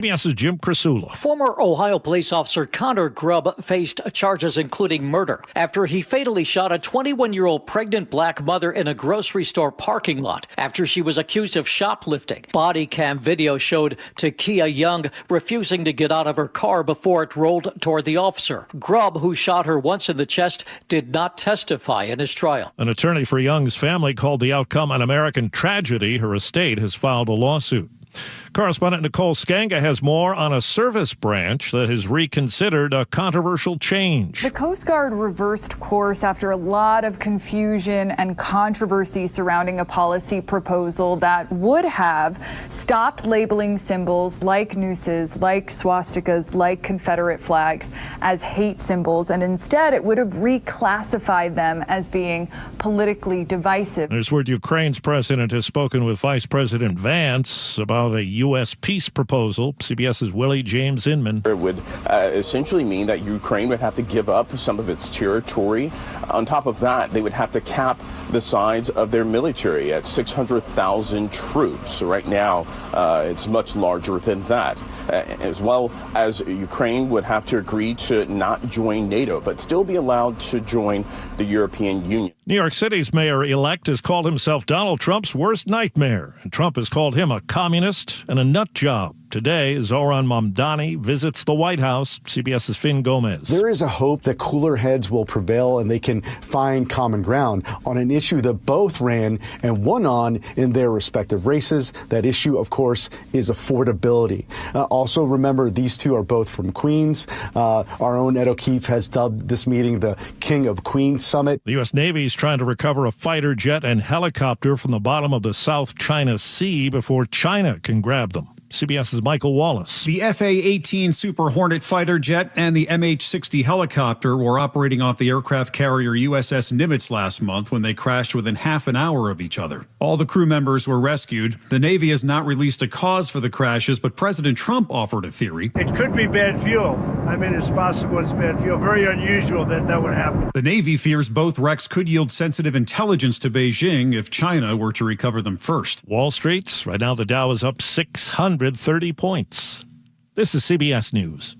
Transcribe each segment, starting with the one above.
CBS's Jim Crisula. Former Ohio police officer Connor Grubb faced charges including murder after he fatally shot a 21-year-old pregnant black mother in a grocery store parking lot after she was accused of shoplifting. Body cam video showed Takia Young refusing to get out of her car before it rolled toward the officer. Grubb, who shot her once in the chest, did not testify in his trial. An attorney for Young's family called the outcome an American tragedy. Her estate has filed a lawsuit. Correspondent Nicole Skanga has more on a service branch that has reconsidered a controversial change. The Coast Guard reversed course after a lot of confusion and controversy surrounding a policy proposal that would have stopped labeling symbols like nooses, like swastikas, like Confederate flags as hate symbols, and instead it would have reclassified them as being politically divisive. There's word Ukraine's president has spoken with Vice President Vance about a U.S. peace proposal. CBS's Willie James Inman. It would essentially mean that Ukraine would have to give up some of its territory. On top of that, they would have to cap the size of their military at 600,000 troops. Right now, it's much larger than that. As well as Ukraine would have to agree to not join NATO, but still be allowed to join the European Union. New York City's mayor-elect has called himself Donald Trump's worst nightmare, and Trump has called him a communist and a nut job. Today, Zoran Mamdani visits the White House. CBS's Finn Gomez. There is a hope that cooler heads will prevail and they can find common ground on an issue that both ran and won on in their respective races. That issue, of course, is affordability. Also, remember, these two are both from Queens. Our own Ed O'Keefe has dubbed this meeting the King of Queens Summit. The U.S. Navy is trying to recover a fighter jet and helicopter from the bottom of the South China Sea before China can grab them. CBS's Michael Wallace. The FA-18 Super Hornet fighter jet and the MH-60 helicopter were operating off the aircraft carrier USS Nimitz last month when they crashed within half an hour of each other. All the crew members were rescued. The Navy has not released a cause for the crashes, but President Trump offered a theory. It could be bad fuel. I mean, it's possible it's bad fuel. Very unusual that would happen. The Navy fears both wrecks could yield sensitive intelligence to Beijing if China were to recover them first. Wall Street, right now the Dow is up 630 points. This is CBS News.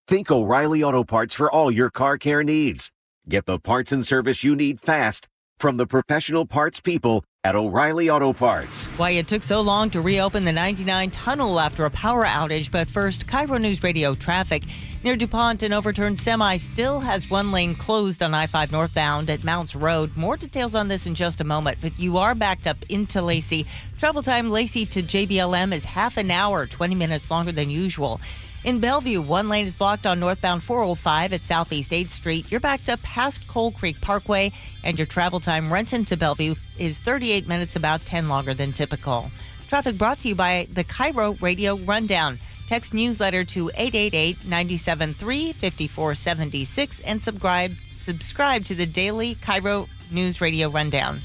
Think O'Reilly Auto Parts for all your car care needs. Get the parts and service you need fast from the professional parts people at O'Reilly Auto Parts. Why it took so long to reopen the 99 tunnel after a power outage. But first, KIRO Newsradio traffic. Near DuPont, an overturned semi still has one lane closed on I-5 northbound at Mounts Road. More details on this in just a moment, but you are backed up into Lacey. Travel time Lacey to JBLM is half an hour, 20 minutes longer than usual. In Bellevue, one lane is blocked on northbound 405 at Southeast 8th Street. You're backed up past Coal Creek Parkway, and your travel time Renton to Bellevue is 38 minutes, about 10 longer than typical. Traffic brought to you by the KIRO Radio Rundown. Text newsletter to 888-973-5476 and subscribe to the daily KIRO News Radio Rundown.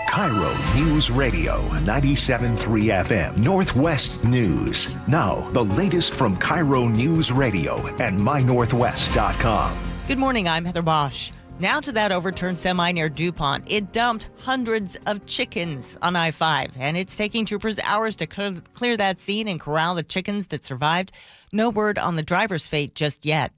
KIRO News Radio 97.3 FM Northwest News. Now, the latest from KIRO News Radio and mynorthwest.com. Good morning, I'm Heather Bosch. Now to that overturned semi near DuPont. It dumped hundreds of chickens on I-5, and it's taking troopers hours to clear that scene and corral the chickens that survived. No word on the driver's fate just yet.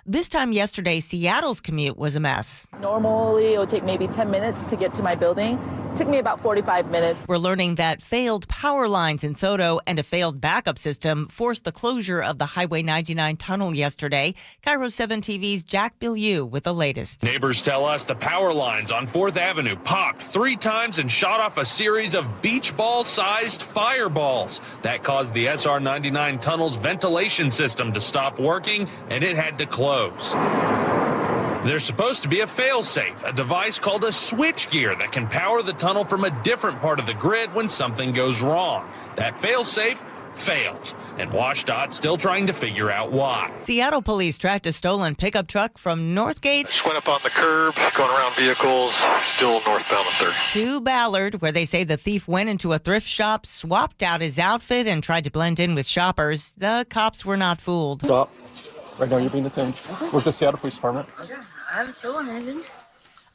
This time yesterday, Seattle's commute was a mess. Normally, it would take maybe 10 minutes to get to my building. It took me about 45 minutes. We're learning that failed power lines in Soto and a failed backup system forced the closure of the Highway 99 tunnel yesterday. KIRO 7 TV's Jack Bilyeu with the latest. Neighbors tell us the power lines on 4th Avenue popped 3 times and shot off a series of beach ball-sized fireballs. That caused the SR 99 tunnel's ventilation system to stop working, and it had to close. There's supposed to be a fail-safe, a device called a switchgear that can power the tunnel from a different part of the grid when something goes wrong. That fail-safe failed, and WashDOT's still trying to figure out why. Seattle police tracked a stolen pickup truck from Northgate. Just went up on the curb, going around vehicles, still northbound on 30. To Ballard, where they say the thief went into a thrift shop, swapped out his outfit, and tried to blend in with shoppers. The cops were not fooled. Stop. Right now, you're being detained. With the Seattle Police Department. Okay, I'm so amazing.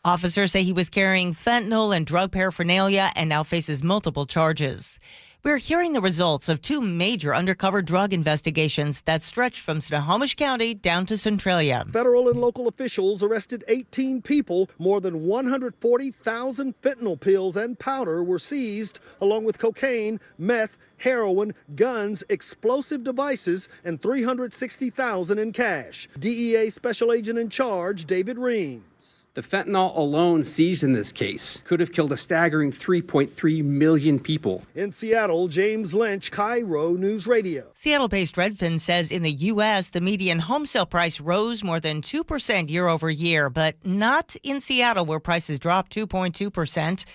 Officers say he was carrying fentanyl and drug paraphernalia and now faces multiple charges. We're hearing the results of two major undercover drug investigations that stretched from Snohomish County down to Centralia. Federal and local officials arrested 18 people. More than 140,000 fentanyl pills and powder were seized, along with cocaine, meth, heroin, guns, explosive devices, and $360,000 in cash. DEA Special Agent in Charge, David Reams. The fentanyl alone seized in this case could have killed a staggering 3.3 million people. In Seattle, James Lynch, KIRO News Radio. Seattle-based Redfin says in the U.S., the median home sale price rose more than 2% year over year, but not in Seattle, where prices dropped 2.2%.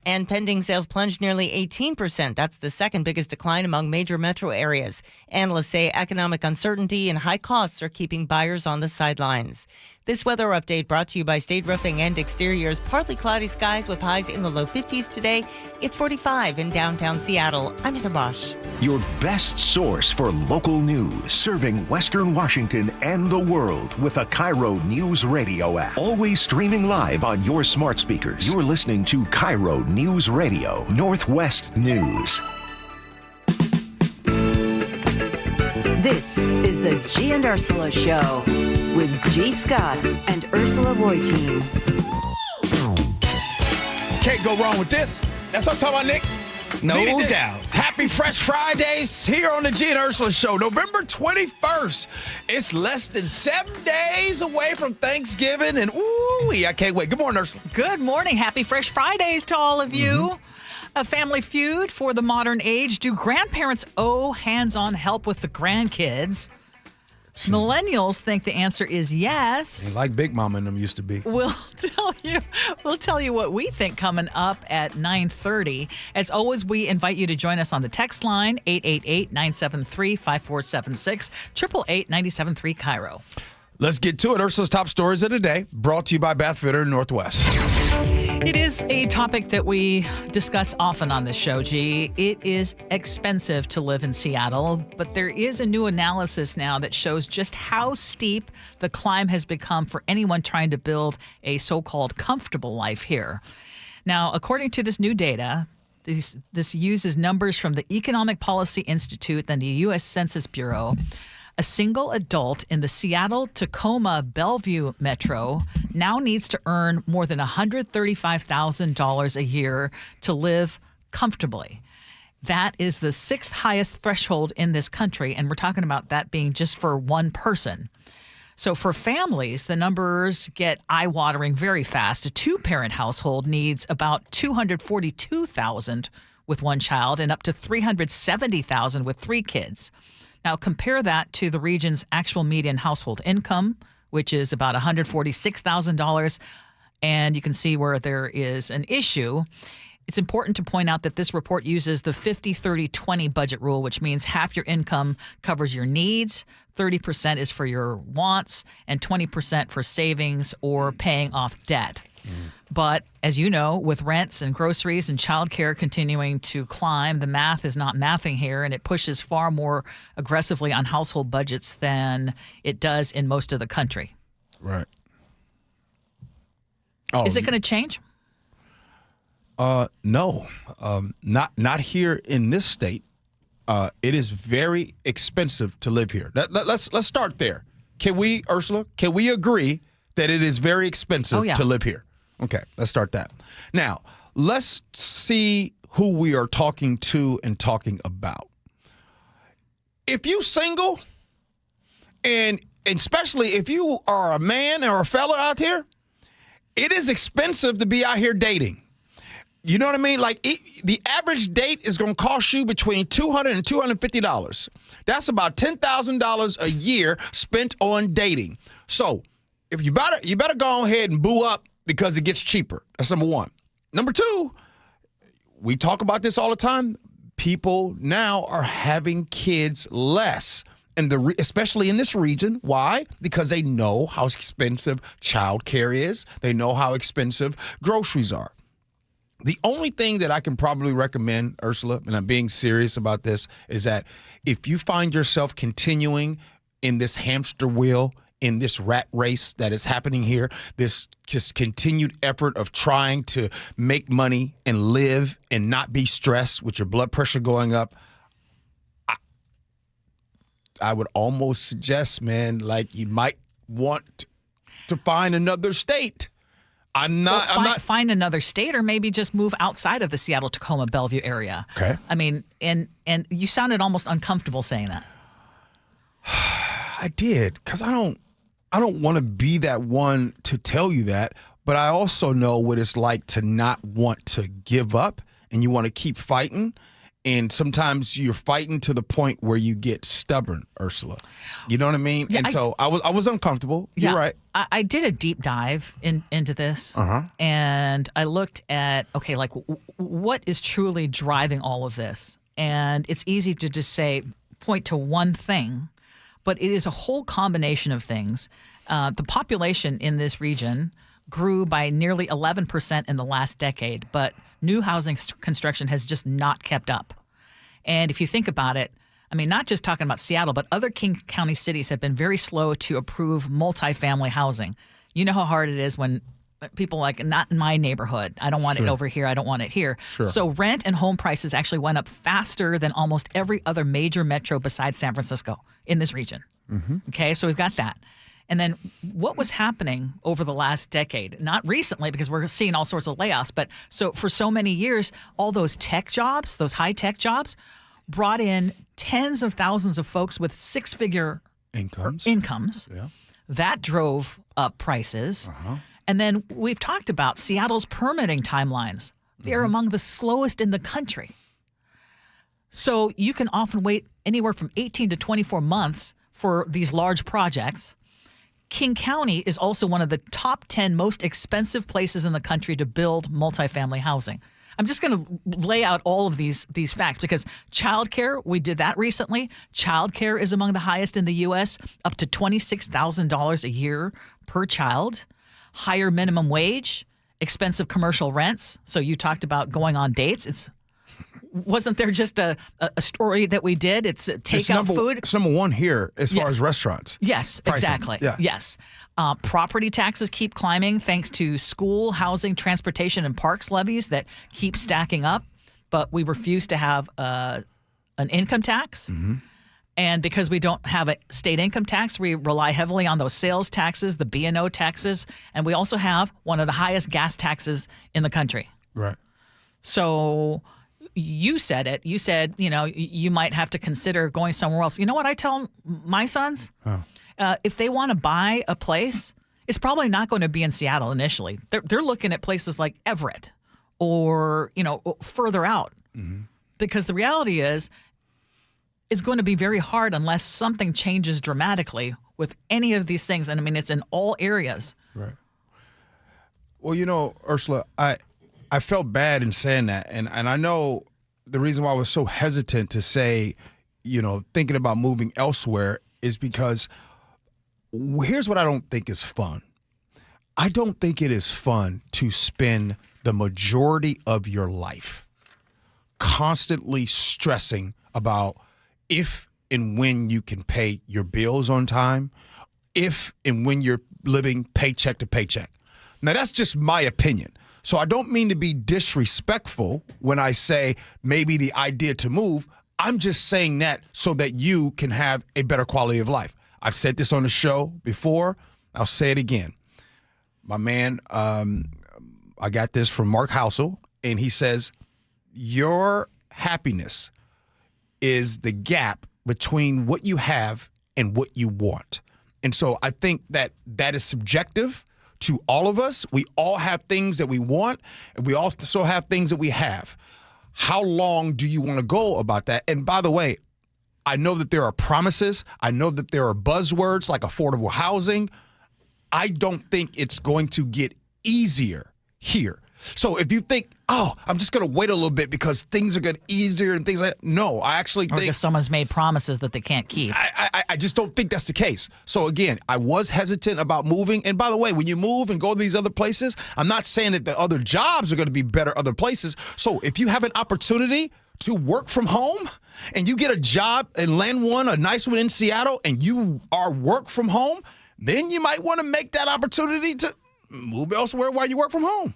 And pending sales plunged nearly 18%. That's the second biggest decline among major metro areas. Analysts say economic uncertainty and high costs are keeping buyers on the sidelines. This weather update brought to you by State Roofing and Exteriors. Partly cloudy skies with highs in the low 50s today. It's 45 in downtown Seattle. I'm Heather Bosch. Your best source for local news, serving Western Washington and the world with the KIRO Newsradio App. Always streaming live on your smart speakers. You're listening to KIRO Newsradio, Northwest News. This is the Gee and Ursula Show with G. Scott and Ursula Reutin. Can't go wrong with this. That's what I'm talking about, Nick. No doubt. Happy Fresh Fridays here on the Gee and Ursula Show. November 21st. It's less than 7 days away from Thanksgiving, and I can't wait. Good morning, Ursula. Good morning. Happy Fresh Fridays to all of you. A family feud for the modern age. Do grandparents owe hands-on help with the grandkids? Millennials think the answer is yes. Ain't like Big Mama and them used to be. We'll tell you what we think coming up at 9:30. As always, we invite you to join us on the text line 888-973-5476 888-973 KIRO. Let's get to it. Ursula's top stories of the day, brought to you by Bath Fitter Northwest. It is a topic that we discuss often on this show, G. It is expensive to live in Seattle, but there is a new analysis now that shows just how steep the climb has become for anyone trying to build a so-called comfortable life here. Now, according to this new data, this uses numbers from the Economic Policy Institute and the U.S. Census Bureau. A single adult in the Seattle-Tacoma-Bellevue metro now needs to earn more than $135,000 a year to live comfortably. That is the sixth highest threshold in this country, and we're talking about that being just for one person. So for families, the numbers get eye-watering very fast. A two-parent household needs about $242,000 with one child and up to $370,000 with three kids. Now, compare that to the region's actual median household income, which is about $146,000, and you can see where there is an issue. It's important to point out that this report uses the 50-30-20 budget rule, which means half your income covers your needs, 30% is for your wants, and 20% for savings or paying off debt. But as you know, with rents and groceries and childcare continuing to climb, the math is not mathing here, and it pushes far more aggressively on household budgets than it does in most of the country. Right. Is it going to change? No, not here in this state. It is very expensive to live here. Let's start there. Can we, Ursula? Can we agree that it is very expensive to live here? Okay, let's start that. Now, let's see who we are talking to and talking about. If you single, and especially if you are a man or a fella out here, it is expensive to be out here dating. You know what I mean? Like the average date is going to cost you between $200 and $250. That's about $10,000 a year spent on dating. So if you better go ahead and boo up because it gets cheaper. That's number one. Number two, we talk about this all the time. People now are having kids less, and especially in this region. Why? Because they know how expensive childcare is. They know how expensive groceries are. The only thing that I can probably recommend, Ursula, and I'm being serious about this, is that if you find yourself continuing in this hamster wheel in this rat race that is happening here, this just continued effort of trying to make money and live and not be stressed with your blood pressure going up, I would almost suggest, man, like you might want to find another state. I'm not find another state, or maybe just move outside of the Seattle, Tacoma, Bellevue area. Okay. I mean, and you sounded almost uncomfortable saying that. I did, because I don't want to be that one to tell you that, but I also know what it's like to not want to give up, and you want to keep fighting. And sometimes you're fighting to the point where you get stubborn, Ursula. You know what I mean? Yeah, and so I was uncomfortable. Yeah, You're right. I did a deep dive into this, and I looked at, okay, like what is truly driving all of this? And it's easy to just point to one thing, but it is a whole combination of things. The population in this region grew by nearly 11% in the last decade, but new housing construction has just not kept up. And if you think about it, I mean, not just talking about Seattle, but other King County cities have been very slow to approve multifamily housing. You know how hard it is when people like, not in my neighborhood. I don't want it over here. I don't want it here. Sure. So rent and home prices actually went up faster than almost every other major metro besides San Francisco in this region. Okay, so we've got that. And then what was happening over the last decade, not recently because we're seeing all sorts of layoffs, but so for so many years, all those tech jobs, those high-tech jobs, brought in tens of thousands of folks with six-figure incomes. Yeah. That drove up prices. And then we've talked about Seattle's permitting timelines. They're among the slowest in the country. So you can often wait anywhere from 18 to 24 months for these large projects. King County is also one of the top 10 most expensive places in the country to build multifamily housing. I'm just going to lay out all of these facts because childcare, we did that recently. Childcare is among the highest in the U.S., up to $26,000 a year per child. Higher minimum wage, expensive commercial rents. So you talked about going on dates. Wasn't there just a story that we did? It's takeout food. It's number one here as far as restaurants. Yes, Pricing. exactly. Yeah. Yes. Property taxes keep climbing thanks to school, housing, transportation, and parks levies that keep stacking up. But we refuse to have an income tax. And because we don't have a state income tax, we rely heavily on those sales taxes, the B&O taxes, and we also have one of the highest gas taxes in the country. Right. So you said it. You said, you might have to consider going somewhere else. You know what I tell my sons? If they want to buy a place, it's probably not going to be in Seattle initially. They're looking at places like Everett or, further out. Because the reality is it's going to be very hard unless something changes dramatically with any of these things. And I mean, it's in all areas. Right. Well, Ursula, I felt bad in saying that. And I know the reason why I was so hesitant to say, thinking about moving elsewhere is because here's what I don't think is fun. I don't think it is fun to spend the majority of your life constantly stressing about if and when you can pay your bills on time, if and when you're living paycheck to paycheck. Now, that's just my opinion. So I don't mean to be disrespectful when I say maybe the idea to move. I'm just saying that so that you can have a better quality of life. I've said this on the show before. I'll say it again. My man, I got this from Mark Housel, and he says, your happiness is the gap between what you have and what you want. And so I think that is subjective to all of us. We all have things that we want, and we also have things that we have. How long do you want to go about that? And by the way, I know that there are promises. I know that there are buzzwords like affordable housing. I don't think it's going to get easier here. So if you think, I'm just going to wait a little bit because things are getting easier and things like that. No, I actually think because someone's made promises that they can't keep. I just don't think that's the case. So again, I was hesitant about moving. And by the way, when you move and go to these other places, I'm not saying that the other jobs are going to be better other places. So if you have an opportunity to work from home and you get a job and land one, a nice one in Seattle, and you are work from home, then you might want to make that opportunity to move elsewhere while you work from home.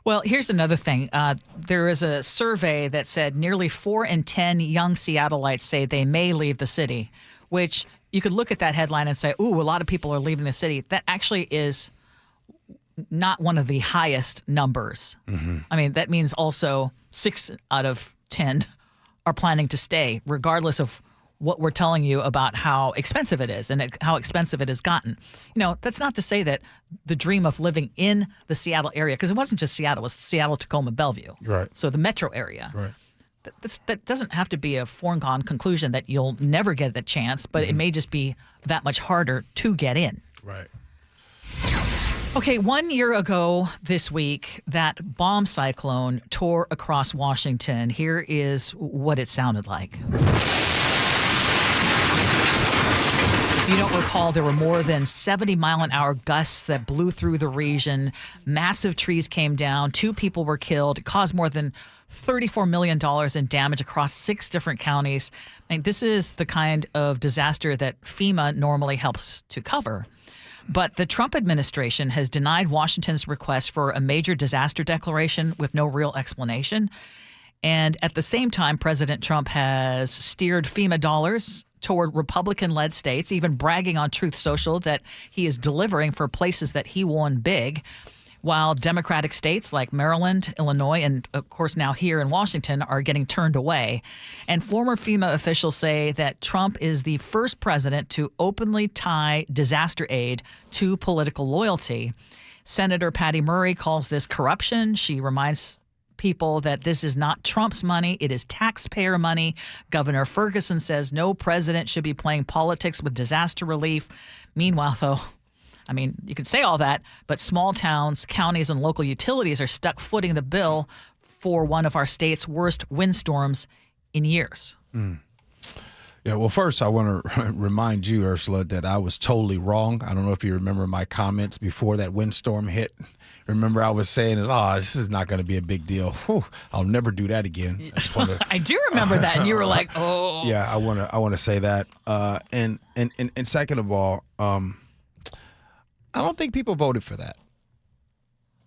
Well, here's another thing. There is a survey that said nearly 4 in 10 young Seattleites say they may leave the city, which you could look at that headline and say, ooh, a lot of people are leaving the city. That actually is not one of the highest numbers. Mm-hmm. I mean, that means also 6 out of 10 are planning to stay, regardless of what we're telling you about how expensive it is and how expensive it has gotten. You know, that's not to say that the dream of living in the Seattle area, because it wasn't just Seattle, it was Seattle, Tacoma, Bellevue. Right. So the metro area. Right. That doesn't have to be a foregone conclusion that you'll never get the chance, but it may just be that much harder to get in. Right. Okay, 1 year ago this week, that bomb cyclone tore across Washington. Here is what it sounded like. If you don't recall, there were more than 70-mile-an-hour gusts that blew through the region. Massive trees came down. 2 people were killed. It caused more than $34 million in damage across 6 different counties. I mean, this is the kind of disaster that FEMA normally helps to cover. But the Trump administration has denied Washington's request for a major disaster declaration with no real explanation. And at the same time, President Trump has steered FEMA dollars toward Republican-led states, even bragging on Truth Social that he is delivering for places that he won big, while Democratic states like Maryland, Illinois, and of course now here in Washington are getting turned away. And former FEMA officials say that Trump is the first president to openly tie disaster aid to political loyalty. Senator Patty Murray calls this corruption. She reminds people that this is not Trump's money, it is taxpayer money. Governor Ferguson says no president should be playing politics with disaster relief. Meanwhile, though, I mean, you can say all that, but small towns, counties, and local utilities are stuck footing the bill for one of our state's worst windstorms in years. Yeah, well, first, I want to remind you, Ursula, that I was totally wrong. I don't know if you remember my comments before that windstorm hit. Remember, I was saying that, this is not going to be a big deal. Whew, I'll never do that again. I do remember that, and you were like, oh. Yeah, I want to say that. And second of all, I don't think people voted for that.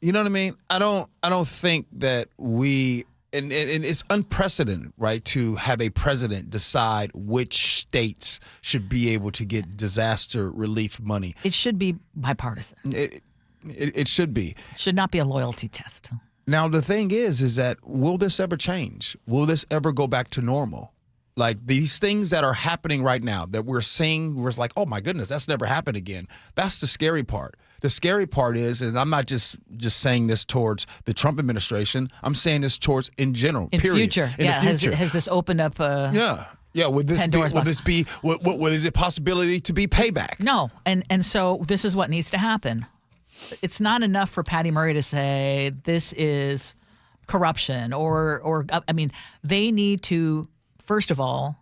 You know what I mean? I don't think that we. And it's unprecedented, right, to have a president decide which states should be able to get disaster relief money. It should be bipartisan. It should be. It should not be a loyalty test. Now, the thing is that will this ever change? Will this ever go back to normal? Like these things that are happening right now that we're seeing, we're like, oh, my goodness, that's never happened again. That's the scary part. The scary part is I'm not just saying this towards the Trump administration. I'm saying this towards in general. In period. Future, in yeah. the future. Has this opened up? Yeah. Would this be? What is it possibility to be payback? No, and so this is what needs to happen. It's not enough for Patty Murray to say this is corruption or I mean, they need to, first of all,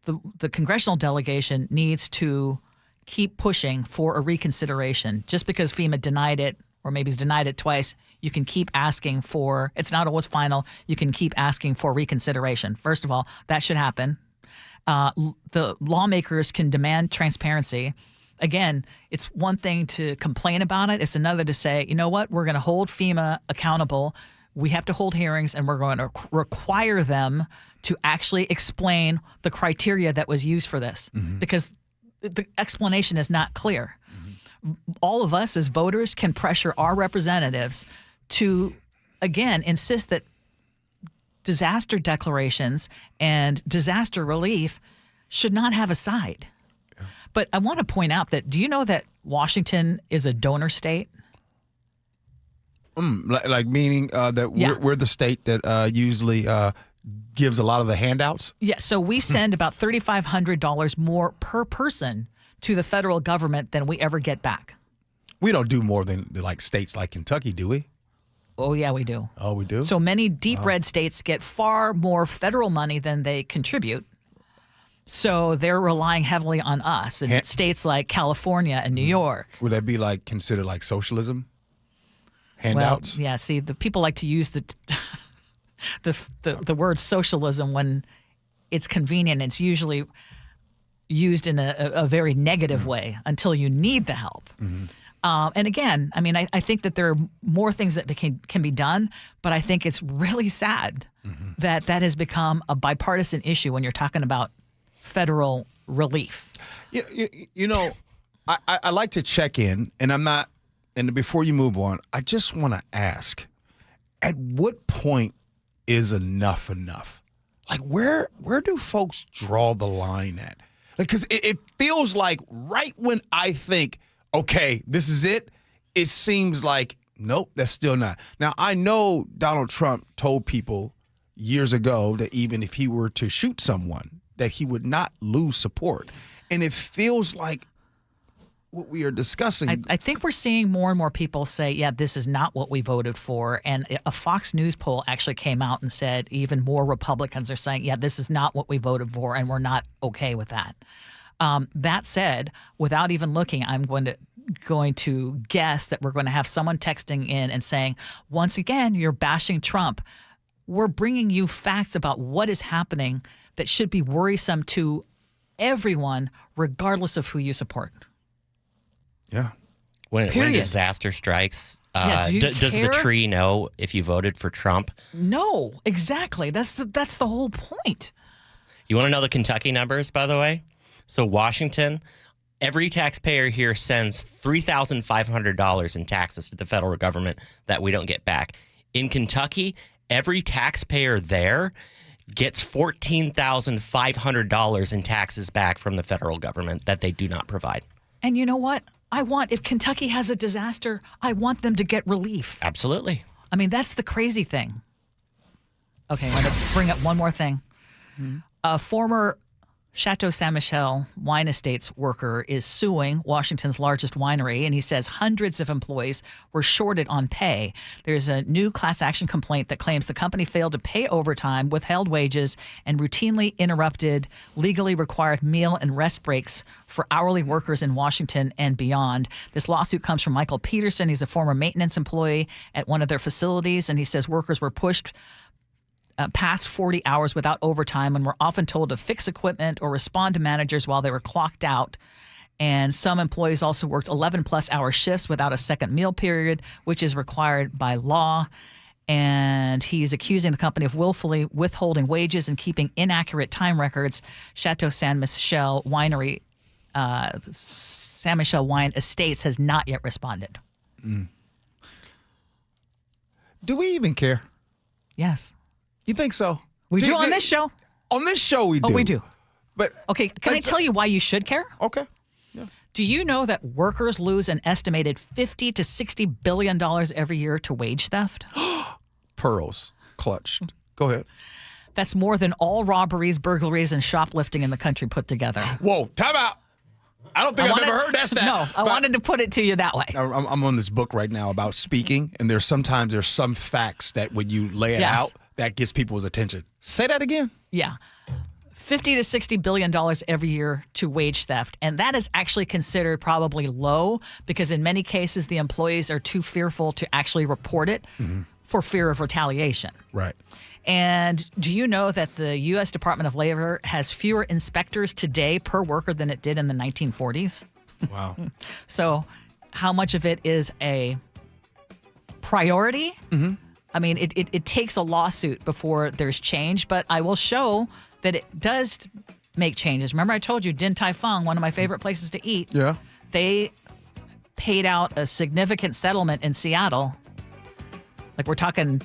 the congressional delegation needs to keep pushing for a reconsideration. Just because FEMA denied it, or maybe has denied it twice, you can keep asking for, it's not always final, you can keep asking for reconsideration. First of all, that should happen. The lawmakers can demand transparency. Again, it's one thing to complain about it. It's another to say, you know what, we're going to hold FEMA accountable. We have to hold hearings, and we're going to require them to actually explain the criteria that was used for this, because the explanation is not clear. All of us as voters can pressure our representatives to, again, insist that disaster declarations and disaster relief should not have a side. Yeah. But I want to point out that, do you know that Washington is a donor state? Like meaning that we're the state that usually gives a lot of the handouts? Yeah, so we send about $3,500 more per person to the federal government than we ever get back. We don't do more than like states like Kentucky, do we? Oh, yeah, we do. Oh, we do? So many deep red states get far more federal money than they contribute. So they're relying heavily on us. And states like California and New York. Would that be like considered like socialism? Handouts? Well, yeah, see, the people like to use the word socialism when it's convenient. It's usually used in a very negative way until you need the help. And again, I mean, I think that there are more things that can be done, but I think it's really sad that has become a bipartisan issue when you're talking about federal relief. You know, I like to check in, and before you move on, I just want to ask, at what point is enough enough? Like, where do folks draw the line at? Because it feels like right when I think, okay, this is it, it seems like, nope, that's still not. Now, I know Donald Trump told people years ago that even if he were to shoot someone, that he would not lose support. And it feels like what we are discussing. I think we're seeing more and more people say, yeah, this is not what we voted for. And a Fox News poll actually came out and said even more Republicans are saying, yeah, this is not what we voted for, and we're not okay with that. That said, without even looking, I'm going to guess that we're going to have someone texting in and saying, once again, you're bashing Trump. We're bringing you facts about what is happening that should be worrisome to everyone, regardless of who you support. Yeah. When disaster strikes, does the tree know if you voted for Trump? No, exactly. That's the whole point. You want to know the Kentucky numbers, by the way? So Washington, every taxpayer here sends $3,500 in taxes to the federal government that we don't get back. In Kentucky, every taxpayer there gets $14,500 in taxes back from the federal government that they do not provide. And you know what? If Kentucky has a disaster, I want them to get relief. Absolutely. I mean, that's the crazy thing. Okay, I'm going to bring up one more thing. A former Chateau Saint Michel wine estates worker is suing Washington's largest winery, and he says hundreds of employees were shorted on pay. There's a new class action complaint that claims the company failed to pay overtime, withheld wages, and routinely interrupted legally required meal and rest breaks for hourly workers in Washington and beyond. This lawsuit comes from Michael Peterson. He's a former maintenance employee at one of their facilities, and he says workers were pushed past 40 hours without overtime and were often told to fix equipment or respond to managers while they were clocked out. And some employees also worked 11-plus hour shifts without a second meal period, which is required by law. And he's accusing the company of willfully withholding wages and keeping inaccurate time records. Chateau Saint Michel Winery, Saint Michel Wine Estates has not yet responded. Do we even care? Yes. You think so? We do on this show. On this show, we do. Oh, we do. But okay, can I tell you why you should care? Okay. Yeah. Do you know that workers lose an estimated $50 to $60 billion every year to wage theft? Pearls clutched. Go ahead. That's more than all robberies, burglaries, and shoplifting in the country put together. Whoa, time out. I don't think I've ever heard that stat. No, I wanted to put it to you that way. I'm on this book right now about speaking, and there's some facts that when you lay it out, that gets people's attention. Say that again. Yeah. $50 to $60 billion every year to wage theft. And that is actually considered probably low because in many cases, the employees are too fearful to actually report it for fear of retaliation. Right. And do you know that the U.S. Department of Labor has fewer inspectors today per worker than it did in the 1940s? Wow. So how much of it is a priority? I mean, it takes a lawsuit before there's change, but I will show that it does make changes. Remember I told you Din Tai Fung, one of my favorite places to eat. Yeah. They paid out a significant settlement in Seattle. Like we're talking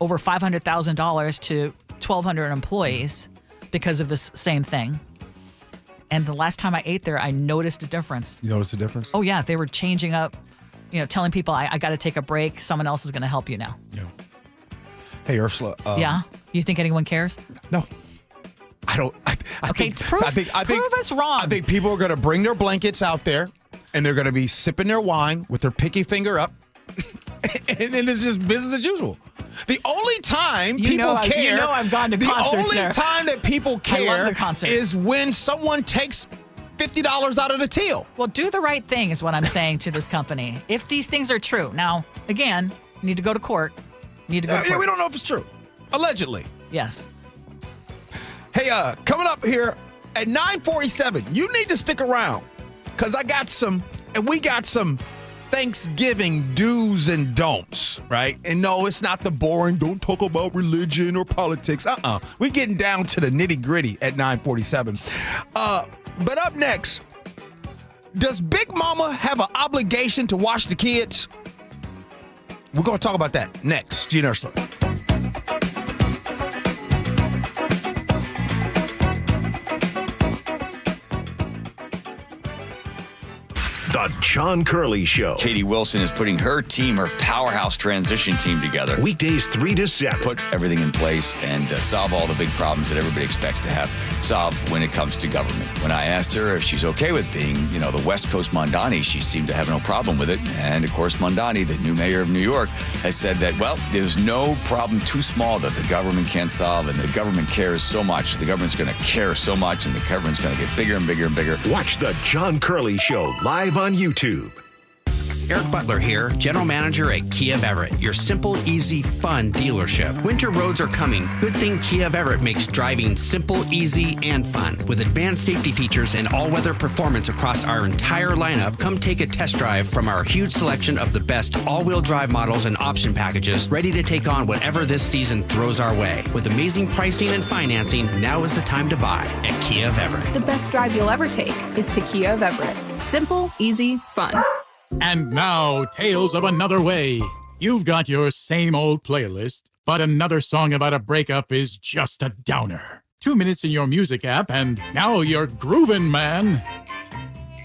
over $500,000 to 1,200 employees because of this same thing. And the last time I ate there, I noticed a difference. You noticed a difference? Oh, yeah. They were changing up, telling people, I got to take a break. Someone else is going to help you now. Yeah. Hey, Ursula. Yeah? You think anyone cares? No. I don't. Prove us wrong. I think people are going to bring their blankets out there, and they're going to be sipping their wine with their pinky finger up, and then it's just business as usual. The only time people care. I've gone to concerts there. The only time that people care is when someone takes $50 out of the till. Well, do the right thing is what I'm saying to this company. If these things are true. Now, again, you need to go to court. We don't know if it's true. Allegedly. Yes. Hey, coming up here at 9:47, you need to stick around because we got some Thanksgiving do's and don'ts, right? And no, it's not the boring, don't talk about religion or politics. We're getting down to the nitty-gritty at 9:47. But up next, does Big Mama have an obligation to watch the kids? We're going to talk about that next. Gee Ursula. The John Curley Show. Katie Wilson is putting her powerhouse transition team together. Weekdays 3 to 7. Put everything in place and solve all the big problems that everybody expects to have solved when it comes to government. When I asked her if she's okay with being, the West Coast Mondani, she seemed to have no problem with it. And of course, Mondani, the new mayor of New York, has said that, there's no problem too small that the government can't solve, and the government cares so much. The government's going to care so much, and the government's going to get bigger and bigger and bigger. Watch the John Curley Show live on YouTube. Eric Butler here, General Manager at Kia of Everett, your simple, easy, fun dealership. Winter roads are coming. Good thing Kia of Everett makes driving simple, easy, and fun. With advanced safety features and all-weather performance across our entire lineup, come take a test drive from our huge selection of the best all-wheel drive models and option packages, ready to take on whatever this season throws our way. With amazing pricing and financing, now is the time to buy at Kia of Everett. The best drive you'll ever take is to Kia of Everett. Simple, easy, fun. And now, Tales of Another Way. You've got your same old playlist, but another song about a breakup is just a downer. 2 minutes in your music app, and now you're groovin', man.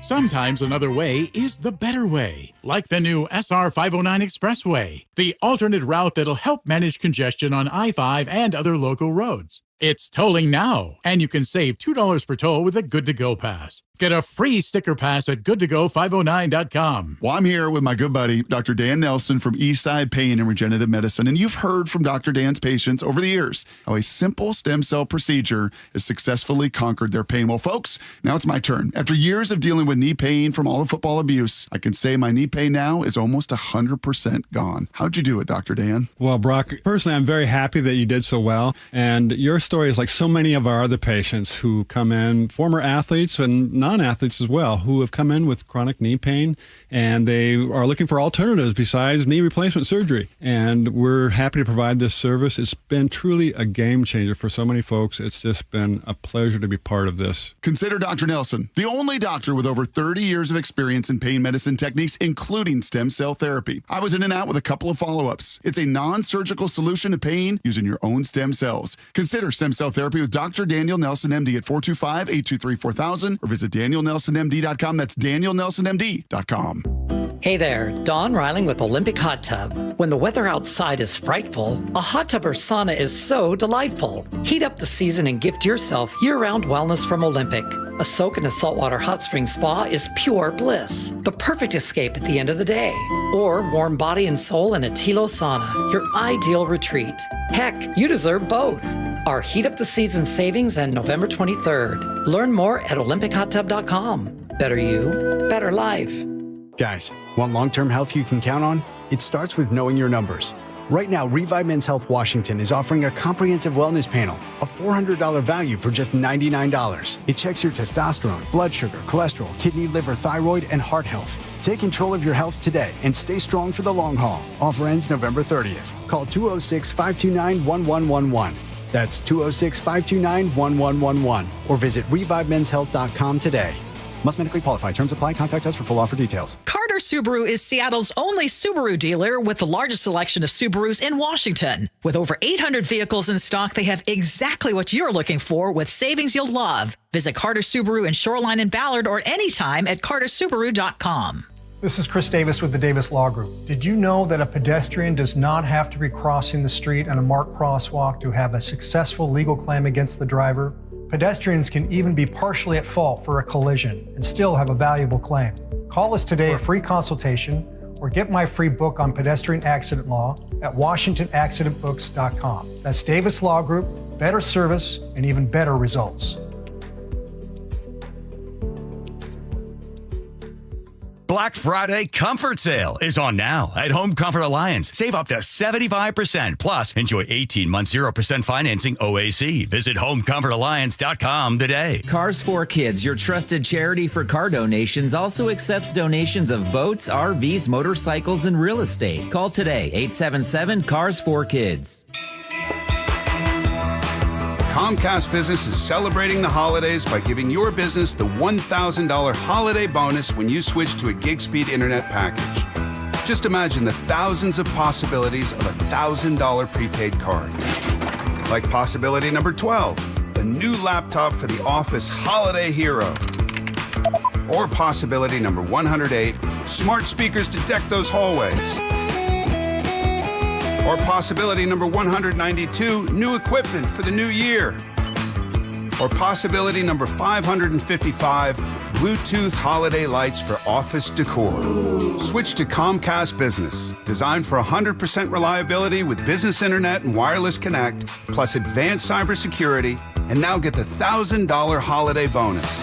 Sometimes another way is the better way, like the new SR 509 Expressway, the alternate route that'll help manage congestion on I-5 and other local roads. It's tolling now, and you can save $2 per toll with a Good-to-Go pass. Get a free sticker pass at goodtogo509.com. Well, I'm here with my good buddy, Dr. Dan Nelson from Eastside Pain and Regenerative Medicine, and you've heard from Dr. Dan's patients over the years how a simple stem cell procedure has successfully conquered their pain. Well, folks, now it's my turn. After years of dealing with knee pain from all the football abuse, I can say my knee pain now is almost 100% gone. How'd you do it, Dr. Dan? Well, Brock, personally, I'm very happy that you did so well, and your story is like so many of our other patients who come in, former athletes and non-athletes as well, who have come in with chronic knee pain, and they are looking for alternatives besides knee replacement surgery. And we're happy to provide this service. It's been truly a game changer for so many folks. It's just been a pleasure to be part of this. Consider Dr. Nelson, the only doctor with over 30 years of experience in pain medicine techniques, including stem cell therapy. I was in and out with a couple of follow-ups. It's a non-surgical solution to pain using your own stem cells. Consider stem cell therapy with Dr. Daniel Nelson, MD at 425-823-4000 or visit DanielNelsonMD.com. That's DanielNelsonMD.com. Hey there, Dawn Riling with Olympic Hot Tub. When the weather outside is frightful, a hot tub or sauna is so delightful. Heat up the season and gift yourself year-round wellness from Olympic. A soak in a saltwater hot spring spa is pure bliss, the perfect escape at the end of the day. Or warm body and soul in a Tilo sauna, your ideal retreat. Heck, you deserve both. Our Heat Up the Season savings end November 23rd. Learn more at OlympicHotTub.com. Better you, better life. Guys, want long-term health you can count on? It starts with knowing your numbers. Right now, Revive Men's Health Washington is offering a comprehensive wellness panel, a $400 value for just $99. It checks your testosterone, blood sugar, cholesterol, kidney, liver, thyroid, and heart health. Take control of your health today and stay strong for the long haul. Offer ends November 30th. Call 206-529-1111. That's 206-529-1111. Or visit ReviveMen'sHealth.com today. Must medically qualify. Terms apply. Contact us for full offer details. Carter Subaru is Seattle's only Subaru dealer with the largest selection of Subarus in Washington. With over 800 vehicles in stock, they have exactly what you're looking for with savings you'll love. Visit Carter Subaru in Shoreline and Ballard or anytime at cartersubaru.com. This is Chris Davis with the Davis Law Group. Did you know that a pedestrian does not have to be crossing the street on a marked crosswalk to have a successful legal claim against the driver? Pedestrians can even be partially at fault for a collision and still have a valuable claim. Call us today for a free consultation or get my free book on pedestrian accident law at WashingtonAccidentBooks.com. That's Davis Law Group, better service and even better results. Black Friday Comfort Sale is on now at Home Comfort Alliance. Save up to 75%. Plus, enjoy 18 months 0% financing OAC. Visit homecomfortalliance.com today. Cars for Kids, your trusted charity for car donations, also accepts donations of boats, RVs, motorcycles, and real estate. Call today, 877-CARS4KIDS. Comcast Business is celebrating the holidays by giving your business the $1,000 holiday bonus when you switch to a gig speed internet package. Just imagine the thousands of possibilities of a $1,000 prepaid card. Like possibility number 12, the new laptop for the office holiday hero. Or possibility number 108, smart speakers to deck those hallways. Or possibility number 192, new equipment for the new year. Or possibility number 555, Bluetooth holiday lights for office decor. Switch to Comcast Business, designed for 100% reliability with business internet and wireless connect, plus advanced cybersecurity, and now get the $1,000 holiday bonus.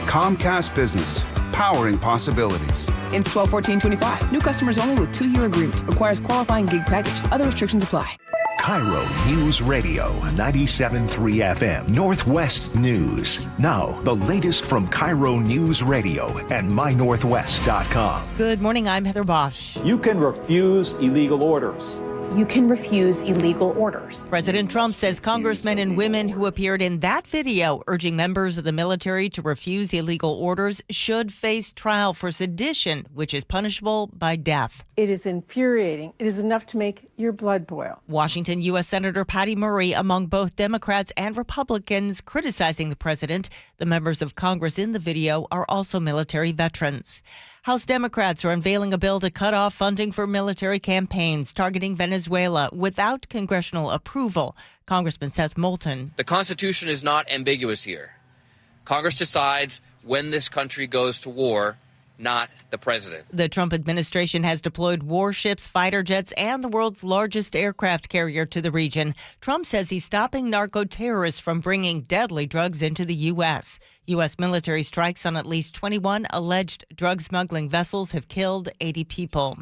Comcast Business, powering possibilities. Ends 12/14/25. New customers only with 2-year agreement. Requires qualifying gig package. Other restrictions apply. KIRO News Radio 97.3 FM Northwest News. Now, the latest from KIRO News Radio and mynorthwest.com. Good morning, I'm Heather Bosch. You can refuse illegal orders. You can refuse illegal orders. President Trump says congressmen and women who appeared in that video urging members of the military to refuse illegal orders should face trial for sedition, which is punishable by death. It is infuriating. It is enough to make your blood boil. Washington U.S. Senator Patty Murray, among both Democrats and Republicans, criticizing the president. The members of Congress in the video are also military veterans. House Democrats are unveiling a bill to cut off funding for military campaigns targeting Venezuela without congressional approval. Congressman Seth Moulton. The Constitution is not ambiguous here. Congress decides when this country goes to war, not the president. The Trump administration has deployed warships, fighter jets, and the world's largest aircraft carrier to the region. Trump says he's stopping narco-terrorists from bringing deadly drugs into the U.S. U.S. military strikes on at least 21 alleged drug smuggling vessels have killed 80 people.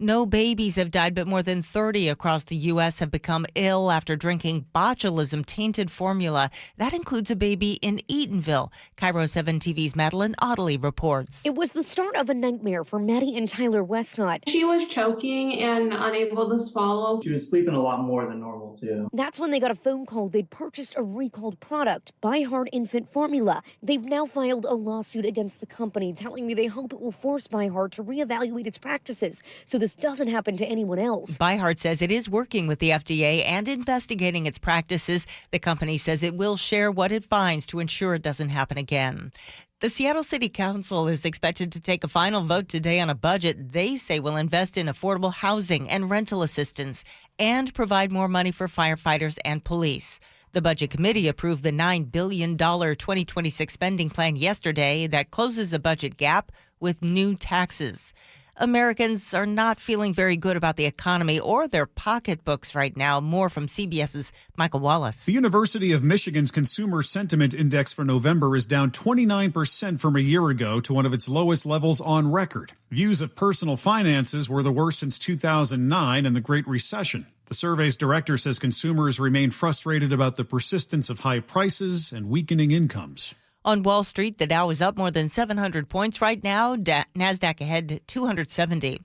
No babies have died, but more than 30 across the U.S. have become ill after drinking botulism-tainted formula. That includes a baby in Eatonville. KIRO 7 TV's Madeline Audley reports. It was the start of a nightmare for Maddie and Tyler Westcott. She was choking and unable to swallow. She was sleeping a lot more than normal, too. That's when they got a phone call they'd purchased a recalled product, ByHeart Infant Formula. They've now filed a lawsuit against the company, telling me they hope it will force ByHeart to reevaluate its practices so this doesn't happen to anyone else. ByHeart says it is working with the FDA and investigating its practices. The company says it will share what it finds to ensure it doesn't happen again. The Seattle City Council is expected to take a final vote today on a budget they say will invest in affordable housing and rental assistance and provide more money for firefighters and police. The Budget Committee approved the $9 billion 2026 spending plan yesterday that closes a budget gap with new taxes. Americans are not feeling very good about the economy or their pocketbooks right now. More from CBS's Michael Wallace. The University of Michigan's Consumer Sentiment Index for November is down 29% from a year ago to one of its lowest levels on record. Views of personal finances were the worst since 2009 and the Great Recession. The survey's director says consumers remain frustrated about the persistence of high prices and weakening incomes. On Wall Street, the Dow is up more than 700 points right now. NASDAQ ahead 270.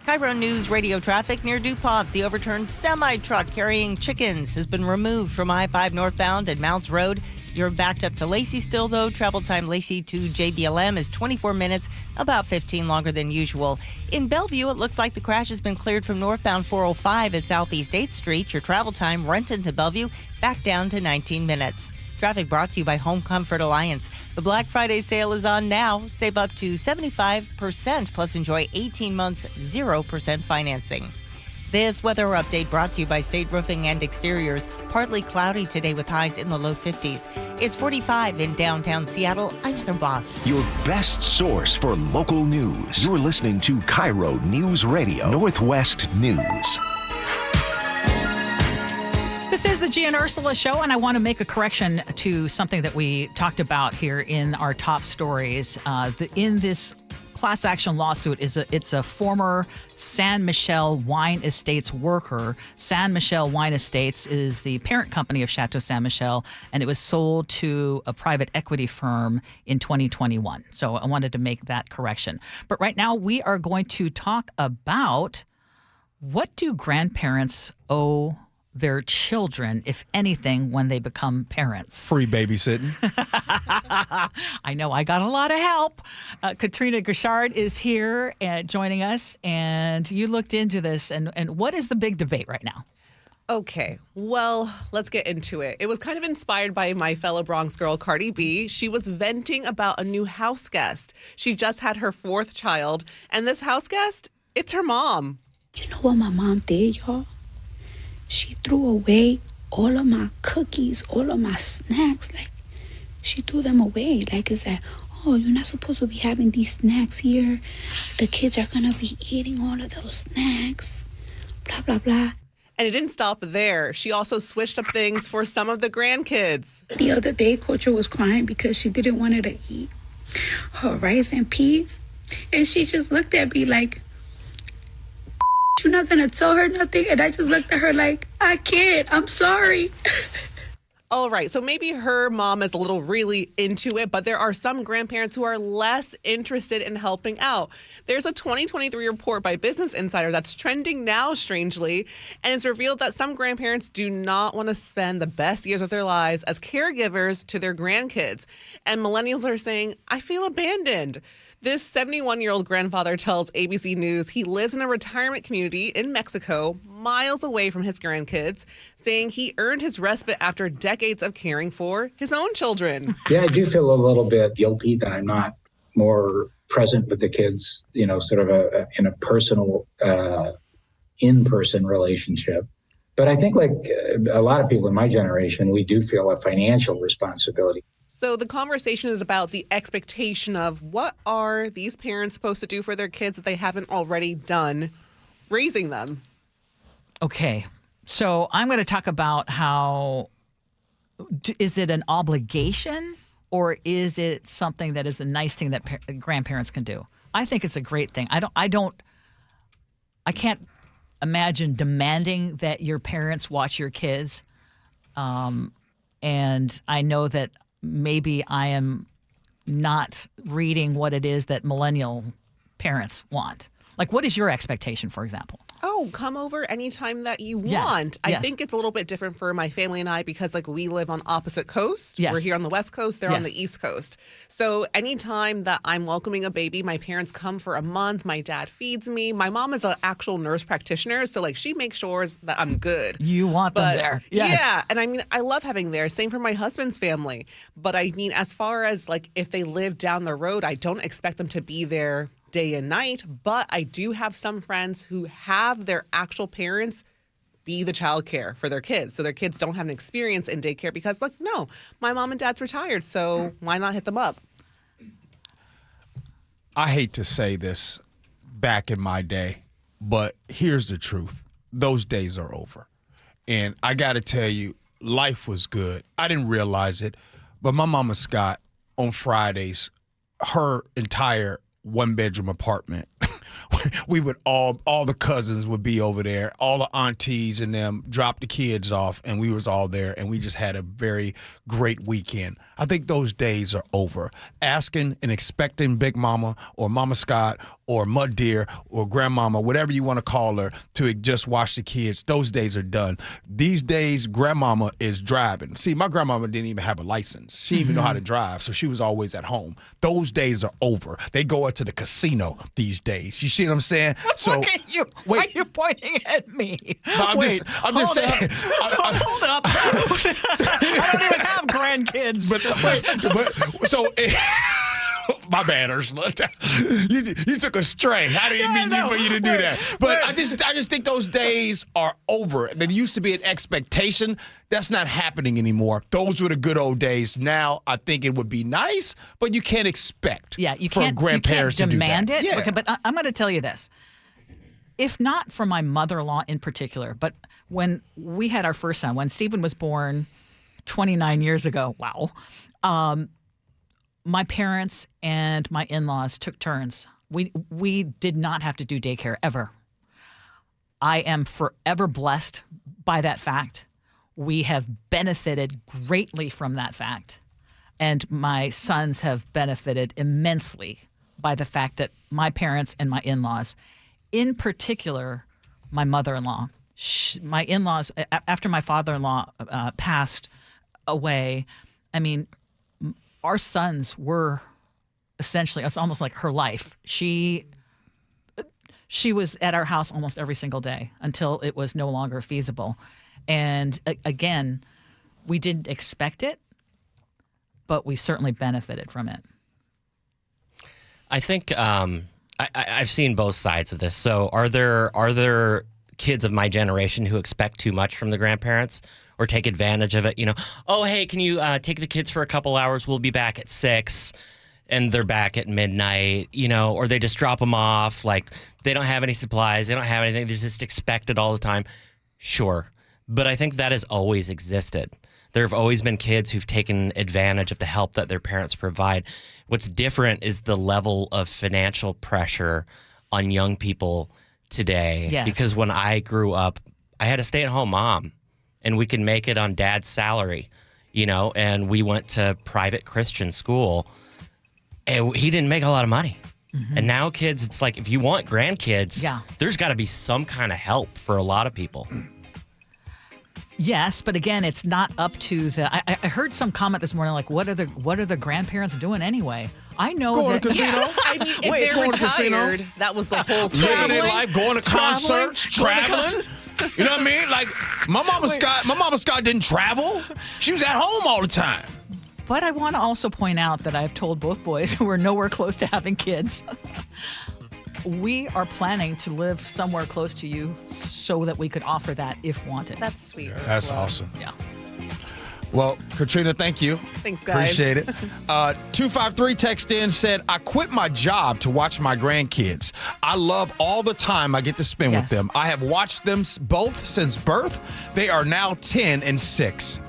KIRO News Radio traffic near DuPont. The overturned semi-truck carrying chickens has been removed from I-5 northbound at Mounts Road. You're backed up to Lacey still, though. Travel time Lacey to JBLM is 24 minutes, about 15 longer than usual. In Bellevue, it looks like the crash has been cleared from northbound 405 at Southeast 8th Street. Your travel time Renton to Bellevue back down to 19 minutes. Traffic brought to you by Home Comfort Alliance. The Black Friday sale is on now. Save up to 75%, plus enjoy 18 months 0% financing. This weather update brought to you by State Roofing and Exteriors. Partly cloudy today with highs in the low 50s. It's 45 in downtown Seattle. I'm Heather Bosch. Your best source for local news. You're listening to KIRO News Radio Northwest News. This is the Gee and Ursula Show, and I want to make a correction to something that we talked about here in our top stories. In this class action lawsuit it's a former San Michel Wine Estates worker. San Michel Wine Estates is the parent company of Chateau San Michel, and it was sold to a private equity firm in 2021. So I wanted to make that correction. But right now we are going to talk about what do grandparents owe their children, if anything, when they become parents. Free babysitting. I know I got a lot of help. Katrina Gashard is here and joining us, and you looked into this. And what is the big debate right now? Okay, well, let's get into it. It was kind of inspired by my fellow Bronx girl, Cardi B. She was venting about a new house guest. She just had her 4th child, and this house guest, it's her mom. You know what my mom did, y'all? She threw away all of my cookies, all of my snacks. Like, she threw them away. Like, it's like, oh, you're not supposed to be having these snacks here. The kids are going to be eating all of those snacks. Blah, blah, blah. And it didn't stop there. She also switched up things for some of the grandkids. The other day, Coach was crying because she didn't want her to eat her rice and peas. And she just looked at me like, you're not going to tell her nothing? And I just looked at her like, I can't. I'm sorry. All right. So maybe her mom is a little really into it, but there are some grandparents who are less interested in helping out. There's a 2023 report by Business Insider that's trending now, strangely, and it's revealed that some grandparents do not want to spend the best years of their lives as caregivers to their grandkids. And millennials are saying, I feel abandoned. This 71-year-old grandfather tells ABC News he lives in a retirement community in Mexico, miles away from his grandkids, saying he earned his respite after decades of caring for his own children. Yeah, I do feel a little bit guilty that I'm not more present with the kids, you know, sort of in a personal, in-person relationship. But I think like a lot of people in my generation, we do feel a financial responsibility. So the conversation is about the expectation of what are these parents supposed to do for their kids that they haven't already done raising them. Okay. So I'm going to talk about how, is it an obligation or is it something that is a nice thing that grandparents can do? I think it's a great thing. I can't imagine demanding that your parents watch your kids. And I know that maybe I am not reading what it is that millennial parents want. Like, what is your expectation, for example? Oh, come over anytime that you want. Yes. I think it's a little bit different for my family and I because, like, we live on opposite coasts. Yes. We're here on the West Coast. They're on the East Coast. So anytime that I'm welcoming a baby, my parents come for a month. My dad feeds me. My mom is an actual nurse practitioner. So, like, she makes sure that I'm good. You want them there. Yes. Yeah. And I mean, I love having there. Same for my husband's family. But I mean, as far as, like, if they live down the road, I don't expect them to be there day and night, but I do have some friends who have their actual parents be the child care for their kids. So their kids don't have an experience in daycare because, like, no, my mom and dad's retired, so why not hit them up? I hate to say this back in my day, but here's the truth. Those days are over. And I got to tell you, life was good. I didn't realize it, but my mama Scott, on Fridays, her entire one-bedroom apartment, we would all the cousins would be over there, all the aunties and them drop the kids off, and we was all there, and we just had a very great weekend. I think those days are over. Asking and expecting Big Mama or Mama Scott or Mud Deer or Grandmama, whatever you want to call her, to just watch the kids, those days are done. These days, Grandmama is driving. See, my grandmama didn't even have a license. She didn't even know how to drive, so she was always at home. Those days are over. They go out to the casino these days. You see what I'm saying? So look at you. Wait. Why are you pointing at me? I'm just saying. Hold up. I don't even have grandkids. But so my bad, Ursula. You took a stray. I didn't mean for you to do that. But I just think those days are over. There used to be an expectation. That's not happening anymore. Those were the good old days. Now I think it would be nice, but you can't expect for grandparents to demand do that. it. Yeah. Okay, but I'm going to tell you this. If not for my mother-in-law in particular, but when we had our first son, when Stephen was born 29 years ago, wow, my parents and my in-laws took turns We did not have to do daycare ever. I am forever blessed by that fact. We have benefited greatly from that fact. And my sons have benefited immensely by the fact that my parents and my in-laws, in particular, my mother-in-law, my in-laws, after my father-in-law passed away, I mean, our sons were essentially, it's almost like her life. She was at our house almost every single day until it was no longer feasible. And again, we didn't expect it, but we certainly benefited from it. I think I've seen both sides of this. So are there kids of my generation who expect too much from the grandparents or take advantage of it? You know, oh, hey, can you take the kids for a couple hours? We'll be back at 6. And they're back at midnight, you know, or they just drop them off. Like, they don't have any supplies. They don't have anything. They're just expected all the time. Sure. But I think that has always existed. There have always been kids who've taken advantage of the help that their parents provide. What's different is the level of financial pressure on young people today. Yes. Because when I grew up, I had a stay-at-home mom, and we could make it on dad's salary, you know, and we went to private Christian school. And he didn't make a lot of money. Mm-hmm. And now kids, it's like, if you want grandkids, there's got to be some kind of help for a lot of people. Yes, but again, it's not up to the. I heard some comment this morning, like, what are the grandparents doing anyway? I know going that. to casino. Yeah. I mean, if they're retired, that was the whole living their life, going to concerts, traveling. You know what I mean? Like, my mama Scott didn't travel. She was at home all the time. But I want to also point out that I've told both boys who are nowhere close to having kids, we are planning to live somewhere close to you so that we could offer that if wanted. That's sweet. That's awesome. Yeah. Well, Katrina, thank you. Thanks, guys. Appreciate it. 253 text in said, I quit my job to watch my grandkids. I love all the time I get to spend with them. I have watched them both since birth. They are now 10 and 6.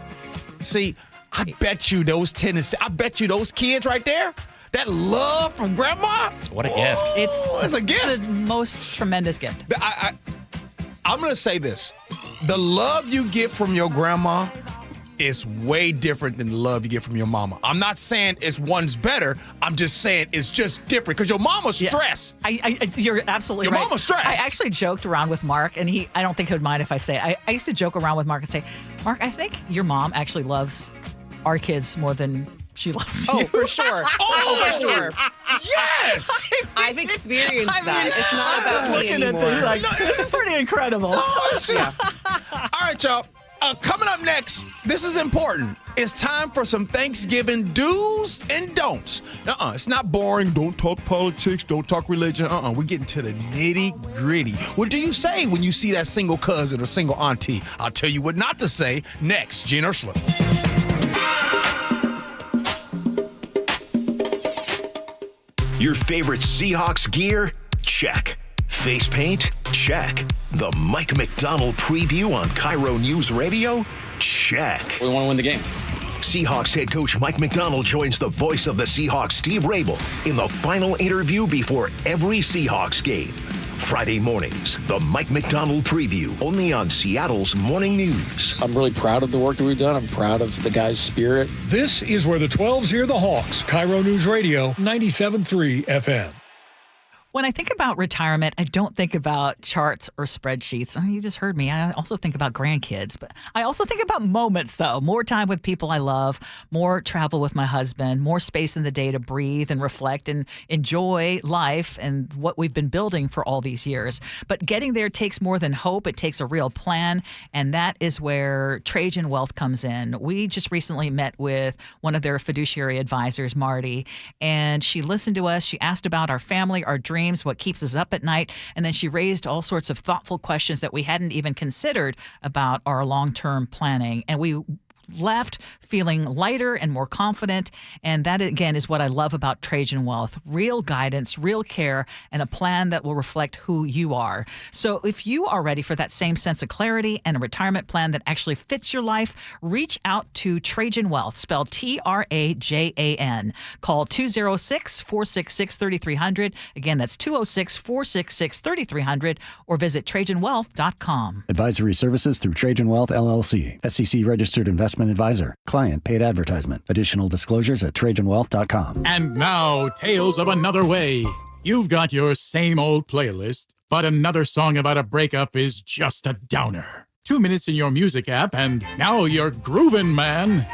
See, I bet you those 10 and 6, I bet you those kids right there, that love from grandma. What a gift. It's a gift. The most tremendous gift. I'm going to say this. The love you get from your grandma is way different than the love you get from your mama. I'm not saying one's better. I'm just saying it's just different because your mama's stressed. You're absolutely right. Your mama's stressed. I actually joked around with Mark, and I don't think he would mind if I say it. I used to joke around with Mark and say, Mark, I think your mom actually loves our kids more than she loves you. Oh, for sure. For sure. Yes. I've experienced that. It's not about me anymore. This is pretty incredible. All right, y'all. Coming up next, this is important. It's time for some Thanksgiving do's and don'ts. It's not boring. Don't talk politics. Don't talk religion. We're getting to the nitty gritty. What do you say when you see that single cousin or single auntie? I'll tell you what not to say next. Gee Ursula. Your favorite Seahawks gear? Check. Face paint? Check. The Mike McDonald preview on KIRO Newsradio? Check. We want to win the game. Seahawks head coach Mike McDonald joins the voice of the Seahawks, Steve Rabel, in the final interview before every Seahawks game. Friday mornings, the Mike McDonald preview, only on Seattle's Morning News. I'm really proud of the work that we've done. I'm proud of the guys' spirit. This is where the 12s hear the Hawks. KIRO News Radio, 97.3 FM. When I think about retirement, I don't think about charts or spreadsheets. You just heard me. I also think about grandkids, but I also think about moments, though. More time with people I love, more travel with my husband, more space in the day to breathe and reflect and enjoy life and what we've been building for all these years. But getting there takes more than hope. It takes a real plan, and that is where Trajan Wealth comes in. We just recently met with one of their fiduciary advisors, Marty, and she listened to us. She asked about our family, our dreams, what keeps us up at night, and then she raised all sorts of thoughtful questions that we hadn't even considered about our long-term planning. And we left feeling lighter and more confident. And that, again, is what I love about Trajan Wealth. Real guidance, real care, and a plan that will reflect who you are. So if you are ready for that same sense of clarity and a retirement plan that actually fits your life, reach out to Trajan Wealth, spelled Trajan. Call 206-466-3300. Again, that's 206-466-3300, or visit TrajanWealth.com. Advisory services through Trajan Wealth, LLC. SEC registered investment advisor. Client paid advertisement. Additional disclosures at TrajanWealth.com. And now, Tales of Another Way. You've got your same old playlist, but another song about a breakup is just a downer. 2 minutes in your music app, and now you're groovin', man.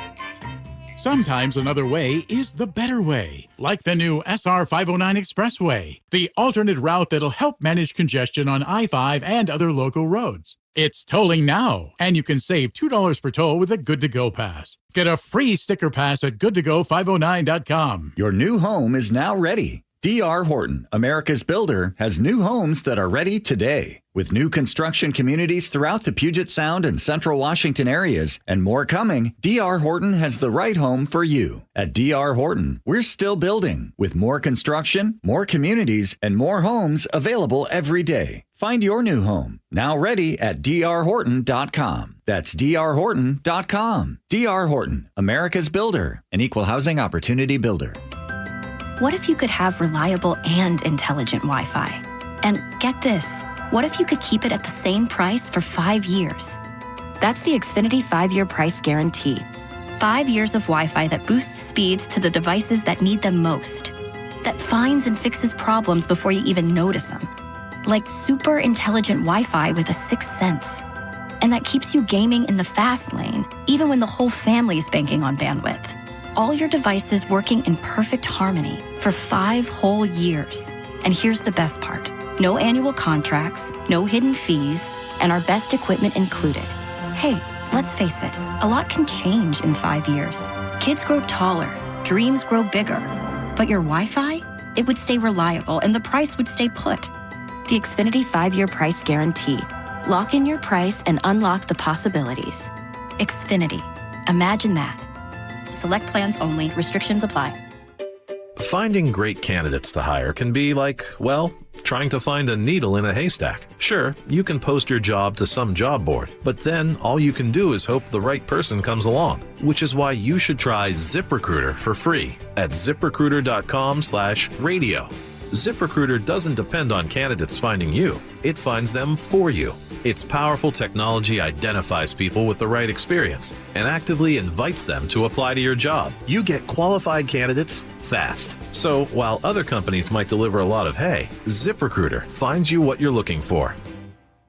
Sometimes another way is the better way, like the new SR 509 Expressway, the alternate route that'll help manage congestion on I-5 and other local roads. It's tolling now, and you can save $2 per toll with a Good-to-Go pass. Get a free sticker pass at goodtogo509.com. Your new home is now ready. D.R. Horton, America's builder, has new homes that are ready today. With new construction communities throughout the Puget Sound and Central Washington areas, and more coming, D.R. Horton has the right home for you. At D.R. Horton, we're still building, with more construction, more communities, and more homes available every day. Find your new home, now ready at drhorton.com. That's drhorton.com. D.R. Horton, America's builder, an equal housing opportunity builder. What if you could have reliable and intelligent Wi-Fi? And get this, what if you could keep it at the same price for 5 years? That's the Xfinity 5-year price guarantee. 5 years of Wi-Fi that boosts speeds to the devices that need them most. That finds and fixes problems before you even notice them. Like super intelligent Wi-Fi with a 6th sense. And that keeps you gaming in the fast lane, even when the whole family is banking on bandwidth. All your devices working in perfect harmony for 5 whole years. And here's the best part. No annual contracts, no hidden fees, and our best equipment included. Hey, let's face it, a lot can change in 5 years. Kids grow taller, dreams grow bigger. But your Wi-Fi? It would stay reliable and the price would stay put. The Xfinity 5-year price guarantee. Lock in your price and unlock the possibilities. Xfinity. Imagine that. Select plans only. Restrictions apply. Finding great candidates to hire can be like, well, trying to find a needle in a haystack. Sure, you can post your job to some job board, but then all you can do is hope the right person comes along, which is why you should try ZipRecruiter for free at ZipRecruiter.com/radio. ZipRecruiter doesn't depend on candidates finding you. It finds them for you. Its powerful technology identifies people with the right experience and actively invites them to apply to your job. You get qualified candidates fast. So while other companies might deliver a lot of hay, ZipRecruiter finds you what you're looking for.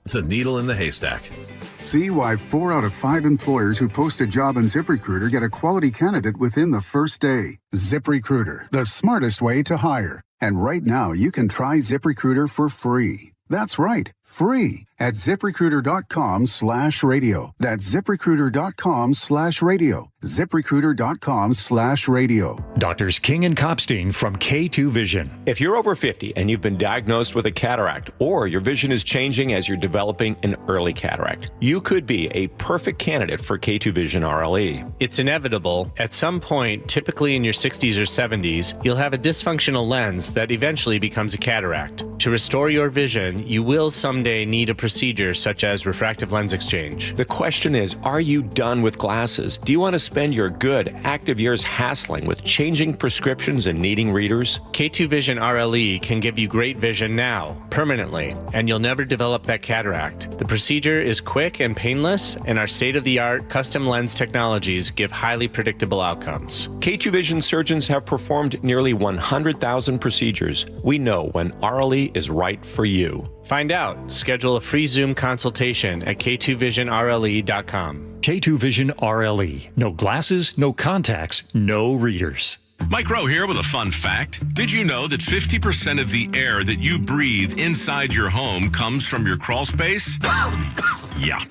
The needle in the haystack. See why 4 out of 5 employers who post a job on ZipRecruiter get a quality candidate within the first day. ZipRecruiter, the smartest way to hire. And right now, you can try ZipRecruiter for free. That's right, free at ZipRecruiter.com/radio. That's ZipRecruiter.com/radio. ZipRecruiter.com/radio. Doctors King and Kopstein from K2 Vision. If you're over 50 and you've been diagnosed with a cataract, or your vision is changing as you're developing an early cataract, you could be a perfect candidate for K2 Vision RLE. It's inevitable. At some point, typically in your 60s or 70s, you'll have a dysfunctional lens that eventually becomes a cataract. To restore your vision, you will someday need a procedure such as refractive lens exchange. The question is, are you done with glasses? Do you want to spend your good, active years hassling with changing prescriptions and needing readers? K2 Vision RLE can give you great vision now, permanently, and you'll never develop that cataract. The procedure is quick and painless, and our state-of-the-art custom lens technologies give highly predictable outcomes. K2 Vision surgeons have performed nearly 100,000 procedures. We know when RLE is right for you. Find out. Schedule a free Zoom consultation at k2visionrle.com. K2 Vision RLE. No glasses, no contacts, no readers. Mike Rowe here with a fun fact. Did you know that 50% of the air that you breathe inside your home comes from your crawl space? Yeah.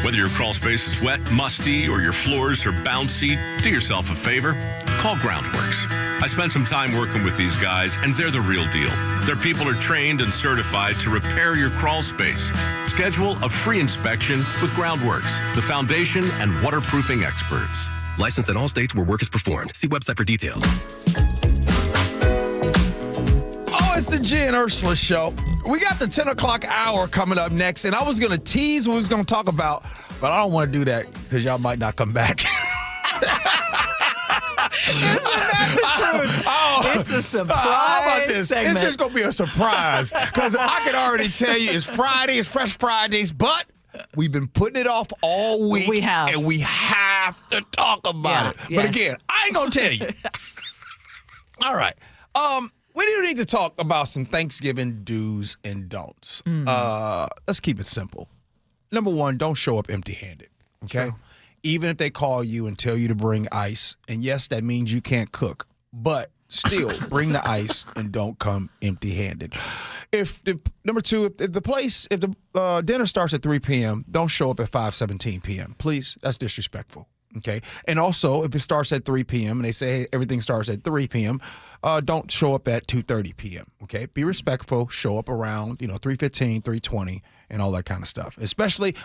Whether your crawl space is wet, musty, or your floors are bouncy, do yourself a favor. Call Groundworks. I spent some time working with these guys, and they're the real deal. Their people are trained and certified to repair your crawl space. Schedule a free inspection with Groundworks, the foundation and waterproofing experts. Licensed in all states where work is performed. See website for details. Oh, it's the Gee and Ursula Show. We got the 10 o'clock hour coming up next, and I was going to tease what we was going to talk about, but I don't want to do that because y'all might not come back. Isn't that the truth? It's a surprise how about this? segment. It's just going to be a surprise because I can already tell you it's Friday, it's Fresh Fridays, but we've been putting it off all week. We have. And we have to talk about it. Yes. But again, I ain't going to tell you. All right. We do need to talk about some Thanksgiving do's and don'ts. Let's keep it simple. Number one, don't show up empty-handed. Okay? True. Even if they call you and tell you to bring ice, and yes, that means you can't cook, but still bring the ice and don't come empty-handed. Number two, if the dinner starts at 3 p.m., don't show up at 5:17 p.m. Please, that's disrespectful. Okay, and also if it starts at 3 p.m. and they say hey, everything starts at 3 p.m., don't show up at 2:30 p.m. Okay, be respectful. Show up around 3:15, 3:20, and all that kind of stuff. Especially,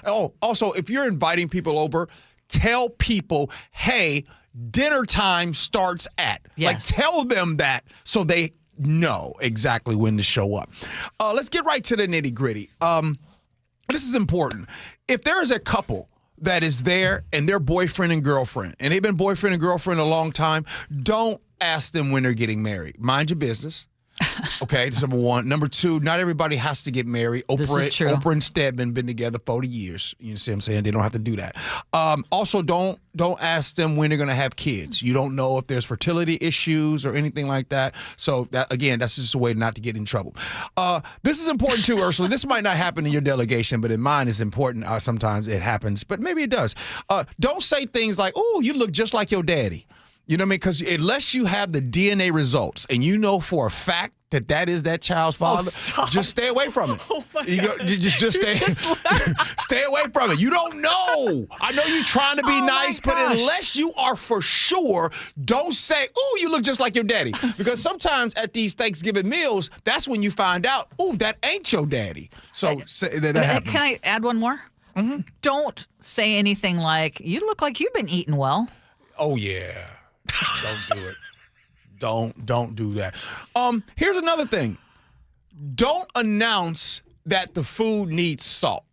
also if you're inviting people over, tell people, hey, dinner time starts at. Yes. Like tell them that so they know exactly when to show up. Let's get right to the nitty gritty. This is important. If there is a couple that is there and they're boyfriend and girlfriend, and they've been boyfriend and girlfriend a long time, don't ask them when they're getting married. Mind your business. Okay, that's number one. Number two, not everybody has to get married. This is true. Oprah and Stedman been together 40 years. You see what I'm saying? They don't have to do that. Also, don't ask them when they're going to have kids. You don't know if there's fertility issues or anything like that. So, that's just a way not to get in trouble. This is important too, Ursula. This might not happen in your delegation, but in mine it's important. Sometimes it happens, but maybe it does. Don't say things like, oh, you look just like your daddy. You know what I mean? Because unless you have the DNA results and you know for a fact that is that child's father, just stay away from it. Oh my God. Just stay away from it. You don't know. I know you're trying to be nice, but unless you are for sure, don't say, oh, you look just like your daddy. Because sometimes at these Thanksgiving meals, that's when you find out, oh, that ain't your daddy. So that happens. Can I add one more? Mm-hmm. Don't say anything like, you look like you've been eating well. Oh, yeah. Don't do it. Don't do that. Here's another thing. Don't announce that the food needs salt.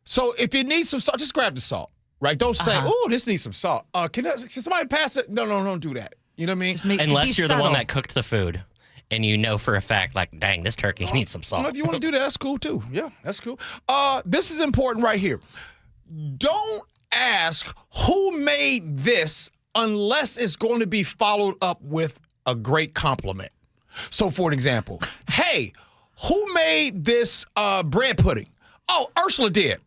So if it needs some salt, just grab the salt, right? Don't say, oh, this needs some salt. Can somebody pass it? No, don't do that. You know what I mean? Unless you're the one that cooked the food and you know for a fact, like, dang, this turkey needs some salt. Well, if you want to do that, that's cool too. Yeah, that's cool. This is important right here. Don't ask who made this unless it's going to be followed up with a great compliment. So, for an example, hey, who made this bread pudding? Oh, Ursula did.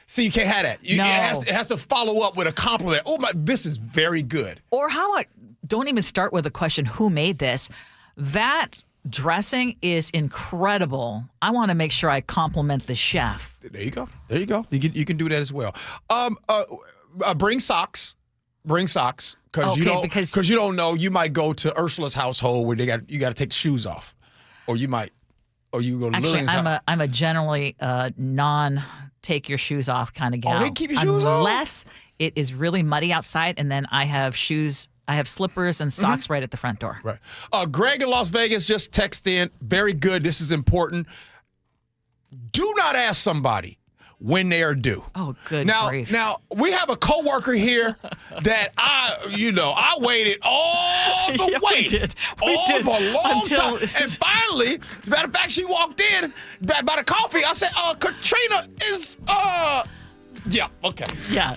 See, you can't have that. It has to follow up with a compliment. Oh, this is very good. Or how about, don't even start with the question, who made this? That dressing is incredible. I want to make sure I compliment the chef. There you go. You can do that as well. Bring socks. Bring socks because you don't know. You might go to Ursula's household where you got to take the shoes off, or you go to Lillian's house. I'm a generally non take your shoes off kind of gal. Oh, they keep your shoes on? Unless it is really muddy outside, and then I have shoes. I have slippers and socks right at the front door. Right. Greg in Las Vegas just texted in. Very good. This is important. Do not ask somebody when they are due. Oh, good grief. Now, we have a coworker here that I waited all the way. We did. For a long time. And finally, matter of fact, she walked in by the coffee. I said, Katrina is, yeah, okay. Yeah.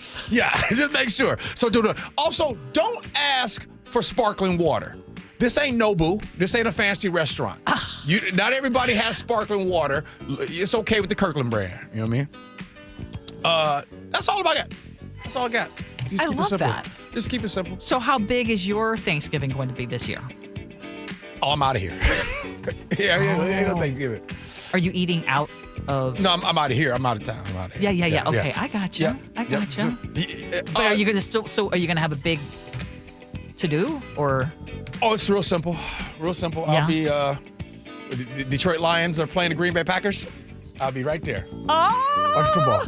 Just make sure. So do that. Also, don't ask for sparkling water. This ain't Nobu. This ain't a fancy restaurant. Not everybody has sparkling water. It's okay with the Kirkland brand. You know what I mean? That's all I got. That's all I got. I love that. Just keep it simple. So how big is your Thanksgiving going to be this year? Oh, I'm out of here. Ain't no Thanksgiving. Are you eating out of? No, I'm out of here. I'm out of town. I'm out of here. Yeah. Okay, I got you. I got you. But are you going to are you going to have a big to do, or? Oh, it's real simple. Real simple. Yeah. I'll be, the Detroit Lions are playing the Green Bay Packers. I'll be right there. Oh! Watch football.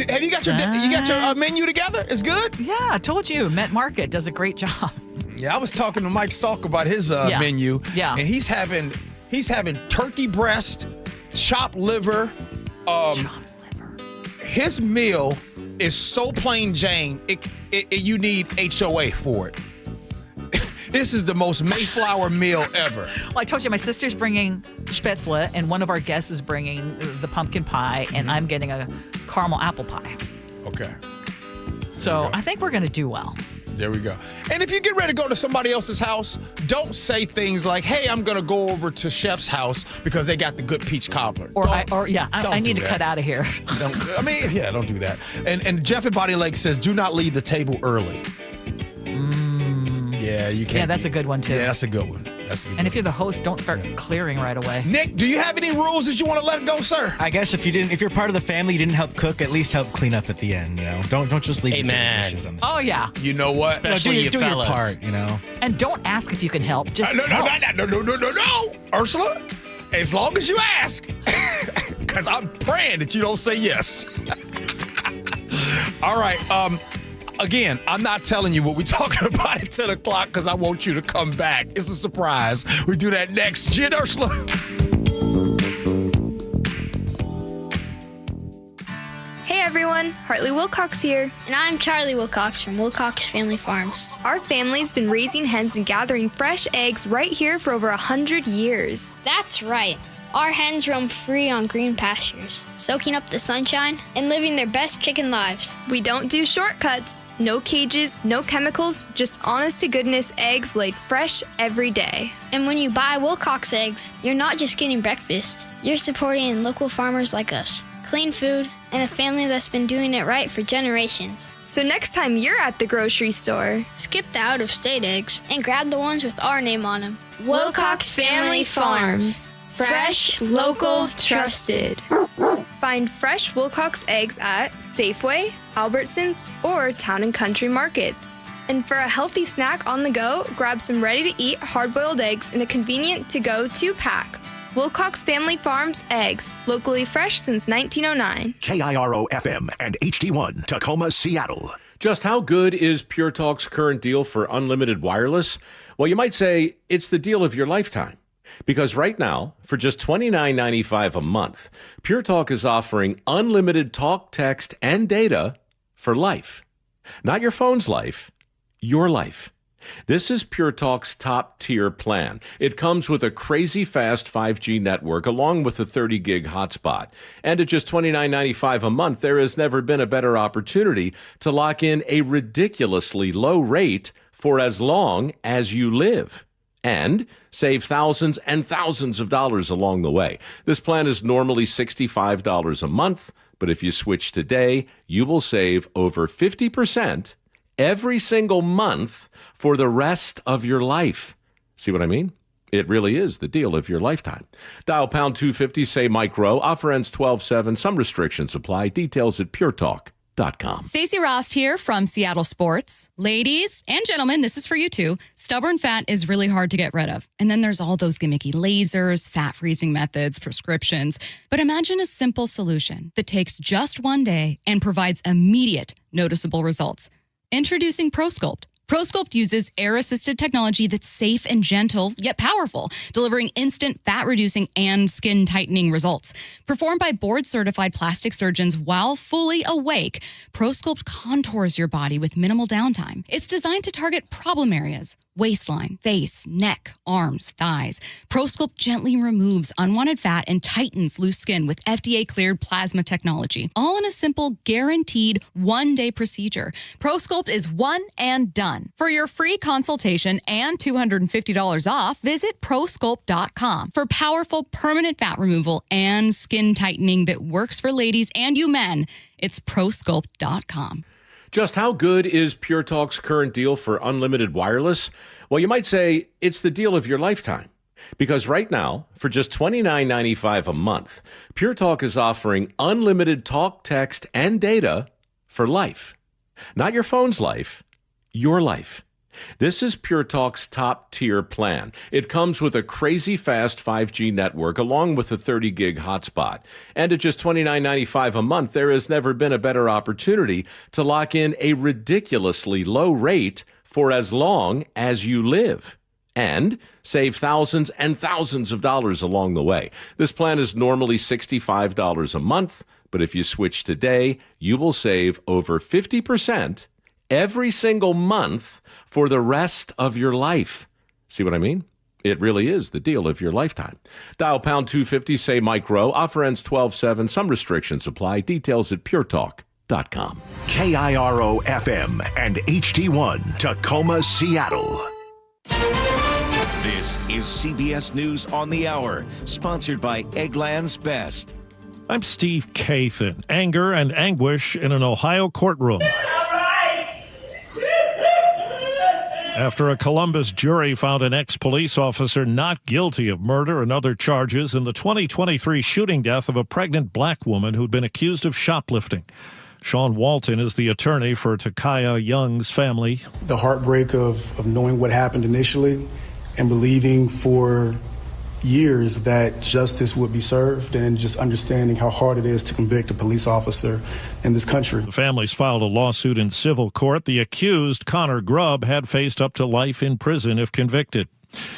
Have you got your menu together? It's good? Yeah, I told you. Met Market does a great job. Yeah, I was talking to Mike Salk about his menu. Yeah. And he's having turkey breast, chopped liver. His meal is so plain Jane, you need HOA for it. This is the most Mayflower meal ever. Well, I told you my sister's bringing spätzle, and one of our guests is bringing the pumpkin pie, and I'm getting a caramel apple pie. Okay. So I think we're going to do well. There we go. And if you get ready to go to somebody else's house, don't say things like, hey, I'm going to go over to Chef's house because they got the good peach cobbler. I need to cut out of here. Don't do that. And Jeff at Body Lake says, do not leave the table early. Yeah, you can't. Yeah, that's a good one, too. Yeah, that's a good one. And if you're the host, don't start clearing right away. Nick, do you have any rules that you want to let go, sir? I guess if you're part of the family, you didn't help cook, at least help clean up at the end. Don't just leave the dishes on the Oh yeah. You know what? do your part. And don't ask if you can help. Just no, help. Ursula. As long as you ask, because I'm praying that you don't say yes. All right. Again, I'm not telling you what we're talking about at 10 o'clock because I want you to come back. It's a surprise. We do that next. Gee Ursula. Hey everyone, Hartley Wilcox here. And I'm Charlie Wilcox from Wilcox Family Farms. Our family's been raising hens and gathering fresh eggs right here for over 100 years. That's right. Our hens roam free on green pastures, soaking up the sunshine and living their best chicken lives. We don't do shortcuts. No cages, no chemicals, just honest-to-goodness eggs laid fresh every day. And when you buy Wilcox eggs, you're not just getting breakfast. You're supporting local farmers like us. Clean food and a family that's been doing it right for generations. So next time you're at the grocery store, skip the out-of-state eggs and grab the ones with our name on them. Wilcox Family Farms. Fresh, local, trusted. Find fresh Wilcox eggs at Safeway, Albertsons, or Town and Country Markets. And for a healthy snack on the go, grab some ready-to-eat hard-boiled eggs in a convenient to-go 2-pack. Wilcox Family Farms eggs, locally fresh since 1909. KIRO FM and HD1, Tacoma, Seattle. Just how good is Pure Talk's current deal for unlimited wireless? Well, you might say it's the deal of your lifetime. Because right now, for just $29.95 a month, Pure Talk is offering unlimited talk, text, and data for life. Not your phone's life, your life. This is Pure Talk's top-tier plan. It comes with a crazy fast 5G network along with a 30-gig hotspot. And at just $29.95 a month, there has never been a better opportunity to lock in a ridiculously low rate for as long as you live. And save thousands and thousands of dollars along the way. This plan is normally $65 a month, but if you switch today, you will save over 50% every single month for the rest of your life. See what I mean? It really is the deal of your lifetime. Dial pound 250, say Mike Rowe. Offer ends 12/7. Some restrictions apply. Details at puretalk.com. Stacey Rost here from Seattle Sports. Ladies and gentlemen, this is for you too. Stubborn fat is really hard to get rid of. And then there's all those gimmicky lasers, fat freezing methods, prescriptions. But imagine a simple solution that takes just one day and provides immediate, noticeable results. Introducing ProSculpt. ProSculpt uses air-assisted technology that's safe and gentle, yet powerful, delivering instant fat-reducing and skin-tightening results. Performed by board-certified plastic surgeons while fully awake, ProSculpt contours your body with minimal downtime. It's designed to target problem areas: waistline, face, neck, arms, thighs. ProSculpt gently removes unwanted fat and tightens loose skin with FDA-cleared plasma technology, all in a simple, guaranteed one-day procedure. ProSculpt is one and done. For your free consultation and $250 off, visit ProSculpt.com for powerful permanent fat removal and skin tightening that works for ladies and you men. It's ProSculpt.com. Just how good is Pure Talk's current deal for unlimited wireless? Well, you might say it's the deal of your lifetime. Because right now, for just $29.95 a month, Pure Talk is offering unlimited talk, text, and data for life. Not your phone's life, your life. This is Pure Talk's top-tier plan. It comes with a crazy fast 5G network along with a 30-gig hotspot. And at just $29.95 a month, there has never been a better opportunity to lock in a ridiculously low rate for as long as you live. And save thousands and thousands of dollars along the way. This plan is normally $65 a month, but if you switch today, you will save over 50% every single month for the rest of your life. See what I mean? It really is the deal of your lifetime. Dial pound 250, say Mike Rowe. Offer ends 12/7. Some restrictions apply. Details at puretalk.com. KIRO FM and HD1, Tacoma, Seattle. This is CBS News on the Hour, sponsored by Eggland's Best. I'm Steve Kathan. Anger and anguish in an Ohio courtroom. After a Columbus jury found an ex-police officer not guilty of murder and other charges in the 2023 shooting death of a pregnant black woman who'd been accused of shoplifting. Sean Walton is the attorney for Takaya Young's family. The heartbreak of knowing what happened initially and believing for years that justice would be served, and just understanding how hard it is to convict a police officer in this country. The families filed a lawsuit in civil court. The accused, Connor Grubb, had faced up to life in prison if convicted.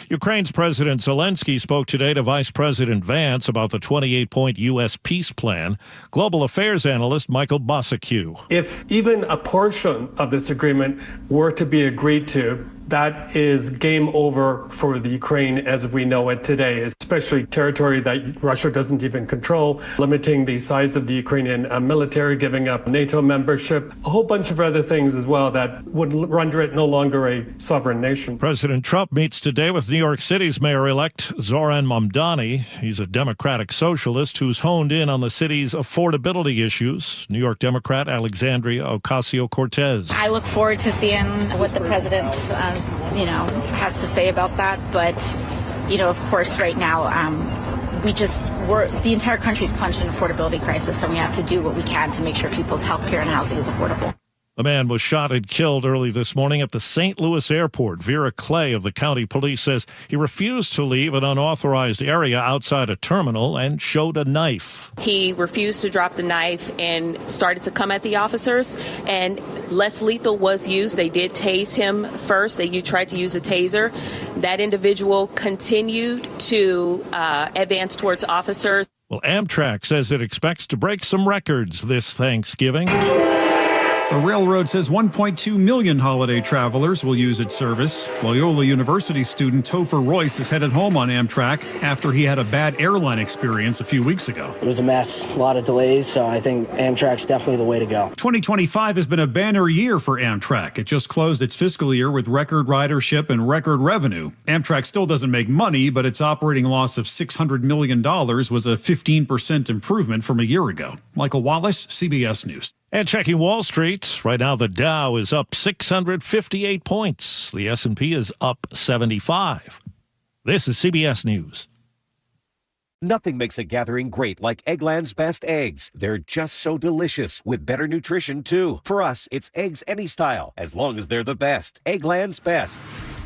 Ukraine's President Zelensky spoke today to Vice President Vance about the 28-point U.S. peace plan. Global affairs analyst Michael Bosacue. If even a portion of this agreement were to be agreed to, that is game over for the Ukraine as we know it today, especially territory that Russia doesn't even control, limiting the size of the Ukrainian military, giving up NATO membership, a whole bunch of other things as well that would render it no longer a sovereign nation. President Trump meets today with New York City's mayor-elect Zoran Mamdani. He's a Democratic socialist who's honed in on the city's affordability issues. New York Democrat Alexandria Ocasio-Cortez. I look forward to seeing what the president has to say about that. But, of course, right now, the entire country's plunged in an affordability crisis, and we have to do what we can to make sure people's health care and housing is affordable. A man was shot and killed early this morning at the St. Louis airport. Vera Clay of the county police says he refused to leave an unauthorized area outside a terminal and showed a knife. He refused to drop the knife and started to come at the officers, and less lethal was used. They did tase him first. They tried to use a taser. That individual continued to advance towards officers. Well, Amtrak says it expects to break some records this Thanksgiving. The railroad says 1.2 million holiday travelers will use its service. Loyola University student Topher Royce is headed home on Amtrak after he had a bad airline experience a few weeks ago. It was a mess, a lot of delays, so I think Amtrak's definitely the way to go. 2025 has been a banner year for Amtrak. It just closed its fiscal year with record ridership and record revenue. Amtrak still doesn't make money, but its operating loss of $600 million was a 15% improvement from a year ago. Michael Wallace, CBS News. And checking Wall Street, right now the Dow is up 658 points. The S&P is up 75. This is CBS News. Nothing makes a gathering great like Eggland's Best eggs. They're just so delicious, with better nutrition, too. For us, it's eggs any style, as long as they're the best. Eggland's Best.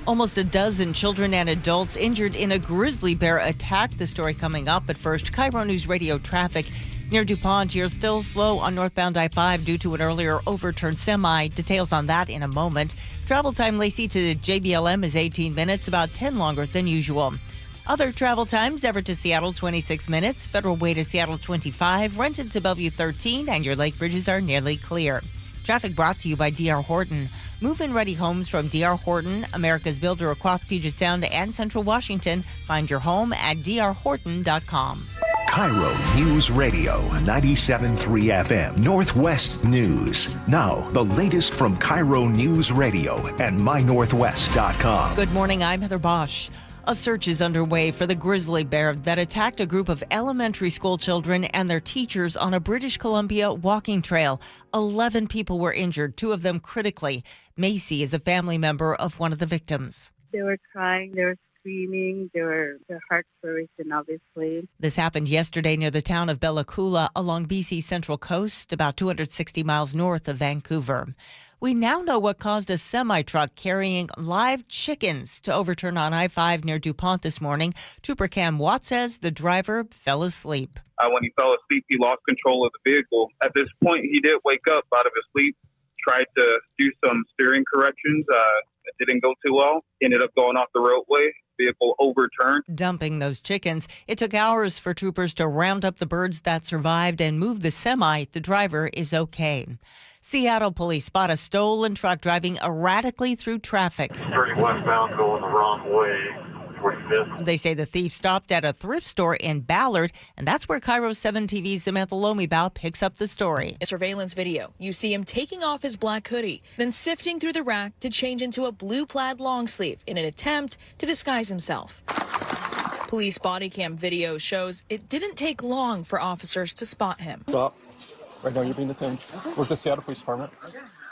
Almost a dozen children and adults injured in a grizzly bear attack. The story coming up. But first, KIRO Newsradio traffic. Near DuPont, you're still slow on northbound I-5 due to an earlier overturned semi. Details on that in a moment. Travel time, Lacey, to JBLM is 18 minutes, about 10 longer than usual. Other travel times, Everett to Seattle, 26 minutes. Federal Way to Seattle, 25. Renton to Bellevue, 13. And your lake bridges are nearly clear. Traffic brought to you by D.R. Horton. Move-in ready homes from D.R. Horton, America's builder across Puget Sound and Central Washington. Find your home at drhorton.com. KIRO News Radio 97.3 FM Northwest News. Now, the latest from KIRO News Radio and mynorthwest.com. Good morning, I'm Heather Bosch. A search is underway for the grizzly bear that attacked a group of elementary school children and their teachers on a British Columbia walking trail. 11 people were injured, 2 of them critically. Macy is a family member of one of the victims. They were crying. They were screaming. Their hearts were racing, obviously. This happened yesterday near the town of Bella Coola along BC's Central Coast, about 260 miles north of Vancouver. We now know what caused a semi-truck carrying live chickens to overturn on I-5 near DuPont this morning. Trooper Cam Watt says the driver fell asleep. When he fell asleep, he lost control of the vehicle. At this point, he did wake up out of his sleep, tried to do some steering corrections. It didn't go too well. Ended up going off the roadway. Vehicle overturned. Dumping those chickens. It took hours for troopers to round up the birds that survived and move the semi. The driver is okay. Seattle police spot a stolen truck driving erratically through traffic. 30 westbound going the wrong way. They say the thief stopped at a thrift store in Ballard, and that's where KIRO 7 TV's Samantha Lomibao picks up the story. A surveillance video. You see him taking off his black hoodie, then sifting through the rack to change into a blue plaid long sleeve in an attempt to disguise himself. Police body cam video shows it didn't take long for officers to spot him. Stop. Right now you're being detained. We're the Seattle Police Department.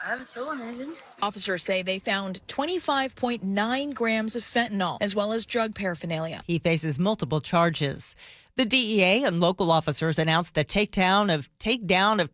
I'm so amazing. Officers say they found 25.9 grams of fentanyl, as well as drug paraphernalia. He faces multiple charges. The DEA and local officers announced the takedown of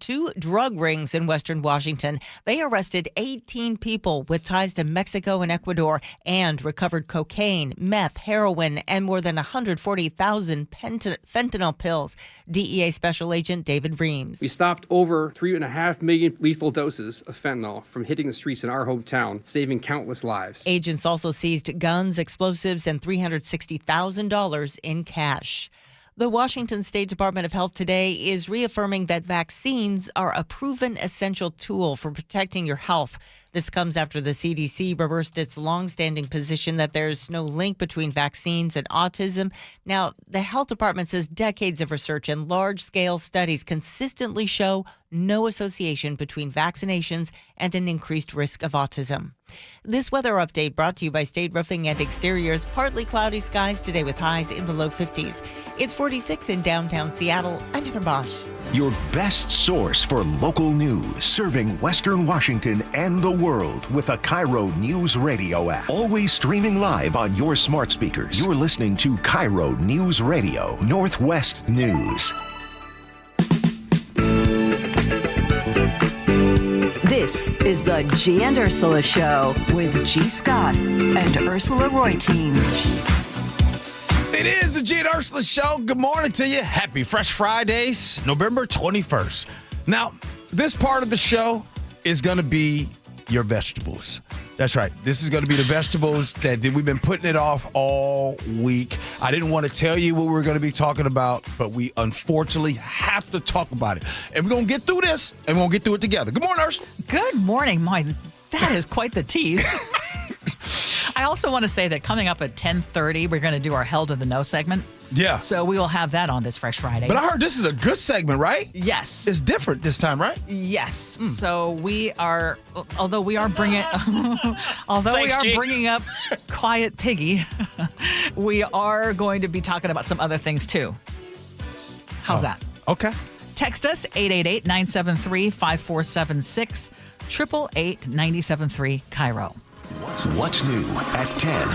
2 drug rings in Western Washington. They arrested 18 people with ties to Mexico and Ecuador and recovered cocaine, meth, heroin, and more than 140,000 fentanyl pills. DEA Special Agent David Reams. We stopped over 3.5 million lethal doses of fentanyl from hitting the streets in our hometown, saving countless lives. Agents also seized guns, explosives, and $360,000 in cash. The Washington State Department of Health today is reaffirming that vaccines are a proven essential tool for protecting your health. This comes after the CDC reversed its longstanding position that there's no link between vaccines and autism. Now, the health department says decades of research and large-scale studies consistently show no association between vaccinations and an increased risk of autism. This weather update brought to you by State Roofing and Exteriors. Partly cloudy skies today with highs in the low 50s. It's 46 in downtown Seattle. I'm Heather Bosch. Your best source for local news, serving Western Washington and the world with a KIRO Newsradio app. Always streaming live on your smart speakers. You're listening to KIRO Newsradio, Northwest News. This is the Gee and Ursula Show with G. Scott and Ursula Reutin. It is the Gee and Ursula Show. Good morning to you. Happy Fresh Fridays, November 21st. Now, this part of the show is going to be your vegetables. That's right. This is going to be the vegetables that we've been putting it off all week. I didn't want to tell you what we were going to be talking about, but we unfortunately have to talk about it. And we're going to get through this, and we're going to get through it together. Good morning, Ursula. Good morning. That is quite the tease. I also want to say that coming up at 10:30, we're going to do our Hell to the No segment. Yeah. So we will have that on this Fresh Friday. But I heard this is a good segment, right? Yes. It's different this time, right? Yes. So we are, although we are bringing up Quiet Piggy, we are going to be talking about some other things too. How's that? Okay. Text us 888-973-5476, 888-973 KIRO. What's new at 10?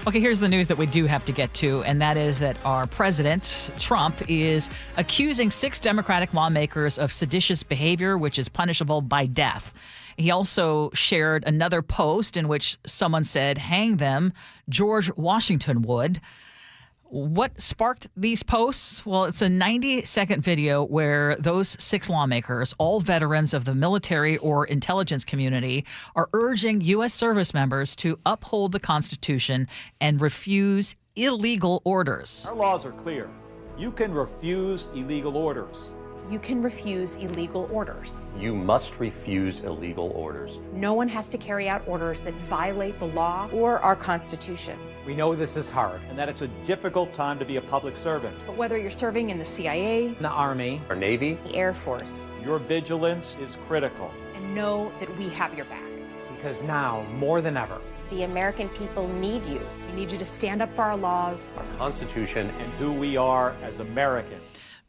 Okay, here's the news that we do have to get to, and that is that our president, Trump, is accusing 6 Democratic lawmakers of seditious behavior, which is punishable by death. He also shared another post in which someone said, hang them, George Washington would. What sparked these posts? Well, it's a 90-second video where those 6 lawmakers, all veterans of the military or intelligence community, are urging U.S. service members to uphold the Constitution and refuse illegal orders. Our laws are clear. You can refuse illegal orders. You can refuse illegal orders. You must refuse illegal orders. No one has to carry out orders that violate the law or our Constitution. We know this is hard and that it's a difficult time to be a public servant. But whether you're serving in the CIA, the Army, or Navy, the Air Force, your vigilance is critical. And know that we have your back. Because now, more than ever, the American people need you. We need you to stand up for our laws, our Constitution, and who we are as Americans.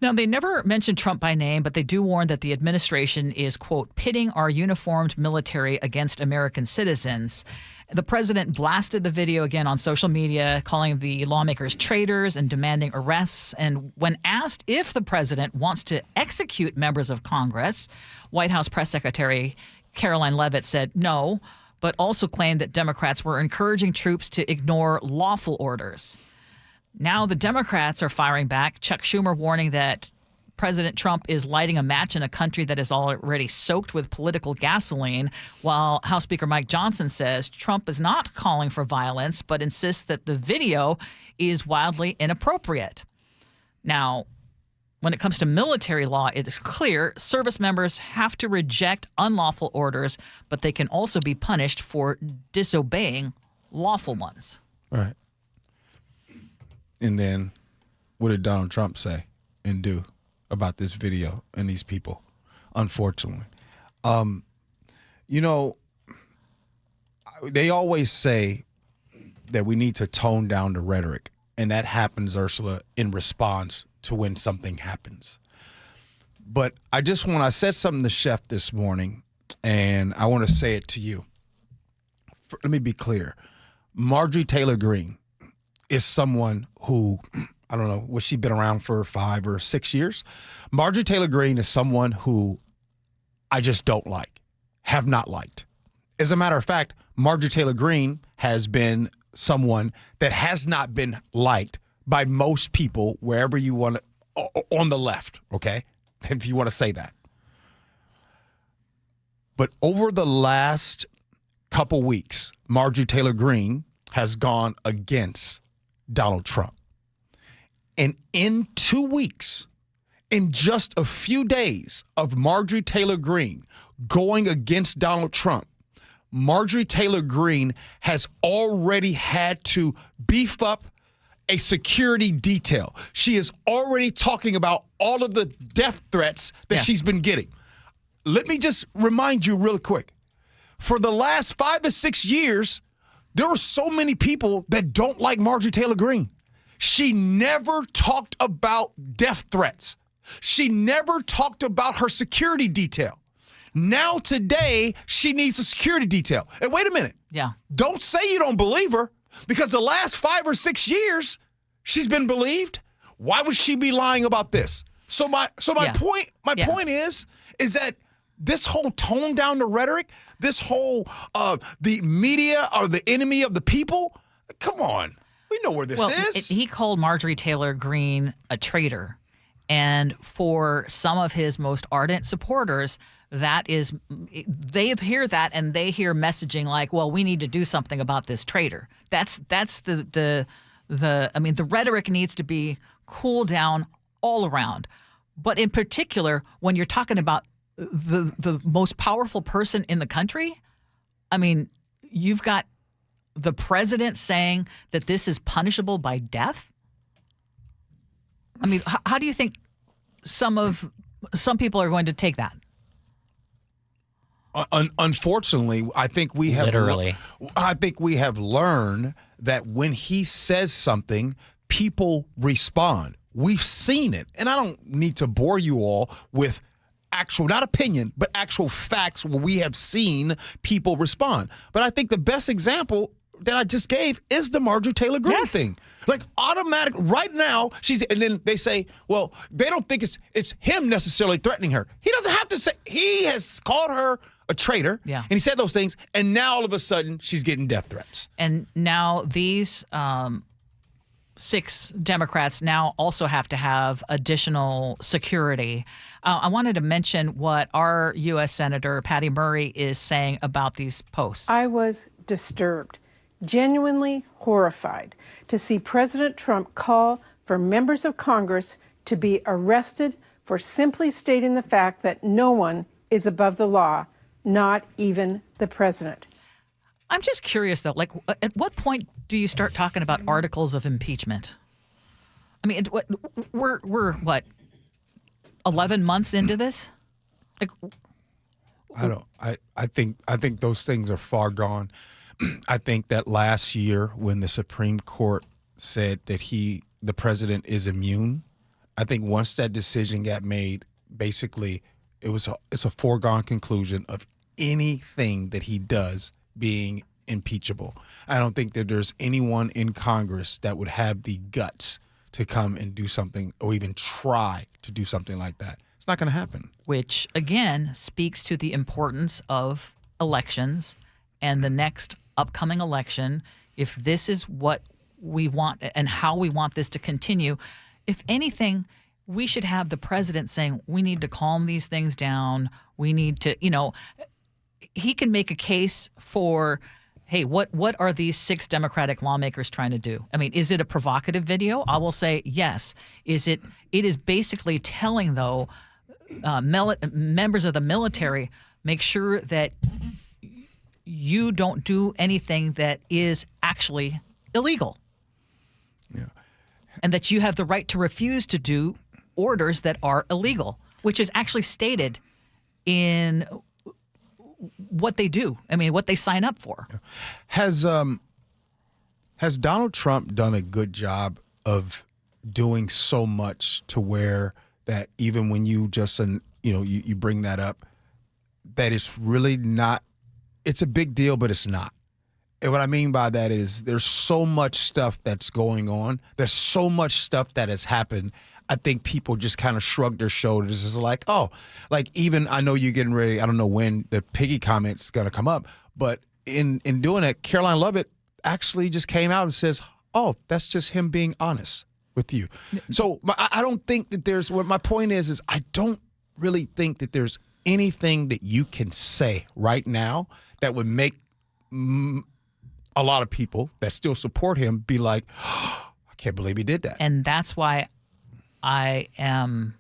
Now, they never mentioned Trump by name, but they do warn that the administration is, quote, pitting our uniformed military against American citizens. The president blasted the video again on social media, calling the lawmakers traitors and demanding arrests. And when asked if the president wants to execute members of Congress, White House Press Secretary Caroline Leavitt said no, but also claimed that Democrats were encouraging troops to ignore lawful orders. Now the Democrats are firing back. Chuck Schumer warning that President Trump is lighting a match in a country that is already soaked with political gasoline, while House Speaker Mike Johnson says Trump is not calling for violence, but insists that the video is wildly inappropriate. Now, when it comes to military law, it is clear service members have to reject unlawful orders, but they can also be punished for disobeying lawful ones. All right. And then what did Donald Trump say and do about this video and these people, unfortunately? They always say that we need to tone down the rhetoric, and that happens, Ursula, in response to when something happens. But I said something to Chef this morning, and I want to say it to you. Let me be clear. Marjorie Taylor Greene is someone who, I don't know, was she been around for 5 or 6 years? Marjorie Taylor Greene is someone who I just don't like, have not liked. As a matter of fact, Marjorie Taylor Greene has been someone that has not been liked by most people wherever you want to, on the left, okay? If you want to say that. But over the last couple weeks, Marjorie Taylor Greene has gone against Donald Trump. And in 2 weeks, in just a few days of Marjorie Taylor Greene going against Donald Trump, Marjorie Taylor Greene has already had to beef up a security detail. She is already talking about all of the death threats that she's been getting. Let me just remind you real quick. For the last 5 or 6 years, there are so many people that don't like Marjorie Taylor Greene. She never talked about death threats. She never talked about her security detail. Now today, she needs a security detail. And wait a minute. Yeah. Don't say you don't believe her, because the last 5 or 6 years, she's been believed. Why would she be lying about this? So my point is that this whole tone down the rhetoric, this whole the media are the enemy of the people. Come on, we know where this is. He called Marjorie Taylor Greene a traitor, and for some of his most ardent supporters, that is, they hear that and they hear messaging like, "Well, we need to do something about this traitor." That's the rhetoric needs to be cooled down all around, but in particular when you're talking about the most powerful person in the country. I mean, you've got the president saying that this is punishable by death. I mean, how do you think some people are going to take that? Unfortunately, I think we have learned that when he says something, people respond. We've seen it, and I don't need to bore you all with actual, not opinion, but actual facts where we have seen people respond. But I think the best example that I just gave is the Marjorie Taylor Greene thing. Like, automatic, right now, and then they say, well, they don't think it's him necessarily threatening her. He doesn't have to say, he has called her a traitor, and he said those things, and now all of a sudden she's getting death threats. And now these 6 Democrats now also have to have additional security. I wanted to mention what our U.S. Senator Patty Murray is saying about these posts. I was disturbed, genuinely horrified to see President Trump call for members of Congress to be arrested for simply stating the fact that no one is above the law, not even the president. I'm just curious, though, like, at what point do you start talking about articles of impeachment? I mean, we're what, 11 months into this? Like, I think those things are far gone. I think that last year when the Supreme Court said that the president is immune, I think once that decision got made, basically it's a foregone conclusion of anything that he does being impeachable. I don't think that there's anyone in Congress that would have the guts to come and do something or even try to do something like that. It's not going to happen. Which, again, speaks to the importance of elections and the next upcoming election. If this is what we want and how we want this to continue, if anything, we should have the president saying, we need to calm these things down. We need to, he can make a case for, hey, what are these 6 Democratic lawmakers trying to do? I mean, is it a provocative video? I will say yes. It is basically telling, though, members of the military, make sure that you don't do anything that is actually illegal. Yeah. And that you have the right to refuse to do orders that are illegal, which is actually stated in what they do. I mean, what they sign up for. Has Donald Trump done a good job of doing so much to where that even when you just, you bring that up, that it's really not, it's a big deal, but it's not. And what I mean by that is there's so much stuff that's going on. There's so much stuff that has happened. I think people just kind of shrug their shoulders. It's like, oh, like even I know you're getting ready. I don't know when the piggy comment's going to come up, but in doing it, Caroline Lovett actually just came out and says, oh, that's just him being honest with you. So I don't think that there's, what my point is I don't really think that there's anything that you can say right now that would make a lot of people that still support him be like, oh, I can't believe he did that. And that's why I am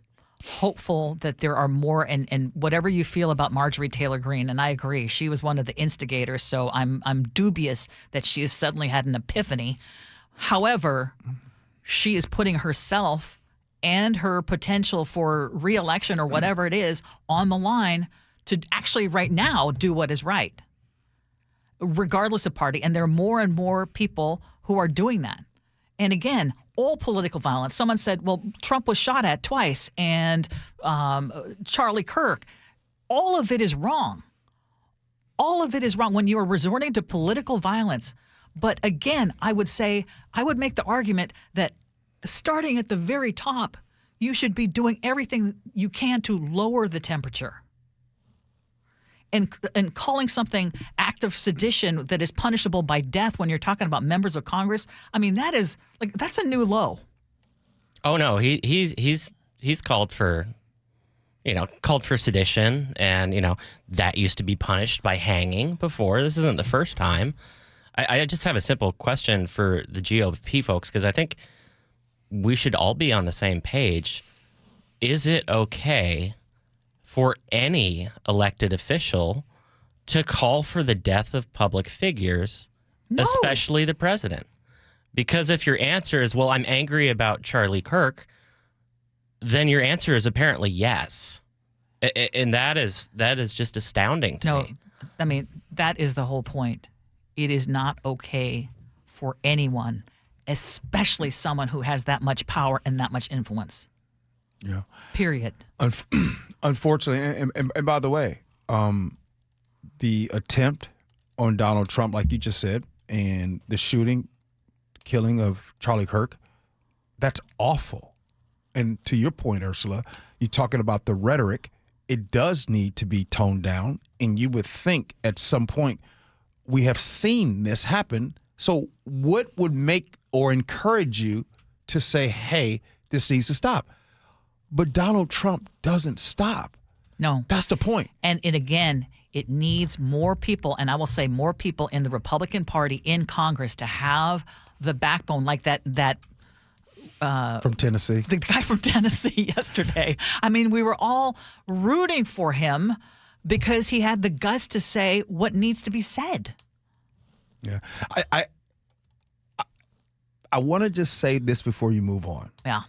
hopeful that there are more, and whatever you feel about Marjorie Taylor Greene, and I agree, she was one of the instigators, so I'm dubious that she has suddenly had an epiphany. However, she is putting herself and her potential for re-election or whatever it is on the line to actually right now do what is right, regardless of party. And there are more and more people who are doing that. And again, all political violence. Someone said, well, Trump was shot at twice and Charlie Kirk. All of it is wrong. All of it is wrong when you are resorting to political violence. But again, I would make the argument that starting at the very top, you should be doing everything you can to lower the temperature. And calling something act of sedition that is punishable by death when you're talking about members of Congress, I mean, that's a new low. Oh no, he's called for sedition, and that used to be punished by hanging before. This isn't the first time. I just have a simple question for the GOP folks, because I think we should all be on the same page. Is it okay for any elected official to call for the death of public figures, especially the president? Because if your answer is, well, I'm angry about Charlie Kirk, then your answer is apparently yes. And that is just astounding to me. I mean, that is the whole point. It is not okay for anyone, especially someone who has that much power and that much influence. Yeah. Period. Unfortunately, and by the way, the attempt on Donald Trump, like you just said, and the killing of Charlie Kirk, that's awful. And to your point, Ursula, you're talking about the rhetoric. It does need to be toned down, and you would think at some point we have seen this happen. So what would make or encourage you to say, hey, this needs to stop? But Donald Trump doesn't stop. No. That's the point. And again, it needs more people, and I will say more people in the Republican Party in Congress to have the backbone like that from Tennessee. The guy from Tennessee yesterday. I mean, we were all rooting for him because he had the guts to say what needs to be said. Yeah. I want to just say this before you move on. Yeah.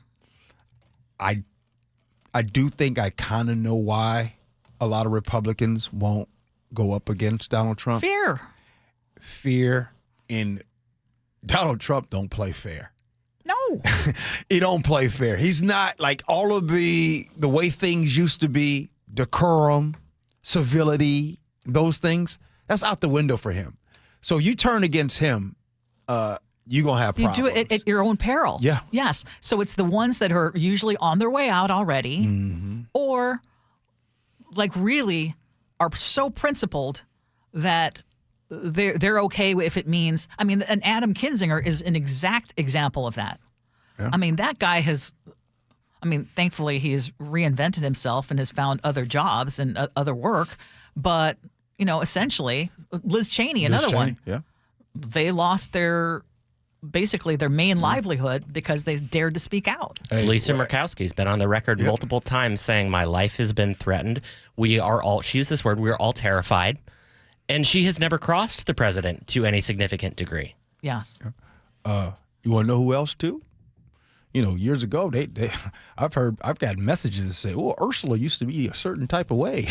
I do think I kind of know why a lot of Republicans won't go up against Donald Trump. Fear, and Donald Trump don't play fair. No. He don't play fair. He's not like all of the way things used to be, decorum, civility, those things, that's out the window for him. So you turn against him, you're going to have problems. You do it at your own peril. Yeah. Yes. So it's the ones that are usually on their way out already or like really are so principled that they're okay if it means, I mean, and Adam Kinzinger is an exact example of that. Yeah. I mean, that guy thankfully he has reinvented himself and has found other jobs and other work. But, essentially, Liz Cheney, another one. Yeah. They lost their main livelihood because they dared to speak out. Hey, Lisa Murkowski's been on the record multiple times saying my life has been threatened. She used this word, we are all terrified. And she has never crossed the president to any significant degree. Yes. You want to know who else too? Years ago, I've got messages that say, "Oh, Ursula used to be a certain type of way.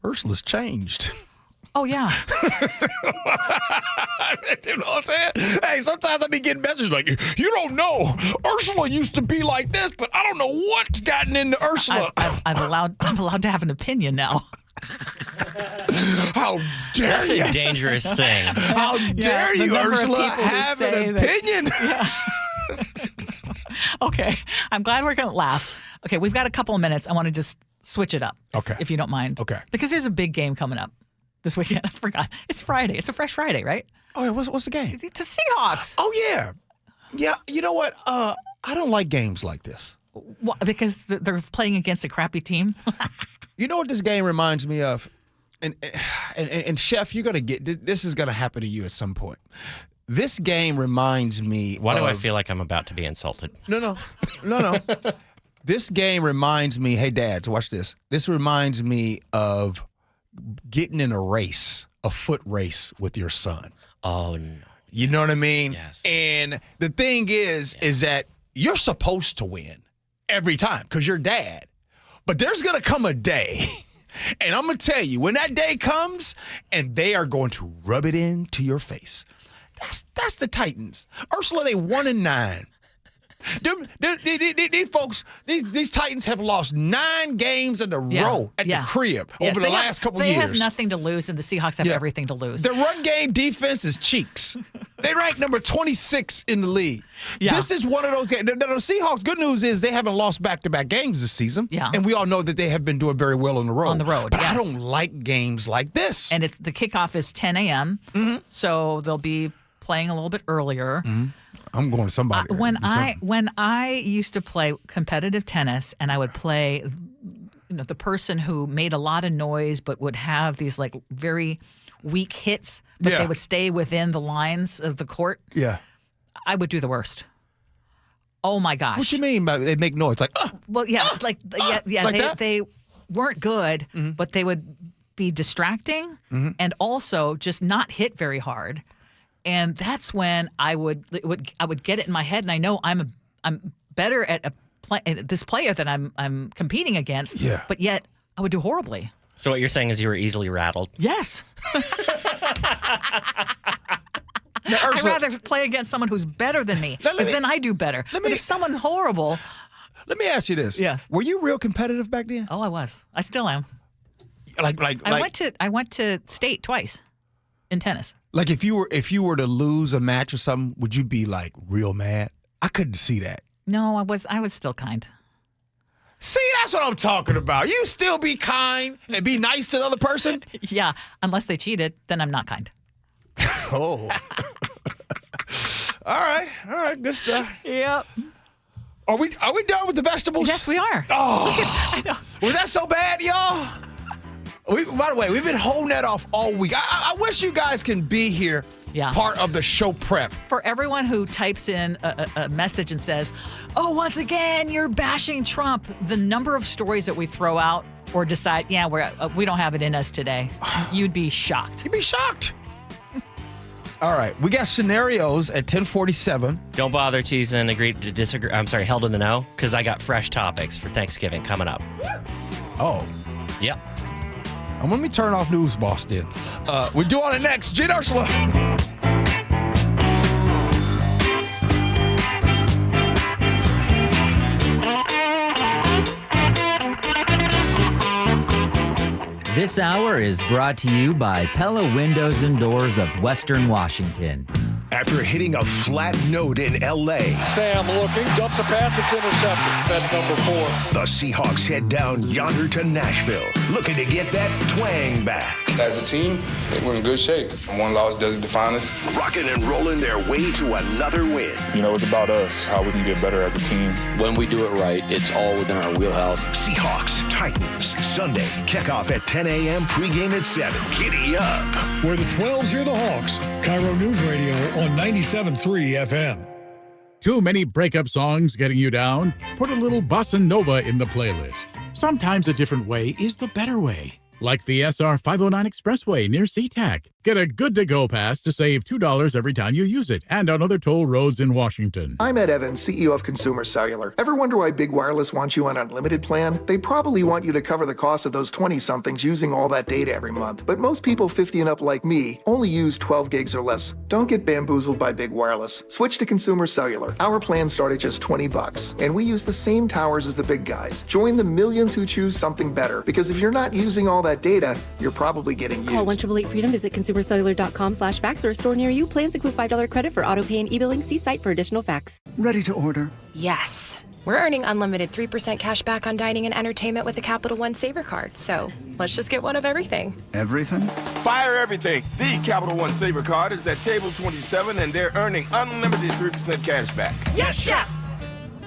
Ursula's changed." Oh yeah. You know what I'm saying? Hey, sometimes I be getting messages like, "You don't know, Ursula used to be like this, but I don't know what's gotten into Ursula." I'm allowed to have an opinion now. How dare you? That's a dangerous thing. How dare you, Ursula, have an opinion? Okay, I'm glad we're going to laugh. Okay, we've got a couple of minutes. I want to just switch it up. Okay. If you don't mind. Okay. Because there's a big game coming up this weekend. I forgot. It's Friday. It's a fresh Friday, right? Oh, yeah. What's the game? The Seahawks. Oh, yeah. Yeah, you know what? I don't like games like this. What, because they're playing against a crappy team? You know what this game reminds me of? And Chef, you're going to get this is going to happen to you at some point. This game reminds me Why do I feel like I'm about to be insulted? No. This game reminds me, hey, dads, watch this. This reminds me of getting in a foot race with your son. Oh, no. You know what I mean? Yes. And the thing is that you're supposed to win every time because you're dad. But there's going to come a day, and I'm going to tell you, when that day comes, and they are going to rub it into your face. That's the Titans. Ursula, they 1-9. These folks, these Titans have lost 9 games in a row at the crib over the last couple years. They have nothing to lose, and the Seahawks have everything to lose. Their run game defense is cheeks. They rank number 26 in the league. Yeah. This is one of those games. The Seahawks, good news is they haven't lost back-to-back games this season. Yeah. And we all know that they have been doing very well on the road. But I don't like games like this. And the kickoff is 10 a.m., so they'll be playing a little bit earlier. I'm going to somebody. When I used to play competitive tennis, and I would play, the person who made a lot of noise but would have these like very weak hits, but they would stay within the lines of the court. Yeah, I would do the worst. Oh my gosh! What you mean by they make noise? Like, well, yeah, they weren't good, but they would be distracting and also just not hit very hard. And that's when I would get it in my head, and I know I'm better at this player that I'm competing against. Yeah. But yet I would do horribly. So what you're saying is you were easily rattled? Yes. I'd rather play against someone who's better than me, because then I do better. But if someone's horrible, let me ask you this. Yes. Were you real competitive back then? Oh, I was. I still am. I went to state twice in tennis. Like if you were to lose a match or something, would you be like real mad? I couldn't see that. No, I was still kind. See, that's what I'm talking about. You still be kind and be nice to the other person? Yeah, unless they cheated, then I'm not kind. Oh. All right, good stuff. Yep. Are we done with the vegetables? Yes, we are. Oh, I know. Was that so bad, y'all? By the way, we've been holding that off all week. I wish you guys can be here, part of the show prep. For everyone who types in a message and says, oh, once again, you're bashing Trump, the number of stories that we throw out or decide, we don't have it in us today, you'd be shocked. You'd be shocked. All right, we got scenarios at 10:47. Don't bother teasing, agree to disagree. I'm sorry, held in the know, because I got fresh topics for Thanksgiving coming up. Oh. Yep. And when we turn off News Boss then. We're doing it next. Gee Ursula. This hour is brought to you by Pella Windows and Doors of Western Washington. After hitting a flat note in L.A., Sam looking, dumps a pass, it's intercepted. That's number 4. The Seahawks head down yonder to Nashville, looking to get that twang back. As a team, I think we're in good shape. One loss doesn't define us. Rocking and rolling their way to another win. You know, it's about us, how we can get better as a team. When we do it right, it's all within our wheelhouse. Seahawks, Titans, Sunday, kickoff at 10 a.m., pregame at 7. Giddy up. Where the 12s hear the Hawks, KIRO Newsradio on 97.3 FM. Too many breakup songs getting you down? Put a little bossa nova in the playlist. Sometimes a different way is the better way. Like the SR 509 Expressway near SeaTac. Get a good-to-go pass to save $2 every time you use it, and on other toll roads in Washington. I'm Ed Evans, CEO of Consumer Cellular. Ever wonder why Big Wireless wants you on an unlimited plan? They probably want you to cover the cost of those 20-somethings using all that data every month. But most people 50 and up like me only use 12 gigs or less. Don't get bamboozled by Big Wireless. Switch to Consumer Cellular. Our plans start at just $20, and we use the same towers as the big guys. Join the millions who choose something better, because if you're not using all that data, you're probably getting used. Call 1-888-FREEDOM, visit consumercellular.com/fax or a store near you. Plans include $5 credit for auto pay and e-billing. See site for additional facts. Ready to order? Yes. We're earning unlimited 3% cash back on dining and entertainment with a Capital One Saver card. So let's just get one of everything. Everything? Fire everything. The Capital One Saver card is at table 27 and they're earning unlimited 3% cash back. Yes, Chef!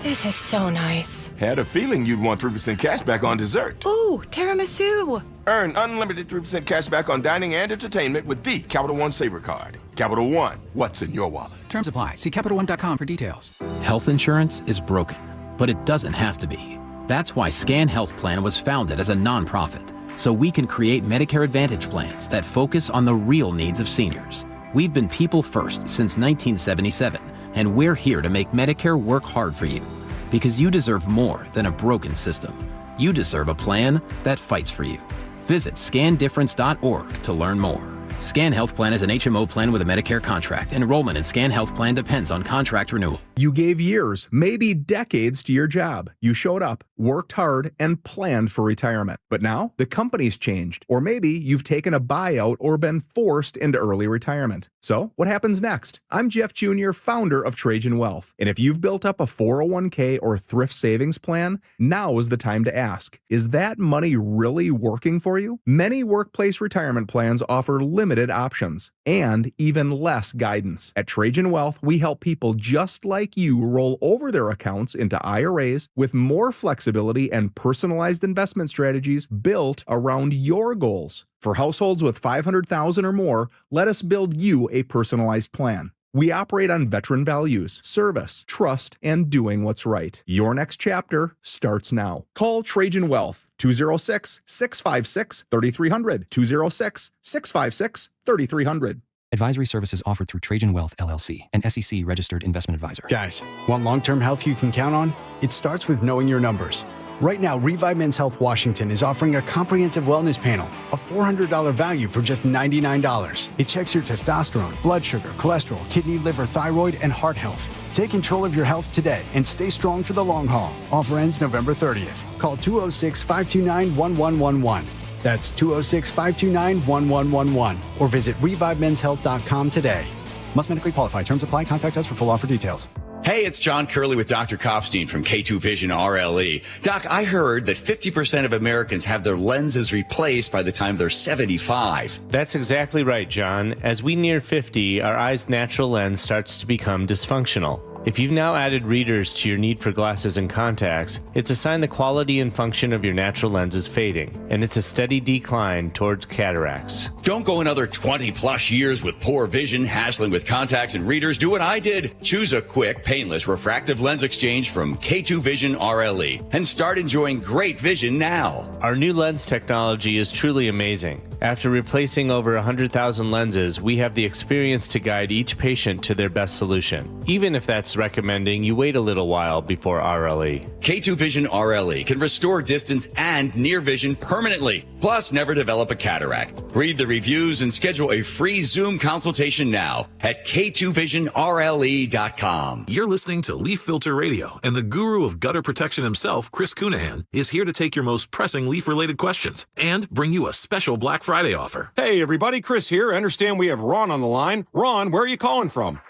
This is so nice. Had a feeling you'd want 3% cash back on dessert. Ooh, tiramisu. Earn unlimited 3% cash back on dining and entertainment with the Capital One Saver card. Capital One, what's in your wallet? Terms apply. See CapitalOne.com for details. Health insurance is broken, but it doesn't have to be. That's why Scan Health Plan was founded as a nonprofit, so we can create Medicare Advantage plans that focus on the real needs of seniors. We've been people first since 1977. And we're here to make Medicare work hard for you, because you deserve more than a broken system. You deserve a plan that fights for you. Visit scandifference.org to learn more. Scan Health Plan is an HMO plan with a Medicare contract. Enrollment in Scan Health Plan depends on contract renewal. You gave years, maybe decades to your job. You showed up, worked hard, and planned for retirement. But now the company's changed, or maybe you've taken a buyout or been forced into early retirement. So what happens next? I'm Jeff Jr., founder of Trajan Wealth. And if you've built up a 401k or thrift savings plan, now is the time to ask, is that money really working for you? Many workplace retirement plans offer limited options and even less guidance. At Trajan Wealth, we help people just like you roll over their accounts into IRAs with more flexibility and personalized investment strategies built around your goals. For households with $500,000 or more, let us build you a personalized plan. We operate on veteran values, service, trust, and doing what's right. Your next chapter starts now. Call Trajan Wealth, 206-656-3300, 206-656-3300. Advisory services offered through Trajan Wealth, LLC, an SEC-registered investment advisor. Guys, want long-term health you can count on? It starts with knowing your numbers. Right now, Revive Men's Health Washington is offering a comprehensive wellness panel, a $400 value for just $99. It checks your testosterone, blood sugar, cholesterol, kidney, liver, thyroid, and heart health. Take control of your health today and stay strong for the long haul. Offer ends November 30th. Call 206-529-1111. That's 206-529-1111. Or visit ReviveMen'sHealth.com today. Must medically qualify. Terms apply. Contact us for full offer details. Hey, it's John Curley with Dr. Kopstein from K2 Vision RLE. Doc, I heard that 50% of Americans have their lenses replaced by the time they're 75. That's exactly right, John. As we near 50, our eye's natural lens starts to become dysfunctional. If you've now added readers to your need for glasses and contacts, it's a sign the quality and function of your natural lens is fading, and it's a steady decline towards cataracts. Don't go another 20 plus years with poor vision, hassling with contacts and readers. Do what I did. Choose a quick, painless refractive lens exchange from K2 Vision RLE and start enjoying great vision now. Our new lens technology is truly amazing. After replacing over 100,000 lenses, we have the experience to guide each patient to their best solution, even if that's recommending you wait a little while before RLE. K2 Vision RLE can restore distance and near vision permanently, plus never develop a cataract. Read the reviews and schedule a free Zoom consultation now at k2visionrle.com. You're listening to Leaf Filter Radio, and the guru of gutter protection himself, Chris Cunahan, is here to take your most pressing leaf-related questions and bring you a special Black Friday offer. Hey, everybody, Chris here. I understand we have Ron on the line. Ron, where are you calling from?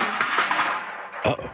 Uh-oh.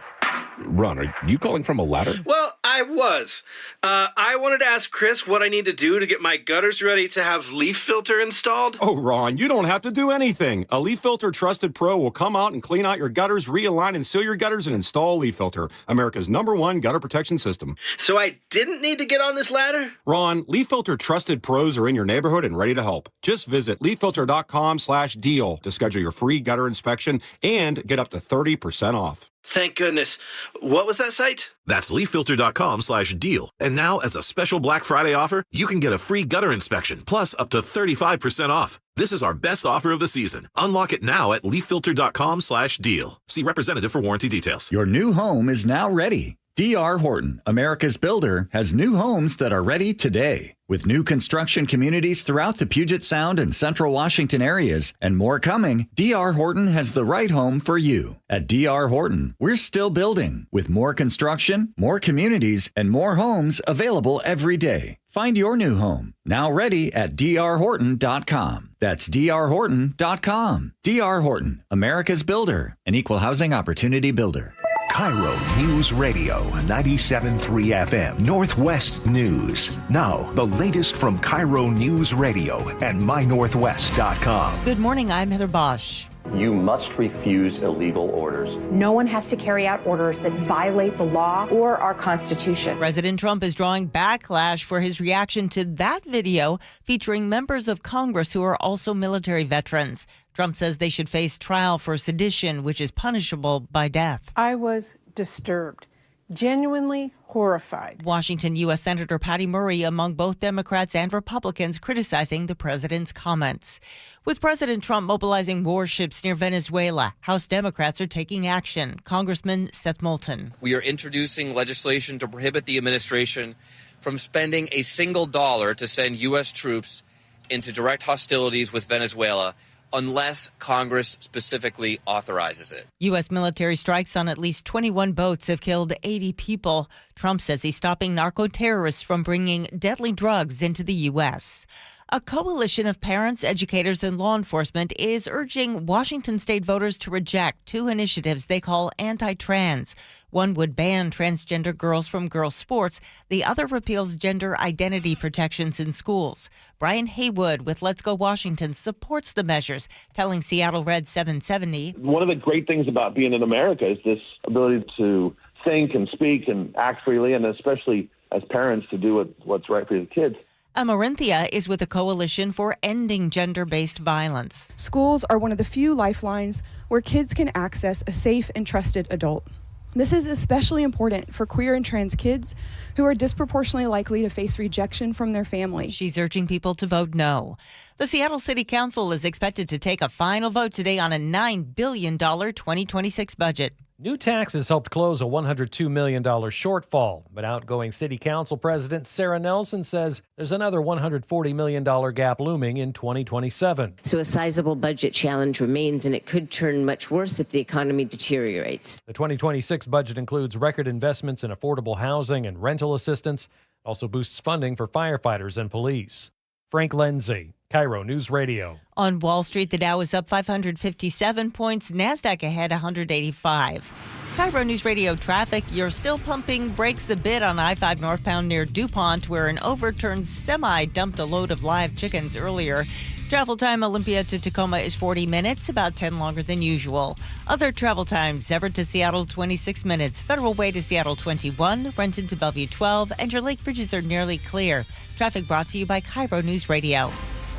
Ron, are you calling from a ladder? Well, I was. I wanted to ask Chris what I need to do to get my gutters ready to have leaf filter installed. Oh, Ron, you don't have to do anything. A Leaf Filter Trusted Pro will come out and clean out your gutters, realign and seal your gutters, and install Leaf Filter, America's #1 gutter protection system. So I didn't need to get on this ladder? Ron, Leaf Filter Trusted Pros are in your neighborhood and ready to help. Just visit leaffilter.com/deal to schedule your free gutter inspection and get up to 30% off. Thank goodness. What was that site? That's leaffilter.com/deal. And now, as a special Black Friday offer, you can get a free gutter inspection, plus up to 35% off. This is our best offer of the season. Unlock it now at leaffilter.com/deal. See representative for warranty details. Your new home is now ready. D.R. Horton, America's builder, has new homes that are ready today. With new construction communities throughout the Puget Sound and Central Washington areas, and more coming, D.R. Horton has the right home for you. At D.R. Horton, we're still building, with more construction, more communities, and more homes available every day. Find your new home, now ready at drhorton.com. That's drhorton.com. D.R. Horton, America's builder, an equal housing opportunity builder. KIRO News Radio 97.3 FM, Northwest News. Now, the latest from KIRO News Radio and mynorthwest.com. Good morning, I'm Heather Bosch. You must refuse illegal orders. No one has to carry out orders that violate the law or our Constitution. President Trump is drawing backlash for his reaction to that video featuring members of Congress who are also military veterans. Trump says they should face trial for sedition, which is punishable by death. I was disturbed, genuinely horrified. Washington U.S. Senator Patty Murray among both Democrats and Republicans criticizing the president's comments. With President Trump mobilizing warships near Venezuela, House Democrats are taking action. Congressman Seth Moulton. We are introducing legislation to prohibit the administration from spending a single dollar to send U.S. troops into direct hostilities with Venezuela unless Congress specifically authorizes it. U.S. military strikes on at least 21 boats have killed 80 people. Trump says he's stopping narco-terrorists from bringing deadly drugs into the U.S. A coalition of parents, educators, and law enforcement is urging Washington state voters to reject two initiatives they call anti-trans. One would ban transgender girls from girls' sports. The other repeals gender identity protections in schools. Brian Haywood with Let's Go Washington supports the measures, telling Seattle Red 770. One of the great things about being in America is this ability to think and speak and act freely, and especially as parents to do what's right for the kids. Amarinthia is with a coalition for ending gender-based violence. Schools are one of the few lifelines where kids can access a safe and trusted adult. This is especially important for queer and trans kids who are disproportionately likely to face rejection from their family. She's urging people to vote no. The Seattle City Council is expected to take a final vote today on a $9 billion 2026 budget. New taxes helped close a $102 million shortfall, but outgoing City Council President Sarah Nelson says there's another $140 million gap looming in 2027. So a sizable budget challenge remains, and it could turn much worse if the economy deteriorates. The 2026 budget includes record investments in affordable housing and rental assistance. It also boosts funding for firefighters and police. Frank Lindsay, KIRO News Radio. On Wall Street, the Dow is up 557 points, NASDAQ ahead 185. KIRO News Radio traffic, you're still pumping brakes a bit on I-5 northbound near DuPont, where an overturned semi dumped a load of live chickens earlier. Travel time Olympia to Tacoma is 40 minutes, about 10 longer than usual. Other travel times, Everett to Seattle 26 minutes, Federal Way to Seattle 21, Renton to Bellevue 12, and your lake bridges are nearly clear. Traffic brought to you by KIRO News Radio.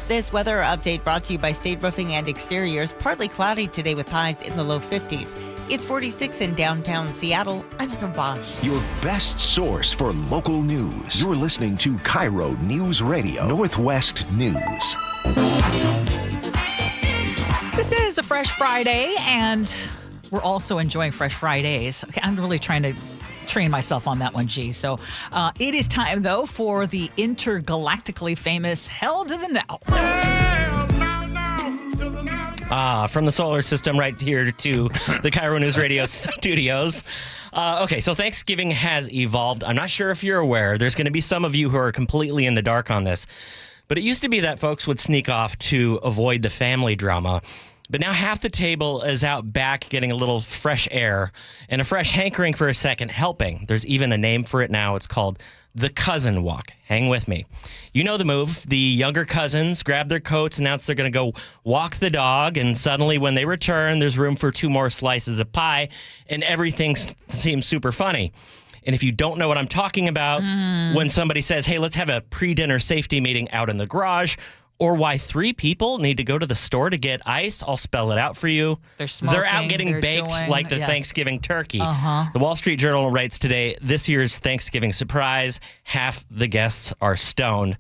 This weather update brought to you by State Roofing and Exteriors. Partly cloudy today with highs in the low 50s. It's 46 in downtown Seattle. I'm Heather Bosch. Your best source for local news. You're listening to KIRO News Radio, Northwest News. This is a Fresh Friday, and we're also enjoying Fresh Fridays. Okay, I'm really trying to train myself on that one, G. So it is time, though, for the intergalactically famous Hell to the Now. From the solar system right here to the KIRO Newsradio studios. Okay, so Thanksgiving has evolved. I'm not sure if you're aware. There's going to be some of you who are completely in the dark on this. But it used to be that folks would sneak off to avoid the family drama. But now half the table is out back getting a little fresh air and a fresh hankering for a second helping. There's even a name for it now. It's called the cousin walk. Hang with me. You know the move. The younger cousins grab their coats, announce they're going to go walk the dog, and suddenly when they return, there's room for 2 more slices of pie, and everything seems super funny. And if you don't know what I'm talking about, when somebody says, hey, let's have a pre-dinner safety meeting out in the garage, or why 3 people need to go to the store to get ice, I'll spell it out for you. They're out getting baked like the Thanksgiving turkey. The Wall Street Journal writes today, this year's Thanksgiving surprise, half the guests are stoned.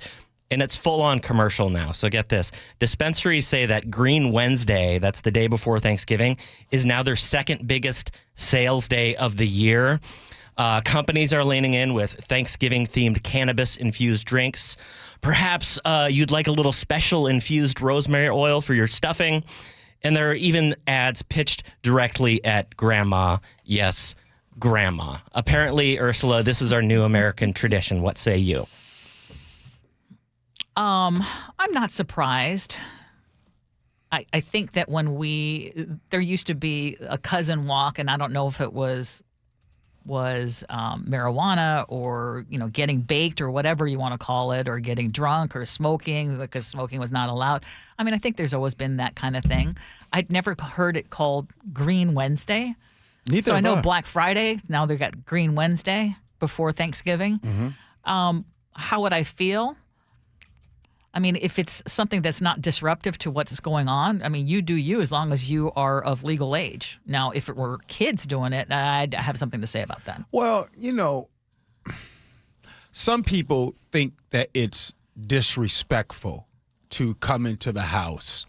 And it's full-on commercial now. So get this. Dispensaries say that Green Wednesday, that's the day before Thanksgiving, is now their second biggest sales day of the year. Companies are leaning in with Thanksgiving-themed cannabis-infused drinks. Perhaps you'd like a little special infused rosemary oil for your stuffing. And there are even ads pitched directly at Grandma. Yes, Grandma. Apparently, Ursula, this is our new American tradition. What say you? I'm not surprised. I think that there used to be a cousin walk, and I don't know if it was marijuana or, getting baked or whatever you want to call it, or getting drunk or smoking because smoking was not allowed. I mean, I think there's always been that kind of thing. I'd never heard it called Green Wednesday. So I know Black Friday, now they've got Green Wednesday before Thanksgiving. How would I feel? I mean, if it's something that's not disruptive to what's going on, I mean, you do you as long as you are of legal age. Now, if it were kids doing it, I'd have something to say about that. Well, some people think that it's disrespectful to come into the house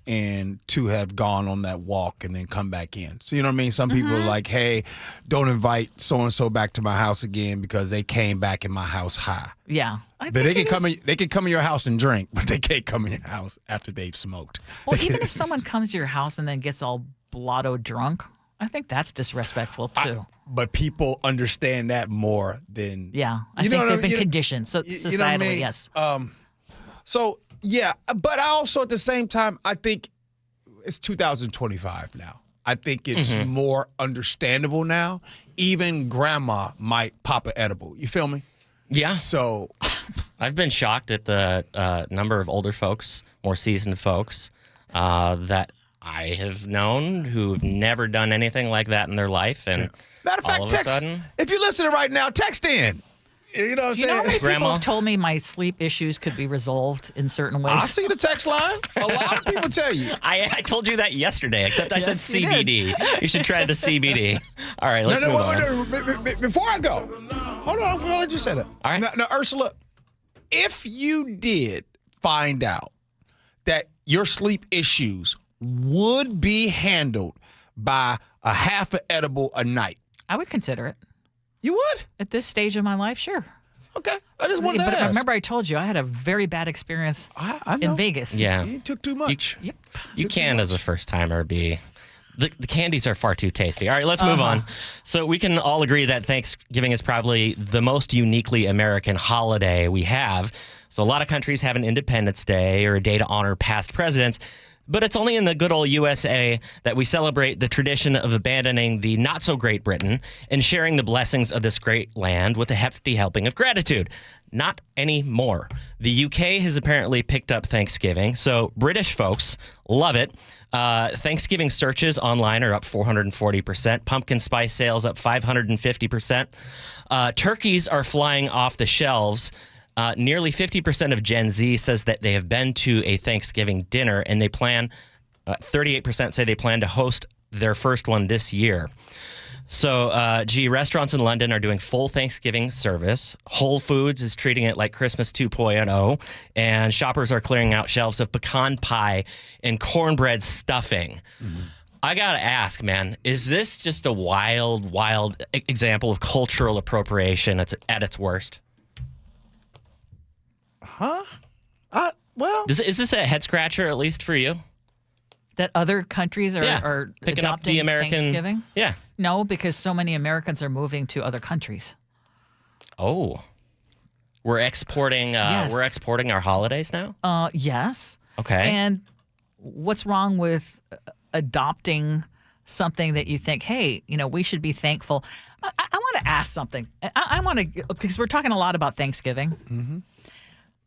and to have gone on that walk and then come back in. So, you know what I mean? Some people are like, hey, don't invite so-and-so back to my house again because they came back in my house high. Yeah. But they can come in your house and drink, but they can't come in your house after they've smoked. Well, even if someone comes to your house and then gets all blotto drunk, I think that's disrespectful too. But people understand that more than... Yeah, I think they've been conditioned. So societally, yes. So, yeah, but I also at the same time, I think it's 2025 now. I think it's more understandable now. Even grandma might pop an edible. You feel me? Yeah. So I've been shocked at the number of older folks, more seasoned folks that I have known who've never done anything like that in their life. And matter of fact, all of text, a sudden, if you're listening right now, text in. You know what I'm saying? How many people have told me my sleep issues could be resolved in certain ways? I see the text line. A lot of people tell you. I told you that yesterday, except I said CBD. You should try the CBD. All right, let's move on. No, before I go, hold on. I'll let you say that. All right. Now, Ursula, if you did find out that your sleep issues would be handled by a half an edible a night, I would consider it. You would? At this stage of my life, sure. Okay. I just wanted to ask. But remember I told you I had a very bad experience in Vegas. Yeah. You took too much. You can, as a first-timer, be... The candies are far too tasty. All right, let's move on. So we can all agree that Thanksgiving is probably the most uniquely American holiday we have. So a lot of countries have an Independence Day or a day to honor past presidents. But it's only in the good old USA that we celebrate the tradition of abandoning the not-so-great Britain and sharing the blessings of this great land with a hefty helping of gratitude. Not anymore. The UK has apparently picked up Thanksgiving, so British folks love it. Thanksgiving searches online are up 440%. Pumpkin spice sales up 550%. Turkeys are flying off the shelves. Nearly 50% of Gen Z says that they have been to a Thanksgiving dinner, and they plan, 38% say they plan to host their first one this year. So, restaurants in London are doing full Thanksgiving service. Whole Foods is treating it like Christmas 2.0, and shoppers are clearing out shelves of pecan pie and cornbread stuffing. Mm-hmm. I gotta ask, man, is this just a wild example of cultural appropriation at its worst? Huh? Well, is this a head scratcher, at least for you? That other countries are picking up adopting the American Thanksgiving? Yeah. No, because so many Americans are moving to other countries. Oh. We're exporting Yes. we're exporting our holidays now? Yes. Okay. And what's wrong with adopting something that you think, hey, we should be thankful? I want to ask something. I want to, because we're talking a lot about Thanksgiving. Mm-hmm.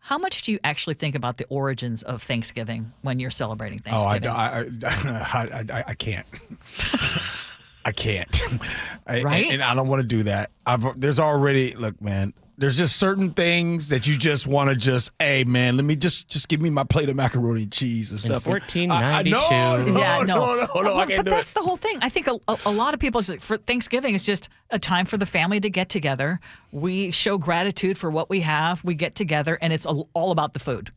How much do you actually think about the origins of Thanksgiving when you're celebrating Thanksgiving? I can't. I can't. Right? And I don't want to do that. Look, man, there's just certain things that you just want to hey, man, let me just give me my plate of macaroni and cheese and stuff. In 1492. No, I can't but do that's the whole thing. I think a lot of people, for Thanksgiving, is just a time for the family to get together. We show gratitude for what we have. We get together, and it's all about the food.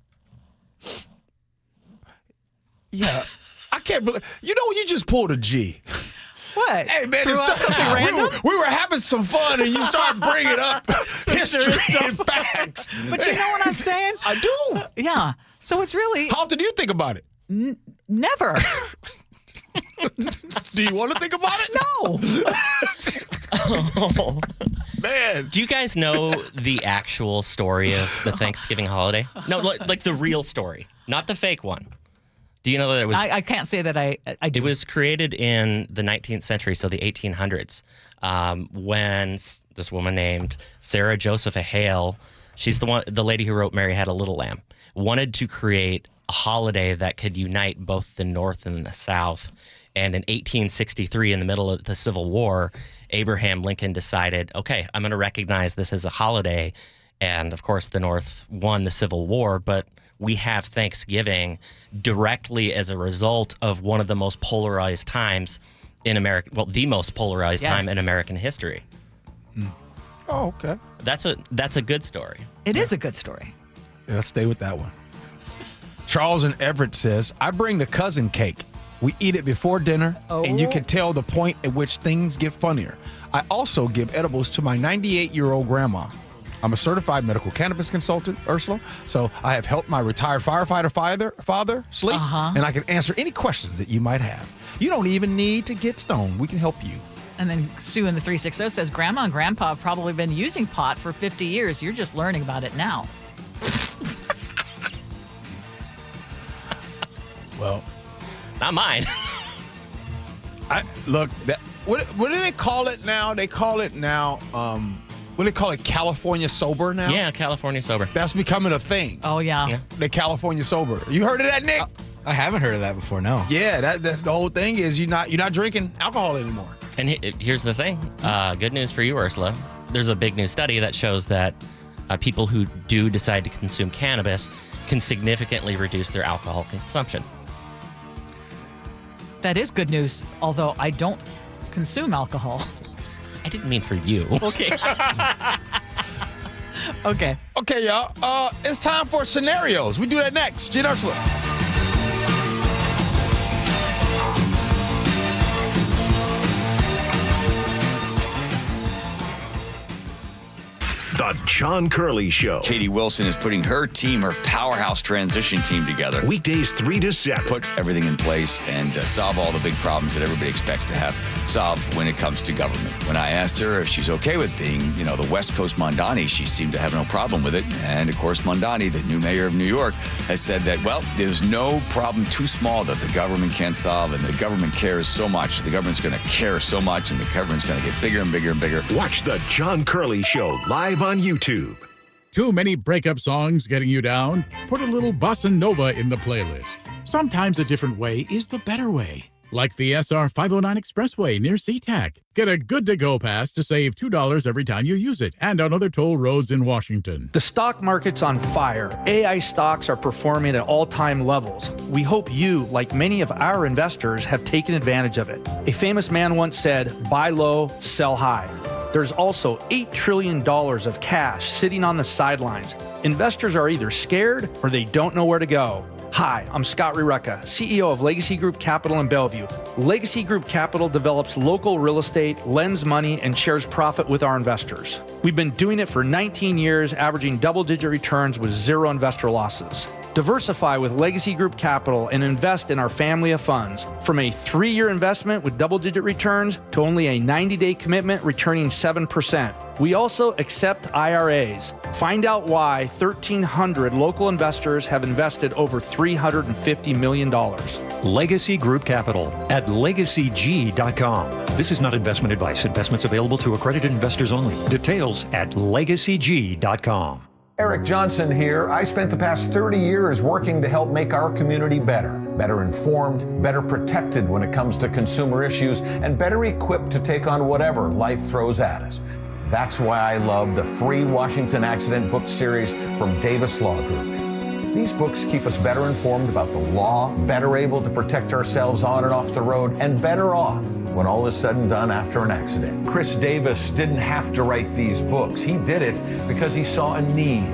Yeah. I can't believe, you just pulled a G. What? Hey, man, Threw out something random? We were having some fun, and you start bringing up history and facts. But you know what I'm saying? I do. Yeah. So it's really... How often do you think about it? Never. Do you want to think about it? No. Man. Do you guys know the actual story of the Thanksgiving holiday? No, like the real story, not the fake one. Do you know that it was... I can't say that I do. It was created in the 19th century, so the 1800s, when this woman named Sarah Josepha Hale, she's the lady who wrote Mary Had a Little Lamb, wanted to create a holiday that could unite both the North and the South. And in 1863, in the middle of the Civil War, Abraham Lincoln decided, okay, I'm going to recognize this as a holiday. And, of course, the North won the Civil War, but we have Thanksgiving directly as a result of one of the most polarized times in America. Well, the most polarized time in American history. Oh, okay. That's a good story. It is a good story. Yeah, let's stay with that one. Charles in Everett says, I bring the cousin cake. We eat it before dinner, and you can tell the point at which things get funnier. I also give edibles to my 98-year-old grandma. I'm a certified medical cannabis consultant, Ursula, so I have helped my retired firefighter father sleep, and I can answer any questions that you might have. You don't even need to get stoned. We can help you. And then Sue in the 360 says, Grandma and Grandpa have probably been using pot for 50 years. You're just learning about it now. Well, not mine. What do they call it now? They call it now, what do they call it? California sober now? Yeah, California sober. That's becoming a thing. Oh, yeah. The California sober. You heard of that, Nick? I haven't heard of that before, no. Yeah, that the whole thing is you're not drinking alcohol anymore. And here's the thing. Good news for you, Ursula. There's a big new study that shows that people who do decide to consume cannabis can significantly reduce their alcohol consumption. That is good news, although I don't consume alcohol. I didn't mean for you. Okay. Okay. Okay, y'all. It's time for scenarios. We do that next. Gee Ursula. The John Curley Show. Katie Wilson is putting her team, her powerhouse transition team together. Weekdays 3 to 7. Put everything in place and solve all the big problems that everybody expects to have solved when it comes to government. When I asked her if she's okay with being, the West Coast Mondani, she seemed to have no problem with it. And of course, Mondani, the new mayor of New York, has said that, there's no problem too small that the government can't solve. And the government cares so much. The government's going to care so much. And the government's going to get bigger and bigger and bigger. Watch the John Curley Show live on YouTube. Too many breakup songs getting you down? Put a little bossa nova in the playlist. Sometimes a different way is the better way. like the SR 509 Expressway near SeaTac. Get a good-to-go pass to save $2 every time you use it, and on other toll roads in Washington. The stock market's on fire. AI stocks are performing at all-time levels. We hope you, like many of our investors, have taken advantage of it. A famous man once said, buy low, sell high. There's also $8 trillion of cash sitting on the sidelines. Investors are either scared or they don't know where to go. Hi, I'm Scott Reutin, CEO of Legacy Group Capital in Bellevue. Legacy Group Capital develops local real estate, lends money, and shares profit with our investors. We've been doing it for 19 years, averaging double-digit returns with zero investor losses. Diversify with Legacy Group Capital and invest in our family of funds. From a 3-year investment with double-digit returns to only a 90-day commitment returning 7%. We also accept IRAs. Find out why 1,300 local investors have invested over $350 million. Legacy Group Capital at LegacyG.com. This is not investment advice. Investments available to accredited investors only. Details at LegacyG.com. Eric Johnson here. I spent the past 30 years working to help make our community better informed, better protected when it comes to consumer issues, and better equipped to take on whatever life throws at us. That's why I love the free Washington Accident book series from Davis Law Group. These books keep us better informed about the law, better able to protect ourselves on and off the road, and better off when all is said and done after an accident. Chris Davis didn't have to write these books. He did it because he saw a need.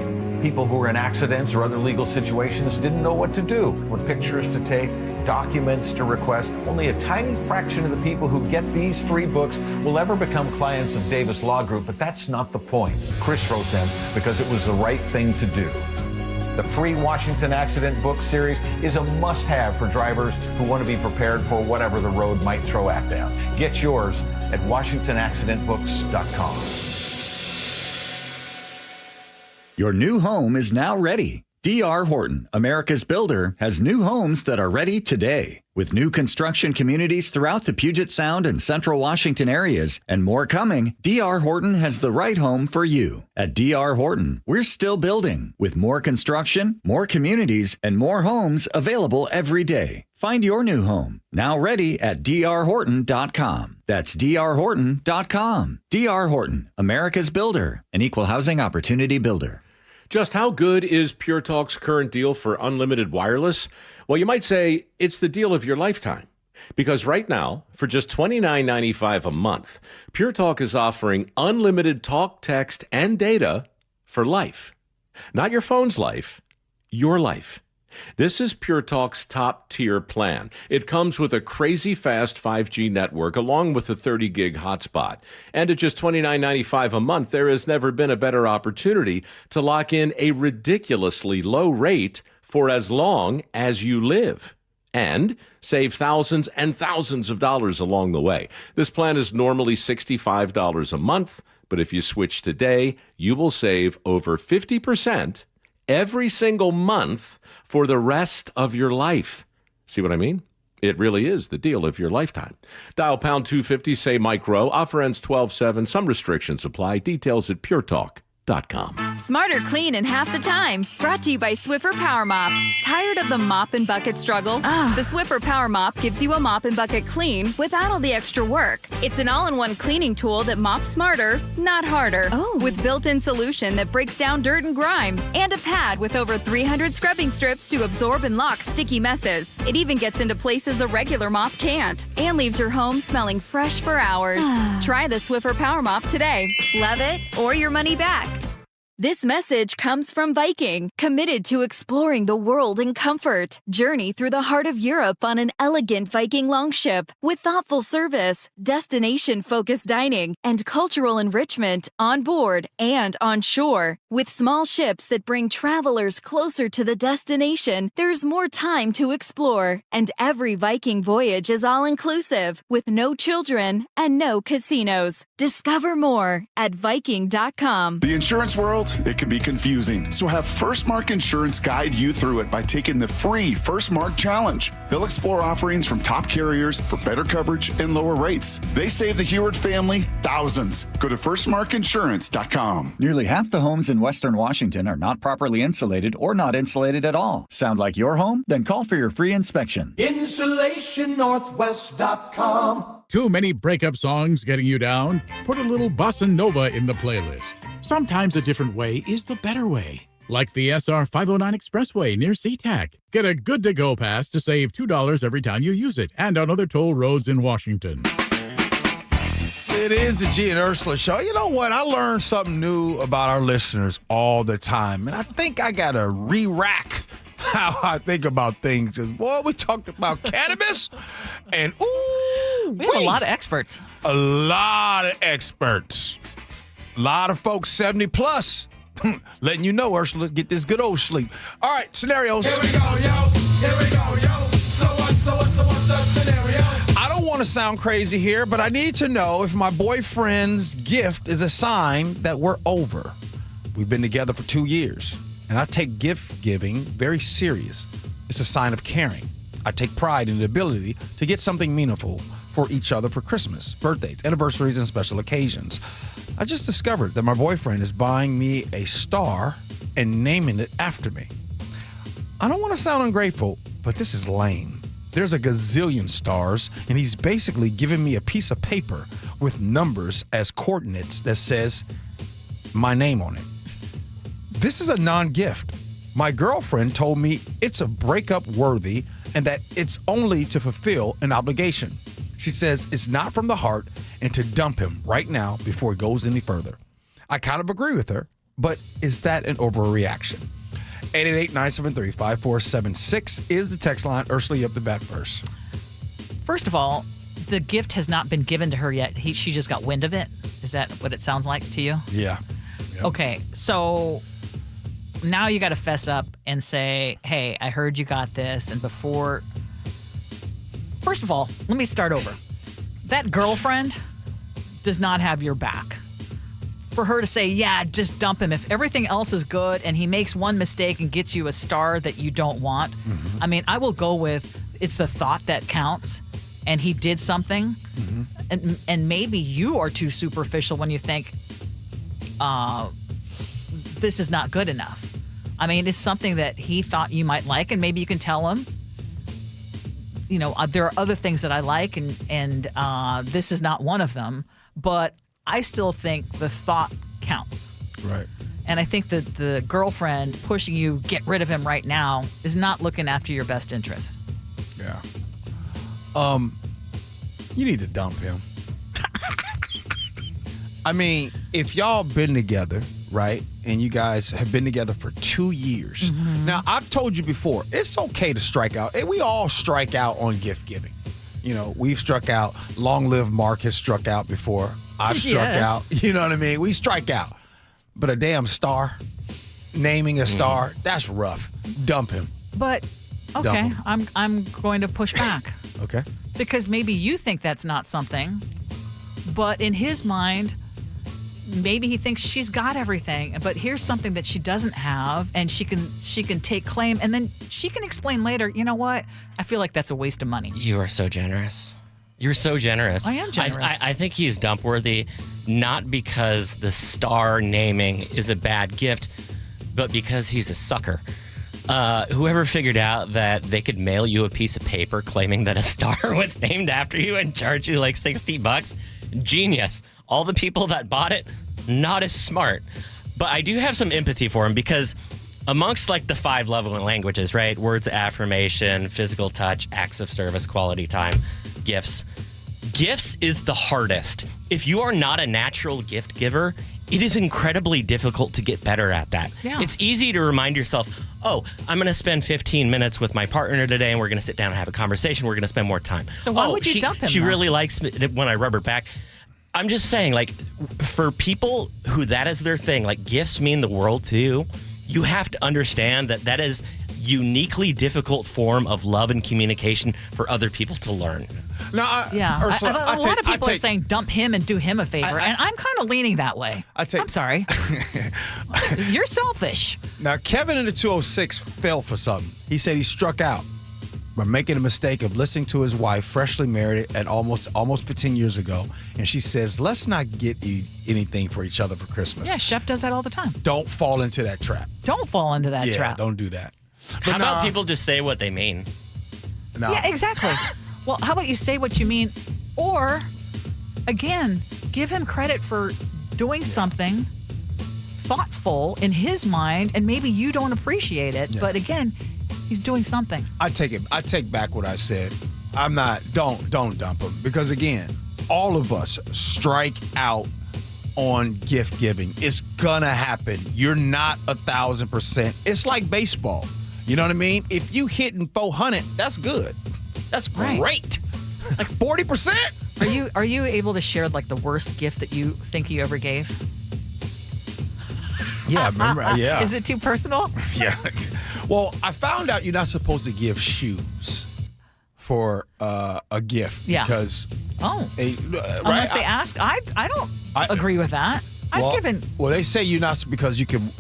People who were in accidents or other legal situations didn't know what to do, what pictures to take, documents to request. Only a tiny fraction of the people who get these 3 books will ever become clients of Davis Law Group, but that's not the point. Chris wrote them because it was the right thing to do. The free Washington Accident book series is a must-have for drivers who want to be prepared for whatever the road might throw at them. Get yours at WashingtonAccidentBooks.com. Your new home is now ready. D.R. Horton, America's builder, has new homes that are ready today. With new construction communities throughout the Puget Sound and Central Washington areas and more coming, D.R. Horton has the right home for you. At D.R. Horton, we're still building with more construction, more communities, and more homes available every day. Find your new home, now ready at drhorton.com. That's drhorton.com. D.R. Horton, America's builder, an equal housing opportunity builder. Just how good is Pure Talk's current deal for unlimited wireless? Well, you might say it's the deal of your lifetime. Because right now, for just $29.95 a month, Pure Talk is offering unlimited talk, text, and data for life. Not your phone's life, your life. This is Pure Talk's top-tier plan. It comes with a crazy fast 5G network along with a 30-gig hotspot. And at just $29.95 a month, there has never been a better opportunity to lock in a ridiculously low rate for as long as you live. And save thousands and thousands of dollars along the way. This plan is normally $65 a month, but if you switch today, you will save over 50% every single month for the rest of your life. See what I mean? It really is the deal of your lifetime. Dial pound 250, say Mike Rowe. Offer ends 12/7. Some restrictions apply. Details at puretalk.com. Smarter clean in half the time. Brought to you by Swiffer Power Mop. Tired of the mop and bucket struggle? The Swiffer Power Mop gives you a mop and bucket clean without all the extra work. It's an all-in-one cleaning tool that mops smarter, not harder. With built-in solution that breaks down dirt and grime. And a pad with over 300 scrubbing strips to absorb and lock sticky messes. It even gets into places a regular mop can't. And leaves your home smelling fresh for hours. Try the Swiffer Power Mop today. Love it or your money back. This message comes from Viking, committed to exploring the world in comfort. Journey through the heart of Europe on an elegant Viking longship with thoughtful service, destination-focused dining, and cultural enrichment on board and on shore. With small ships that bring travelers closer to the destination, there's more time to explore. And every Viking voyage is all-inclusive, with no children and no casinos. Discover more at Viking.com. The insurance world difficult. It can be confusing. So have First Mark Insurance guide you through it by taking the free First Mark Challenge. They'll explore offerings from top carriers for better coverage and lower rates. They save the Heward family thousands. Go to firstmarkinsurance.com. Nearly half the homes in Western Washington are not properly insulated or not insulated at all. Sound like your home? Then call for your free inspection. InsulationNorthwest.com. Too many breakup songs getting you down? Put a little bossa nova in the playlist. Sometimes a different way is the better way. Like the SR 509 Expressway near SeaTac. Get a good-to-go pass to save $2 every time you use it and on other toll roads in Washington. It is the Gee and Ursula Show. You know what? I learn something new about our listeners all the time. And I think I got to re-rack how I think about things. Because, boy, we talked about cannabis. And, we have a lot of experts. A lot of experts. A lot of folks 70 plus. Letting you know, Ursula, get this good old sleep. All right, scenarios. Here we go, yo. Here we go, yo. So what's the scenario? I don't want to sound crazy here, but I need to know if my boyfriend's gift is a sign that we're over. We've been together for 2 years, and I take gift giving very serious. It's a sign of caring. I take pride in the ability to get something meaningful for each other for Christmas, birthdays, anniversaries, and special occasions. I just discovered that my boyfriend is buying me a star and naming it after me. I don't want to sound ungrateful, but this is lame. There's a gazillion stars, and he's basically giving me a piece of paper with numbers as coordinates that says my name on it. This is a non-gift. My girlfriend told me it's a breakup worthy and that it's only to fulfill an obligation. She says it's not from the heart and to dump him right now before it goes any further. I kind of agree with her, but is that an overreaction? 888-973-5476 is the text line. Ursula, you up the bat first. First of all, the gift has not been given to her yet. She just got wind of it. Is that what it sounds like to you? Yeah. Yep. Okay, so now you got to fess up and say, hey, I heard you got this. And before... First of all, let me start over. That girlfriend does not have your back. For her to say, yeah, just dump him. If everything else is good and he makes one mistake and gets you a star that you don't want, I mean, I will go with it's the thought that counts. And he did something. And maybe you are too superficial when you think, this is not good enough. I mean, it's something that he thought you might like, and maybe you can tell him, you know, there are other things that I like, and this is not one of them. But I still think the thought counts. Right. And I think that the girlfriend pushing you, get rid of him right now, is not looking after your best interest. Yeah. You need to dump him. I mean, if y'all been together, right, and you guys have been together for 2 years. Now, I've told you before, it's okay to strike out. And we all strike out on gift giving. You know, we've struck out. Long Live Mark has struck out before. I've struck out. You know what I mean? We strike out. But a damn star, naming a star, that's rough. Dump him. But, okay, I'm going to push back. Okay. Because maybe you think that's not something, but in his mind, maybe he thinks she's got everything, but here's something that she doesn't have, and she can take claim, and then she can explain later, you know what? I feel like that's a waste of money. You are so generous. You're so generous. I am generous. I think he's dump worthy, not because the star naming is a bad gift, but because he's a sucker. Whoever figured out that they could mail you a piece of paper claiming that a star was named after you and charge you like $60, genius. All the people that bought it, not as smart. But I do have some empathy for him because amongst like the 5 love languages, right? Words of affirmation, physical touch, acts of service, quality time, gifts. Gifts is the hardest. If you are not a natural gift giver, it is incredibly difficult to get better at that. Yeah. It's easy to remind yourself, oh, I'm going to spend 15 minutes with my partner today, and we're going to sit down and have a conversation. We're going to spend more time. So why would you dump him? She though? really likes me when I rub her back. I'm just saying, like, for people who that is their thing, like, gifts mean the world to you, you have to understand that that is uniquely difficult form of love and communication for other people to learn. No, Yeah, Ursula, a lot of people are saying dump him and do him a favor, and I'm kind of leaning that way. I'm sorry. You're selfish. Now, Kevin in the 206 fell for something. He said he struck out by making a mistake of listening to his wife, freshly married at almost 15 years ago, and she says, let's not get anything for each other for Christmas. Yeah, Chef does that all the time. Don't fall into that trap. Don't fall into that trap. Don't do that. How about people just say what they mean? No. Yeah, exactly. Well, how about you say what you mean, or, again, give him credit for doing something thoughtful in his mind, and maybe you don't appreciate it, but again, he's doing something. I take back what I said. I'm not, don't dump him. Because again, all of us strike out on gift giving. It's gonna happen. You're not 1,000%. It's like baseball. You know what I mean? If you hitting 400, that's good. That's great. Like 40%? Are you able to share like the worst gift that you think you ever gave? Yeah, remember? Yeah. Is it too personal? Yeah. Well, I found out you're not supposed to give shoes for a gift. Yeah. Because unless they ask. I don't agree with that. I've given. Well, they say you're not because you can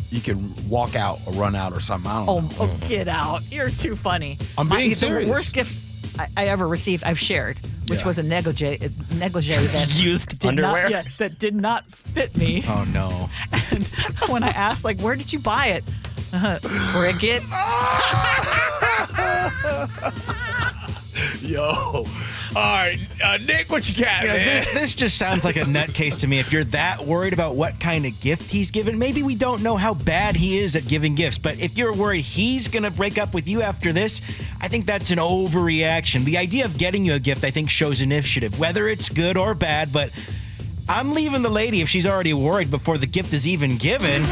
walk out or run out or something. I don't know. Oh, get out! You're too funny. I'm being serious. The worst gifts I ever received, I've shared, which was a negligee that used underwear that did not fit me. Oh no! And when I asked, like, where did you buy it? Crickets. Yo. All right, Nick, what you got, man? This just sounds like a nutcase to me. If you're that worried about what kind of gift he's given, maybe we don't know how bad he is at giving gifts. But if you're worried he's going to break up with you after this, I think that's an overreaction. The idea of getting you a gift, I think, shows initiative, whether it's good or bad. But I'm leaving the lady if she's already worried before the gift is even given.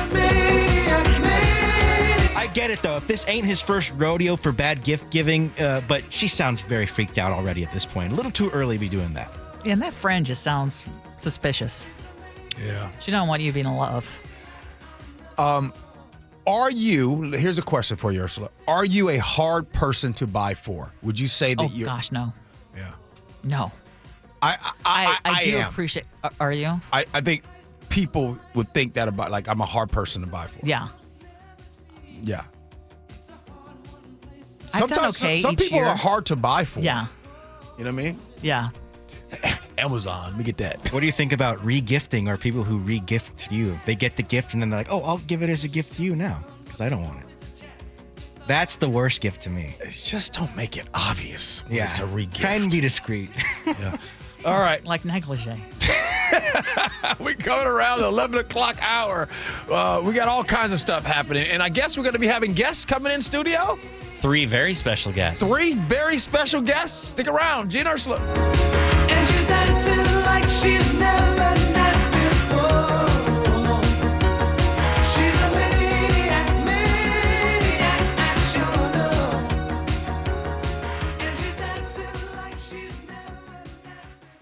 I get it, though. If this ain't his first rodeo for bad gift giving, but she sounds very freaked out already at this point. A little too early to be doing that. Yeah, and that friend just sounds suspicious. Yeah. She don't want you being in love. Are you, here's a question for you, Ursula. Are you a hard person to buy for? Would you say that you're... Oh, gosh, no. Yeah. No. I do am. appreciate... Are you? I think people would think that about, like, I'm a hard person to buy for. Yeah. Yeah. I've done okay some each people year. are hard to buy for. Yeah. You know what I mean? Yeah. Amazon, let me get that. What do you think about re-gifting or people who re-gift to you? They get the gift and then they're like, oh, I'll give it as a gift to you now because I don't want it. That's the worst gift to me. It's just don't make it obvious when it's a re-gift. Try and be discreet. Yeah. All right. Like negligee. We're coming around the 11 o'clock hour. We got all kinds of stuff happening. And I guess we're going to be having guests coming in studio. 3 very special guests. 3 very special guests. Stick around. Gee Ursula. And she's dancing like she's never danced before. She's a maniac, and she'll know. And she's dancing like she's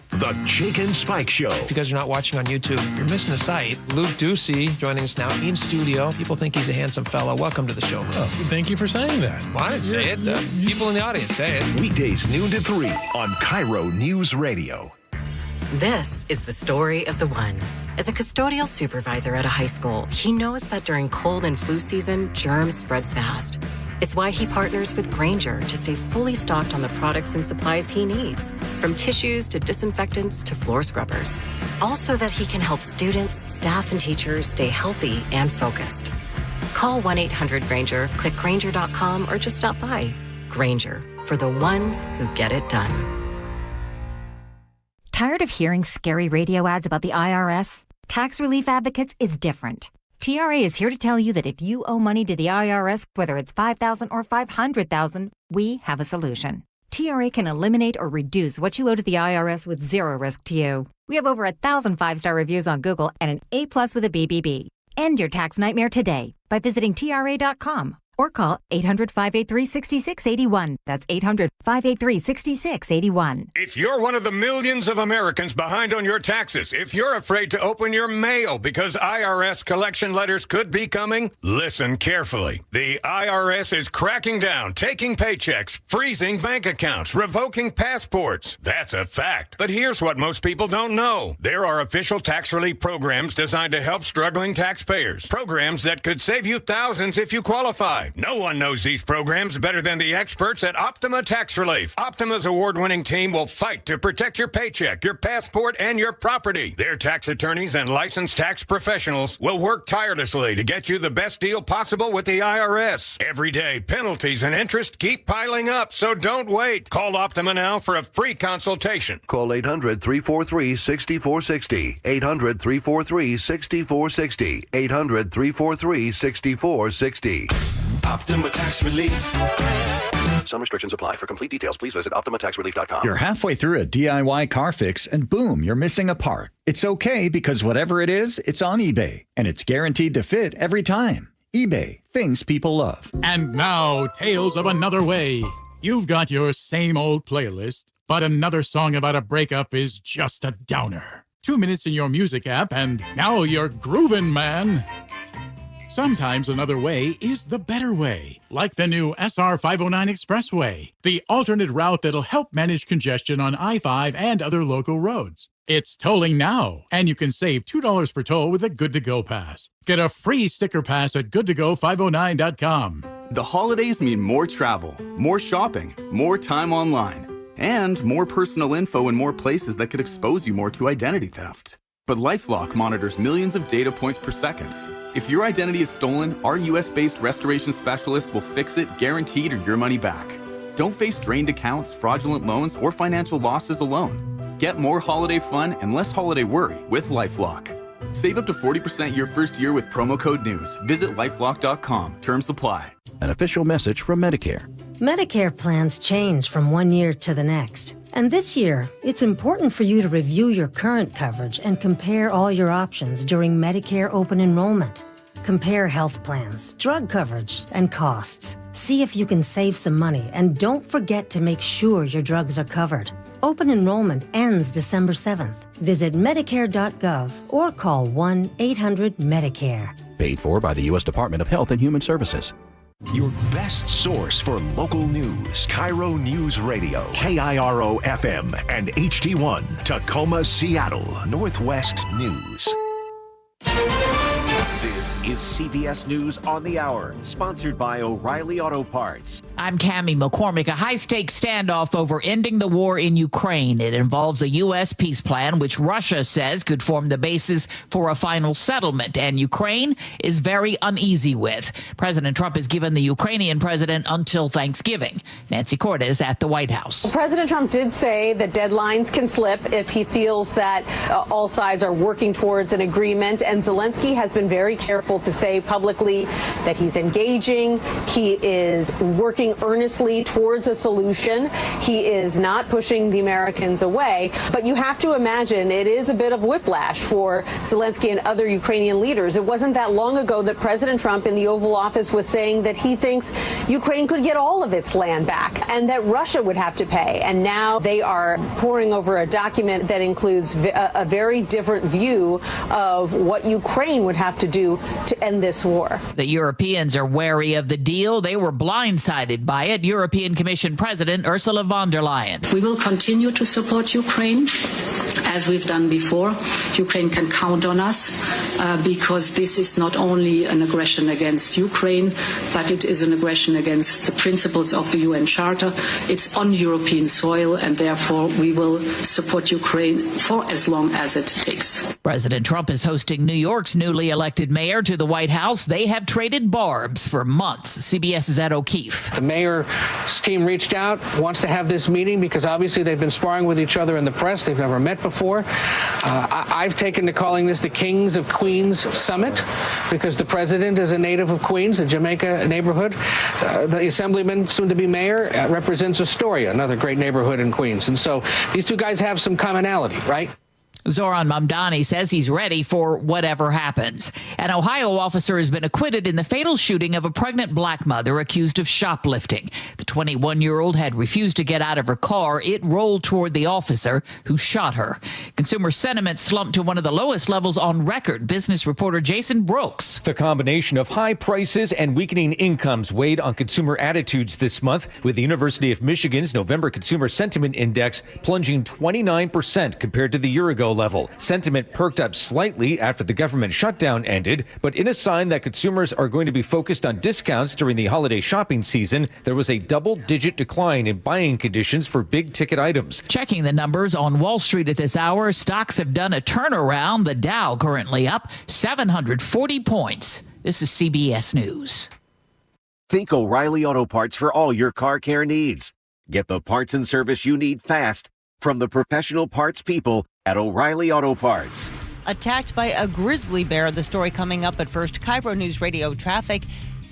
The Jake and Spike Show. If you guys are not watching on YouTube, you're missing the sight. Luke Ducey joining us now in studio. People think he's a handsome fellow. Welcome to the show, Luke. Thank you for saying that. Well, I didn't say it. People in the audience say it. Weekdays noon to 3 on KIRO News Radio. This is the story of the one. As a custodial supervisor at a high school, he knows that during cold and flu season, germs spread fast. It's why he partners with Grainger to stay fully stocked on the products and supplies he needs, from tissues to disinfectants to floor scrubbers. All so that he can help students, staff, and teachers stay healthy and focused. Call 1-800-GRAINGER, click Grainger.com, or just stop by. Grainger, for the ones who get it done. Tired of hearing scary radio ads about the IRS? Tax Relief Advocates is different. TRA is here to tell you that if you owe money to the IRS, whether it's $5,000 or $500,000, we have a solution. TRA can eliminate or reduce what you owe to the IRS with zero risk to you. We have over 1,000 5-star reviews on Google and an A+ with a BBB. End your tax nightmare today by visiting TRA.com or call 800-583-6681. That's 800-583-6681. If you're one of the millions of Americans behind on your taxes, if you're afraid to open your mail because IRS collection letters could be coming, listen carefully. The IRS is cracking down, taking paychecks, freezing bank accounts, revoking passports. That's a fact. But here's what most people don't know. There are official tax relief programs designed to help struggling taxpayers. Programs that could save you thousands if you qualify. No one knows these programs better than the experts at Optima Tax Relief. Optima's award-winning team will fight to protect your paycheck, your passport, and your property. Their tax attorneys and licensed tax professionals will work tirelessly to get you the best deal possible with the IRS. Every day, penalties and interest keep piling up, so don't wait. Call Optima now for a free consultation. Call 800-343-6460. 800-343-6460. 800-343-6460. Optima Tax Relief. Some restrictions apply. For complete details, please visit OptimaTaxRelief.com. You're halfway through a DIY car fix and boom, you're missing a part. It's okay because whatever it is, it's on eBay and it's guaranteed to fit every time. eBay, things people love. And now, Tales of Another Way. You've got your same old playlist, but another song about a breakup is just a downer. 2 minutes in your music app and now you're groovin', man. Sometimes another way is the better way, like the new SR 509 Expressway, the alternate route that'll help manage congestion on I-5 and other local roads. It's tolling now, and you can save $2 per toll with a Good to Go pass. Get a free sticker pass at goodtogo509.com. The holidays mean more travel, more shopping, more time online, and more personal info in more places that could expose you more to identity theft. But LifeLock monitors millions of data points per second. If your identity is stolen, our US-based restoration specialists will fix it, guaranteed, or your money back. Don't face drained accounts, fraudulent loans, or financial losses alone. Get more holiday fun and less holiday worry with LifeLock. Save up to 40% your first year with promo code NEWS. Visit lifelock.com. Terms apply. An official message from Medicare. Medicare plans change from one year to the next. And this year, it's important for you to review your current coverage and compare all your options during Medicare open enrollment. Compare health plans, drug coverage, and costs. See if you can save some money, and don't forget to make sure your drugs are covered. Open enrollment ends December 7th. Visit Medicare.gov or call 1-800-MEDICARE. Paid for by the U.S. Department of Health and Human Services. Your best source for local news. KIRO News Radio. KIRO FM and HD1. Tacoma, Seattle. Northwest News. This is CBS News on the Hour, sponsored by O'Reilly Auto Parts. I'm Cammie McCormick. A high-stakes standoff over ending the war in Ukraine. It involves a U.S. peace plan, which Russia says could form the basis for a final settlement, and Ukraine is very uneasy with. President Trump has given the Ukrainian president until Thanksgiving. Nancy Cordes at the White House. President Trump did say that deadlines can slip if he feels that all sides are working towards an agreement, and Zelensky has been very careful to say publicly that he's engaging, he is working earnestly towards a solution. He is not pushing the Americans away. But you have to imagine it is a bit of whiplash for Zelensky and other Ukrainian leaders. It wasn't that long ago that President Trump in the Oval Office was saying that he thinks Ukraine could get all of its land back and that Russia would have to pay. And now they are poring over a document that includes a very different view of what Ukraine would have to do to end this war. The Europeans are wary of the deal. They were blindsided by it. European Commission President Ursula von der Leyen. We will continue to support Ukraine as we've done before. Ukraine can count on us because this is not only an aggression against Ukraine, but it is an aggression against the principles of the UN Charter. It's on European soil, and therefore we will support Ukraine for as long as it takes. President Trump is hosting New York's newly elected mayor to the White House. They have traded barbs for months. CBS's Ed O'Keefe. The mayor's team reached out, wants to have this meeting because obviously they've been sparring with each other in the press. They've never met before. I've taken to calling this the Kings of Queens Summit because the president is a native of Queens, the Jamaica neighborhood. The assemblyman, soon to be mayor, represents Astoria, another great neighborhood in Queens. And so these two guys have some commonality, right? Zoran Mamdani says he's ready for whatever happens. An Ohio officer has been acquitted in the fatal shooting of a pregnant black mother accused of shoplifting. The 21-year-old had refused to get out of her car. It rolled toward the officer, who shot her. Consumer sentiment slumped to one of the lowest levels on record. Business reporter Jason Brooks. The combination of high prices and weakening incomes weighed on consumer attitudes this month, with the University of Michigan's November Consumer Sentiment Index plunging 29% compared to the year ago level. Sentiment perked up slightly after the government shutdown ended, but in a sign that consumers are going to be focused on discounts during the holiday shopping season, there was a double-digit decline in buying conditions for big-ticket items. Checking the numbers on Wall Street at this hour, stocks have done a turnaround. The Dow currently up 740 points. This is CBS News. Think O'Reilly Auto Parts for all your car care needs. Get the parts and service you need fast from the professional parts people at O'Reilly Auto Parts. Attacked by a grizzly bear. The story coming up at first. KIRO Newsradio traffic.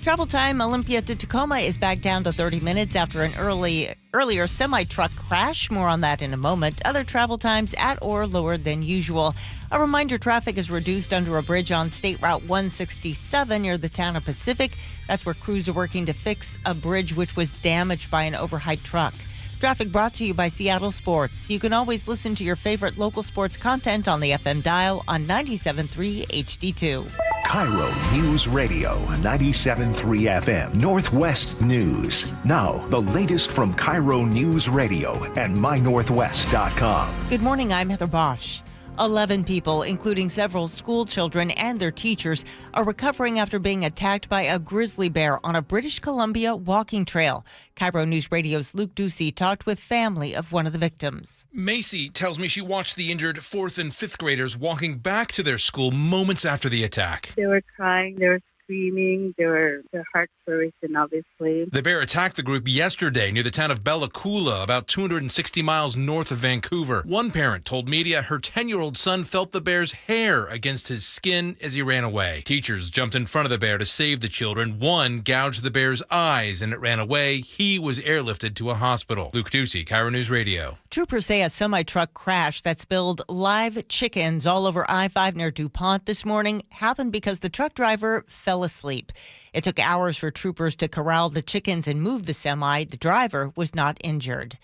Travel time, Olympia to Tacoma is back down to 30 minutes after an earlier semi-truck crash. More on that in a moment. Other travel times at or lower than usual. A reminder, traffic is reduced under a bridge on State Route 167 near the town of Pacific. That's where crews are working to fix a bridge which was damaged by an overhyped truck. Traffic brought to you by Seattle Sports. You can always listen to your favorite local sports content on the FM dial on 97.3 HD2. KIRO News Radio 97.3 FM Northwest News. Now, the latest from KIRO News Radio and mynorthwest.com. Good morning, I'm Heather Bosch. 11 people, including several school children and their teachers, are recovering after being attacked by a grizzly bear on a British Columbia walking trail. KIRO News Radio's Luke Ducey talked with family of one of the victims. Macy tells me she watched the injured 4th and 5th graders walking back to their school moments after the attack. They were crying, they were screaming, their hearts were racing, obviously. The bear attacked the group yesterday near the town of Bella Coola, about 260 miles north of Vancouver. One parent told media her 10-year-old son felt the bear's hair against his skin as he ran away. Teachers jumped in front of the bear to save the children. One gouged the bear's eyes and it ran away. He was airlifted to a hospital. Luke Ducey, KIRO News Radio. Troopers say a semi-truck crash that spilled live chickens all over I-5 near DuPont this morning happened because the truck driver fell asleep. It took hours for troopers to corral the chickens and move the semi. The driver was not injured.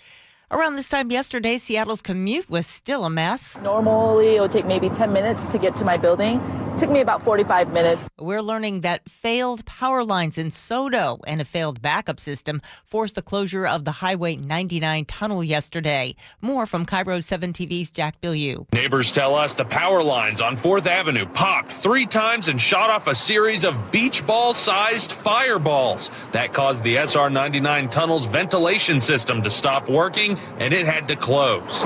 Around this time yesterday, Seattle's commute was still a mess. Normally, it would take maybe 10 minutes to get to my building. It took me about 45 minutes. We're learning that failed power lines in Sodo and a failed backup system forced the closure of the Highway 99 tunnel yesterday. More from KIRO 7 TV's Jack Bilyeu. Neighbors tell us the power lines on 4th Avenue popped 3 times and shot off a series of beach ball-sized fireballs. That caused the SR 99 tunnel's ventilation system to stop working, and it had to close.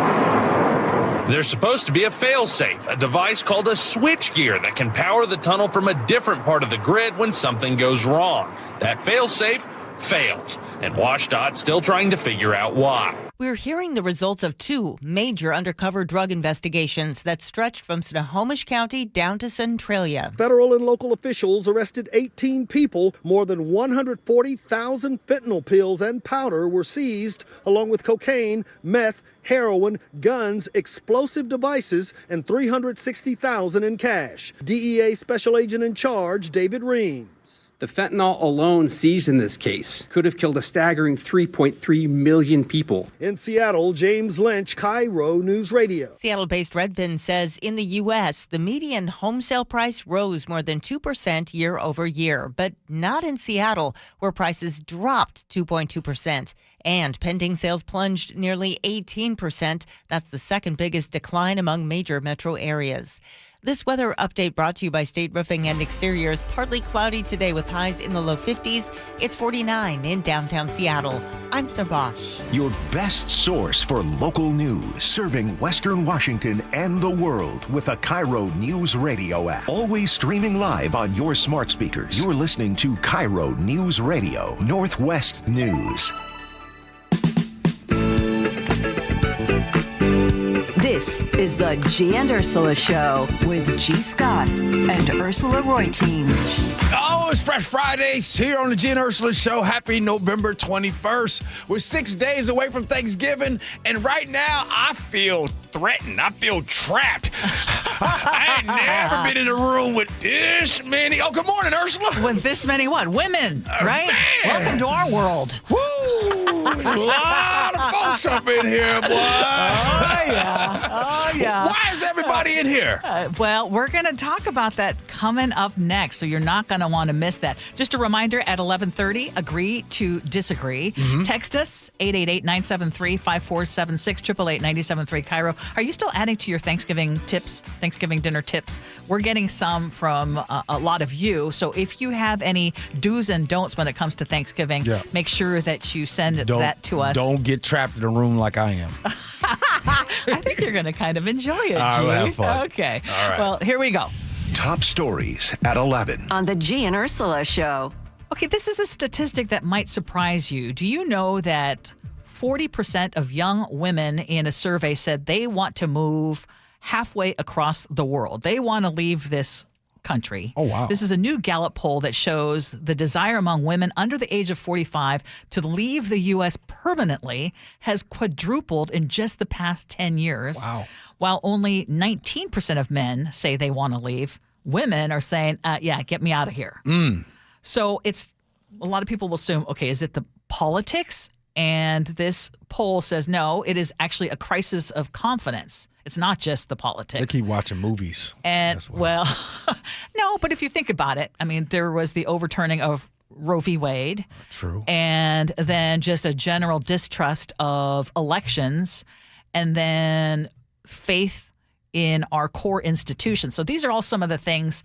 There's supposed to be a fail-safe, a device called a switchgear that can power the tunnel from a different part of the grid when something goes wrong. That fail-safe failed, and WashDOT's still trying to figure out why. We're hearing the results of 2 major undercover drug investigations that stretched from Snohomish County down to Centralia. Federal and local officials arrested 18 people. More than 140,000 fentanyl pills and powder were seized, along with cocaine, meth, heroin, guns, explosive devices, and $360,000 in cash. DEA Special Agent in Charge, David Reams. The fentanyl alone seized in this case could have killed a staggering 3.3 million people. In Seattle, James Lynch, KIRO News Radio. Seattle-based Redfin says in the U.S., the median home sale price rose more than 2% year over year, but not in Seattle, where prices dropped 2.2%. And pending sales plunged nearly 18%. That's the second biggest decline among major metro areas. This weather update brought to you by State Roofing and Exteriors. Partly cloudy today with highs in the low 50s. It's 49 in downtown Seattle. I'm Heather Bosch. Your best source for local news, serving Western Washington and the world with a KIRO News Radio app. Always streaming live on your smart speakers. You're listening to KIRO News Radio, Northwest News. This is the Gee and Ursula Show with G. Scott and Ursula Reutin. Oh, it's Fresh Fridays here on the Gee and Ursula Show. Happy November 21st. We're 6 days away from Thanksgiving, and right now I feel threatened. I feel trapped. I ain't never been in a room with this many. Oh, good morning, Ursula. With this many what? Women, right? Man. Welcome to our world. Woo! A lot of folks up in here, boy. Oh, yeah. Oh, yeah. Why is everybody in here? Well, we're going to talk about that coming up next, so you're not going to want to miss that. Just a reminder, at 11:30, agree to disagree. Mm-hmm. Text us, 888-973-5476, 888-973 KIRO. Are you still adding to your Thanksgiving tips, Thanksgiving dinner tips? We're getting some from a lot of you, so if you have any do's and don'ts when it comes to Thanksgiving, make sure that you send that to us. Don't get trapped in a room like I am. I think you're going to kind of enjoy it, G. All right, we'll have fun. Okay. All right. Well, here we go. Top stories at 11. On the Gee and Ursula Show. Okay, this is a statistic that might surprise you. Do you know that 40% of young women in a survey said they want to move halfway across the world? They want to leave this country. Oh, wow. This is a new Gallup poll that shows the desire among women under the age of 45 to leave the U.S. permanently has quadrupled in just the past 10 years. Wow. While only 19% of men say they want to leave, women are saying, yeah, get me out of here. So it's a lot of people will assume, okay, is it the politics? And this poll says, no, it is actually a crisis of confidence. It's not just the politics. They keep watching movies. And, well, no, but if you think about it, I mean, there was the overturning of Roe v. Wade. True. And then just a general distrust of elections, and then faith in our core institutions. So these are all some of the things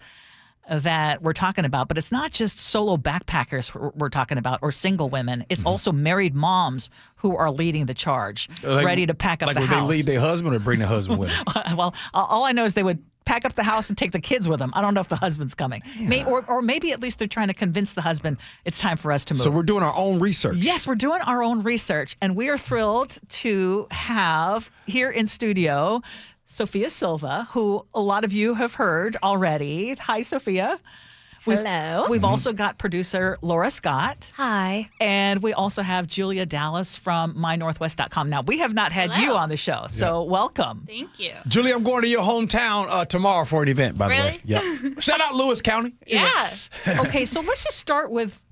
that we're talking about, but it's not just solo backpackers we're talking about or single women. It's also married moms who are leading the charge, ready to pack up the house. Like, would they leave their husband or bring their husband with them? Well, all I know is they would pack up the house and take the kids with them. I don't know if the husband's coming. Or maybe at least they're trying to convince the husband it's time for us to move. So we're doing our own research. Yes, we're doing our own research, and we are thrilled to have here in studio Sophia Silva, who a lot of you have heard already. Hi, Sophia. Hello. We've also got producer Laura Scott. Hi. And we also have Julia Dallas from mynorthwest.com. Now, we have not had you on the show, so welcome. Thank you. Julie, I'm going to your hometown tomorrow for an event, by the Really? way. Yeah. Shout out Lewis County. Yeah. Okay, so let's just start with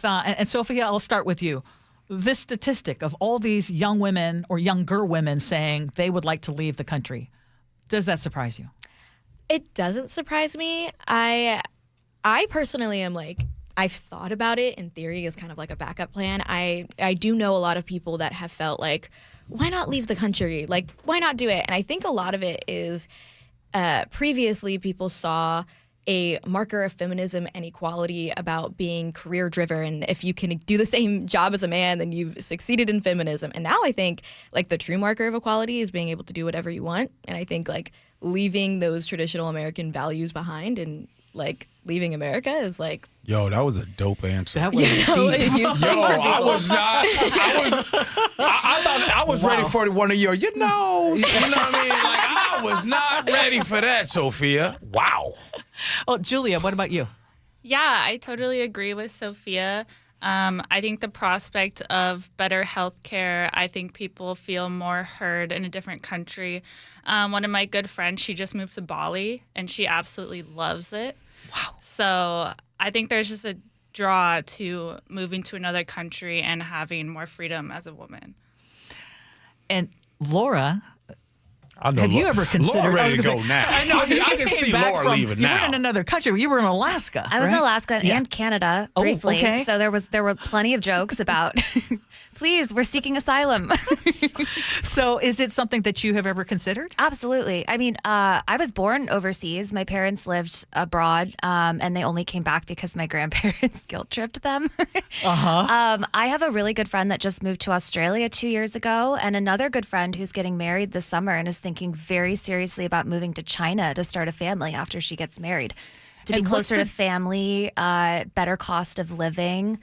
and Sophia, I'll start with you. This statistic of all these young women or younger women saying they would like to leave the country. Does that surprise you? It doesn't surprise me. I personally am like, I've thought about it in theory as kind of like a backup plan. I do know a lot of people that have felt like, why not leave the country? Like, why not do it? And I think a lot of it is previously people saw a marker of feminism and equality about being career driven. And if you can do the same job as a man, then you've succeeded in feminism. And now I think like the true marker of equality is being able to do whatever you want. And I think like leaving those traditional American values behind and like leaving America is like. Yo, that was a dope answer. That was deep. I was not. I thought I was ready for one of your, you know what I mean? Like, I was not ready for that, Sophia. Wow. Oh, Julia, what about you? Yeah, I totally agree with Sophia. I think the prospect of better health care, I think people feel more heard in a different country. One of my good friends, she just moved to Bali, and she absolutely loves it. Wow. So I think there's just a draw to moving to another country and having more freedom as a woman. And Laura, I know have you ever considered? Laura ready to say, go now. I know. I can see Laura leaving now. You were in another country. You were in Alaska. I was right? in Alaska and Canada briefly. Oh, okay. So there were plenty of jokes about, please, we're seeking asylum. So is it something that you have ever considered? Absolutely. I mean, I was born overseas. My parents lived abroad, and they only came back because my grandparents guilt tripped them. I have a really good friend that just moved to Australia 2 years ago, and another good friend who's getting married this summer and is thinking very seriously about moving to China to start a family after she gets married. To be closer to family, better cost of living.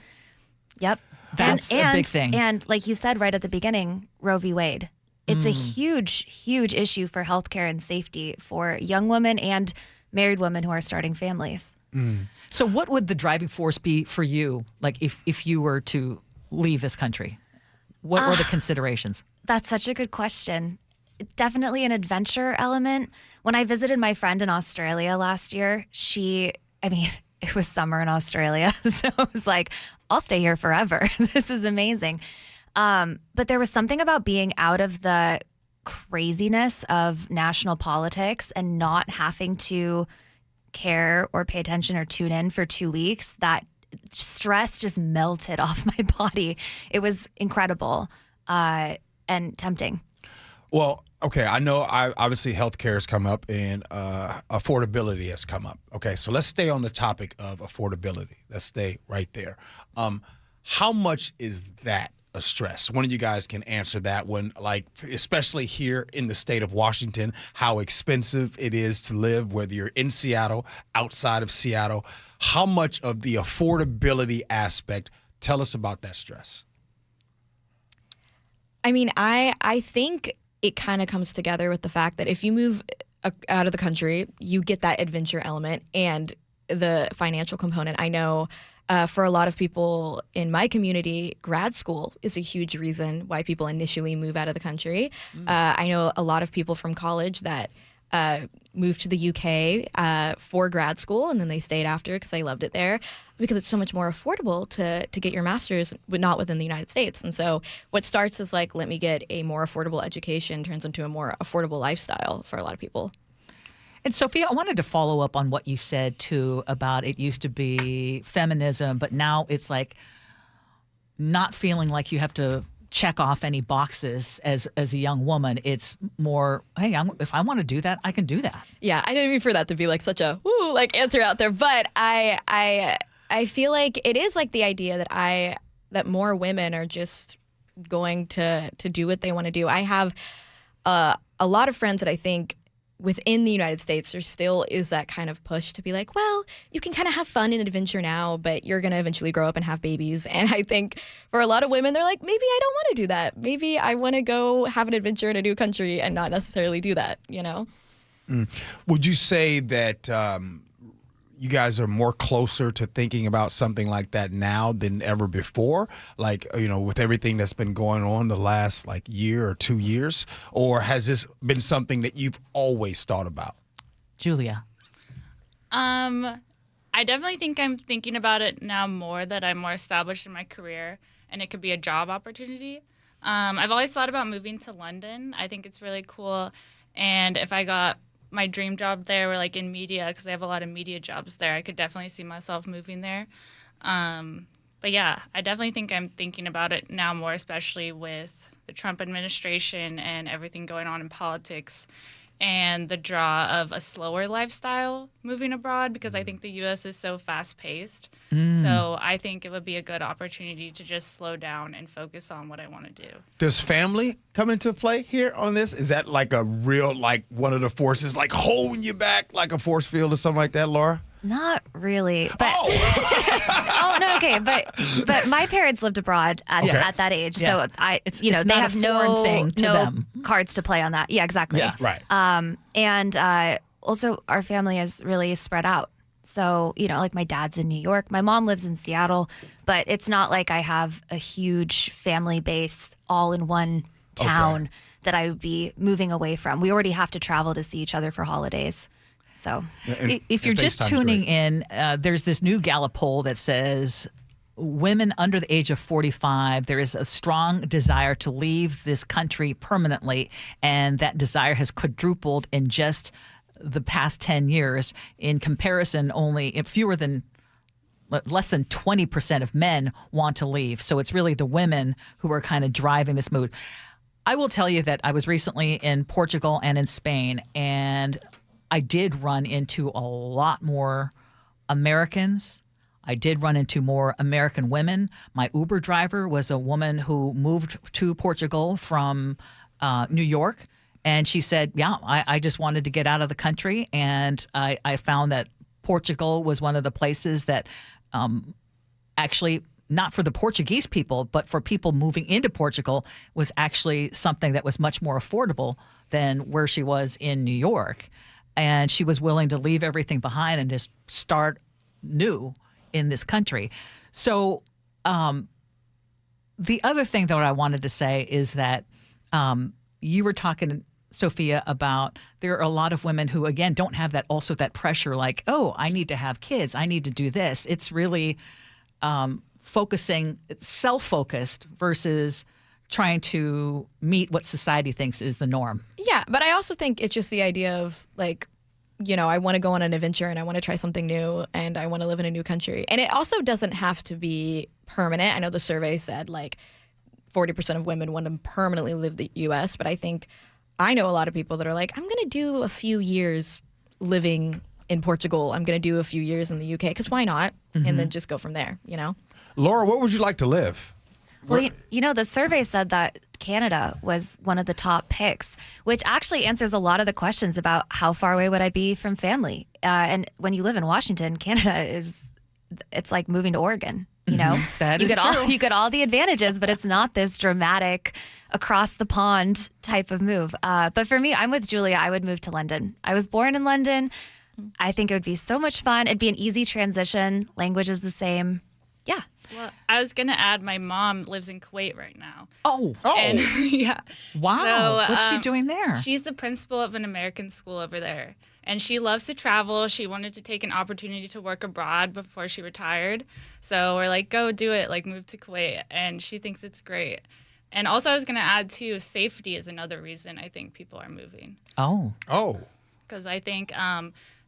Yep. That's a big thing. And like you said right at the beginning, Roe v. Wade. It's a huge issue for healthcare and safety for young women and married women who are starting families. So what would the driving force be for you, like if you were to leave this country? What are the considerations? That's such a good question. Definitely an adventure element. When I visited my friend in Australia last year, it was summer in Australia, so I was like, I'll stay here forever. This is amazing. But there was something about being out of the craziness of national politics and not having to care or pay attention or tune in for 2 weeks. That stress just melted off my body. It was incredible and tempting. Well, okay, I know obviously healthcare has come up and affordability has come up. Okay, so let's stay on the topic of affordability. Let's stay right there. How much is that a stress? One of you guys can answer that one, like especially here in the state of Washington, how expensive it is to live, whether you're in Seattle, outside of Seattle. How much of the affordability aspect, tell us about that stress. I mean, I think it kind of comes together with the fact that if you move out of the country, you get that adventure element and the financial component. I know for a lot of people in my community, grad school is a huge reason why people initially move out of the country. I know a lot of people from college that moved to the UK for grad school, and then they stayed after because they loved it there, because it's so much more affordable to get your master's, but not within the United States. And so what starts as like, let me get a more affordable education, turns into a more affordable lifestyle for a lot of people. And Sophia, I wanted to follow up on what you said too about it used to be feminism, but now it's like not feeling like you have to check off any boxes as a young woman. It's more, hey, if I want to do that, I can do that. Yeah, I didn't mean for that to be like such a woo like answer out there, but I feel like it is like the idea that more women are just going to do what they want to do. I have a lot of friends that I think within the United States, there still is that kind of push to be like, well, you can kind of have fun and adventure now, but you're going to eventually grow up and have babies. And I think for a lot of women, they're like, maybe I don't want to do that. Maybe I want to go have an adventure in a new country and not necessarily do that, you know? Would you say that you guys are more closer to thinking about something like that now than ever before? Like, you know, with everything that's been going on the last like year or 2 years? Or has this been something that you've always thought about? Julia? I definitely think I'm thinking about it now more that I'm more established in my career and it could be a job opportunity. I've always thought about moving to London. I think it's really cool. And if I got my dream job there were like in media, because they have a lot of media jobs there, I could definitely see myself moving there. But yeah, I definitely think I'm thinking about it now more, especially with the Trump administration and everything going on in politics and the draw of a slower lifestyle moving abroad, because I think the U.S. is so fast-paced. So I think it would be a good opportunity to just slow down and focus on what I want to do. Does family come into play here on this? Is that like a real, like one of the forces, like holding you back like a force field or something like that, Laura? Not really, but oh no, okay, but my parents lived abroad at that age, so they have no cards to play on that. Yeah, exactly. Yeah, right. And also our family is really spread out. So, you know, like my dad's in New York, my mom lives in Seattle, but it's not like I have a huge family base all in one town that I would be moving away from. We already have to travel to see each other for holidays. So, if you're just tuning in, there's this new Gallup poll that says women under the age of 45, there is a strong desire to leave this country permanently, and that desire has quadrupled in just the past 10 years. In comparison, less than 20% of men want to leave. So it's really the women who are kind of driving this mood. I will tell you that I was recently in Portugal and in Spain, and I did run into a lot more Americans. I did run into more American women. My Uber driver was a woman who moved to Portugal from New York. And she said, yeah, I just wanted to get out of the country. And I found that Portugal was one of the places that actually not for the Portuguese people, but for people moving into Portugal, was actually something that was much more affordable than where she was in New York. And she was willing to leave everything behind and just start new in this country. So the other thing that I wanted to say is that you were talking, Sophia, about there are a lot of women who, again, don't have that pressure like, oh, I need to have kids. I need to do this. It's really self-focused versus trying to meet what society thinks is the norm. Yeah, but I also think it's just the idea of like, I want to go on an adventure and I want to try something new and I want to live in a new country. And it also doesn't have to be permanent. I know the survey said like 40% of women want to permanently live in the U.S., but I know a lot of people that are like, I'm going to do a few years living in Portugal. I'm going to do a few years in the UK because why not? Mm-hmm. And then just go from there, Laura, where would you like to live? Well, the survey said that Canada was one of the top picks, which actually answers a lot of the questions about how far away would I be from family. And when you live in Washington, Canada it's like moving to Oregon. That is true. You get all the advantages, but it's not this dramatic across the pond type of move. But for me, I'm with Julia. I would move to London. I was born in London. I think it would be so much fun. It'd be an easy transition. Language is the same. Yeah. Well, I was going to add my mom lives in Kuwait right now. Oh. And, yeah. Wow. So, what's she doing there? She's the principal of an American school over there. And she loves to travel. She wanted to take an opportunity to work abroad before she retired. So we're like, go do it, like move to Kuwait. And she thinks it's great. And also I was going to add too, safety is another reason I think people are moving. Oh. Because I think,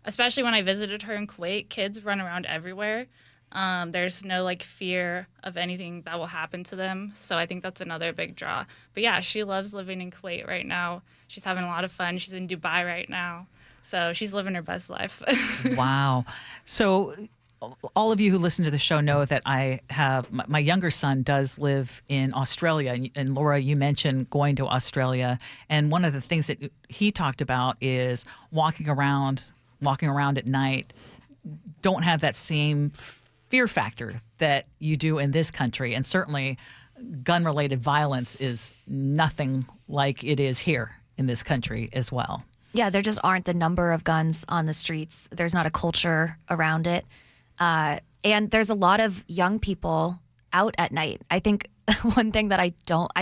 especially when I visited her in Kuwait, kids run around everywhere. There's no like fear of anything that will happen to them. So I think that's another big draw. But yeah, she loves living in Kuwait right now. She's having a lot of fun. She's in Dubai right now. So she's living her best life. Wow. So all of you who listen to the show know that I have my younger son does live in Australia. And Laura, you mentioned going to Australia. And one of the things that he talked about is walking around at night, don't have that same fear factor that you do in this country. And certainly gun-related violence is nothing like it is here in this country as well. Yeah, there just aren't the number of guns on the streets. There's not a culture around it. And there's a lot of young people out at night. I think one thing that I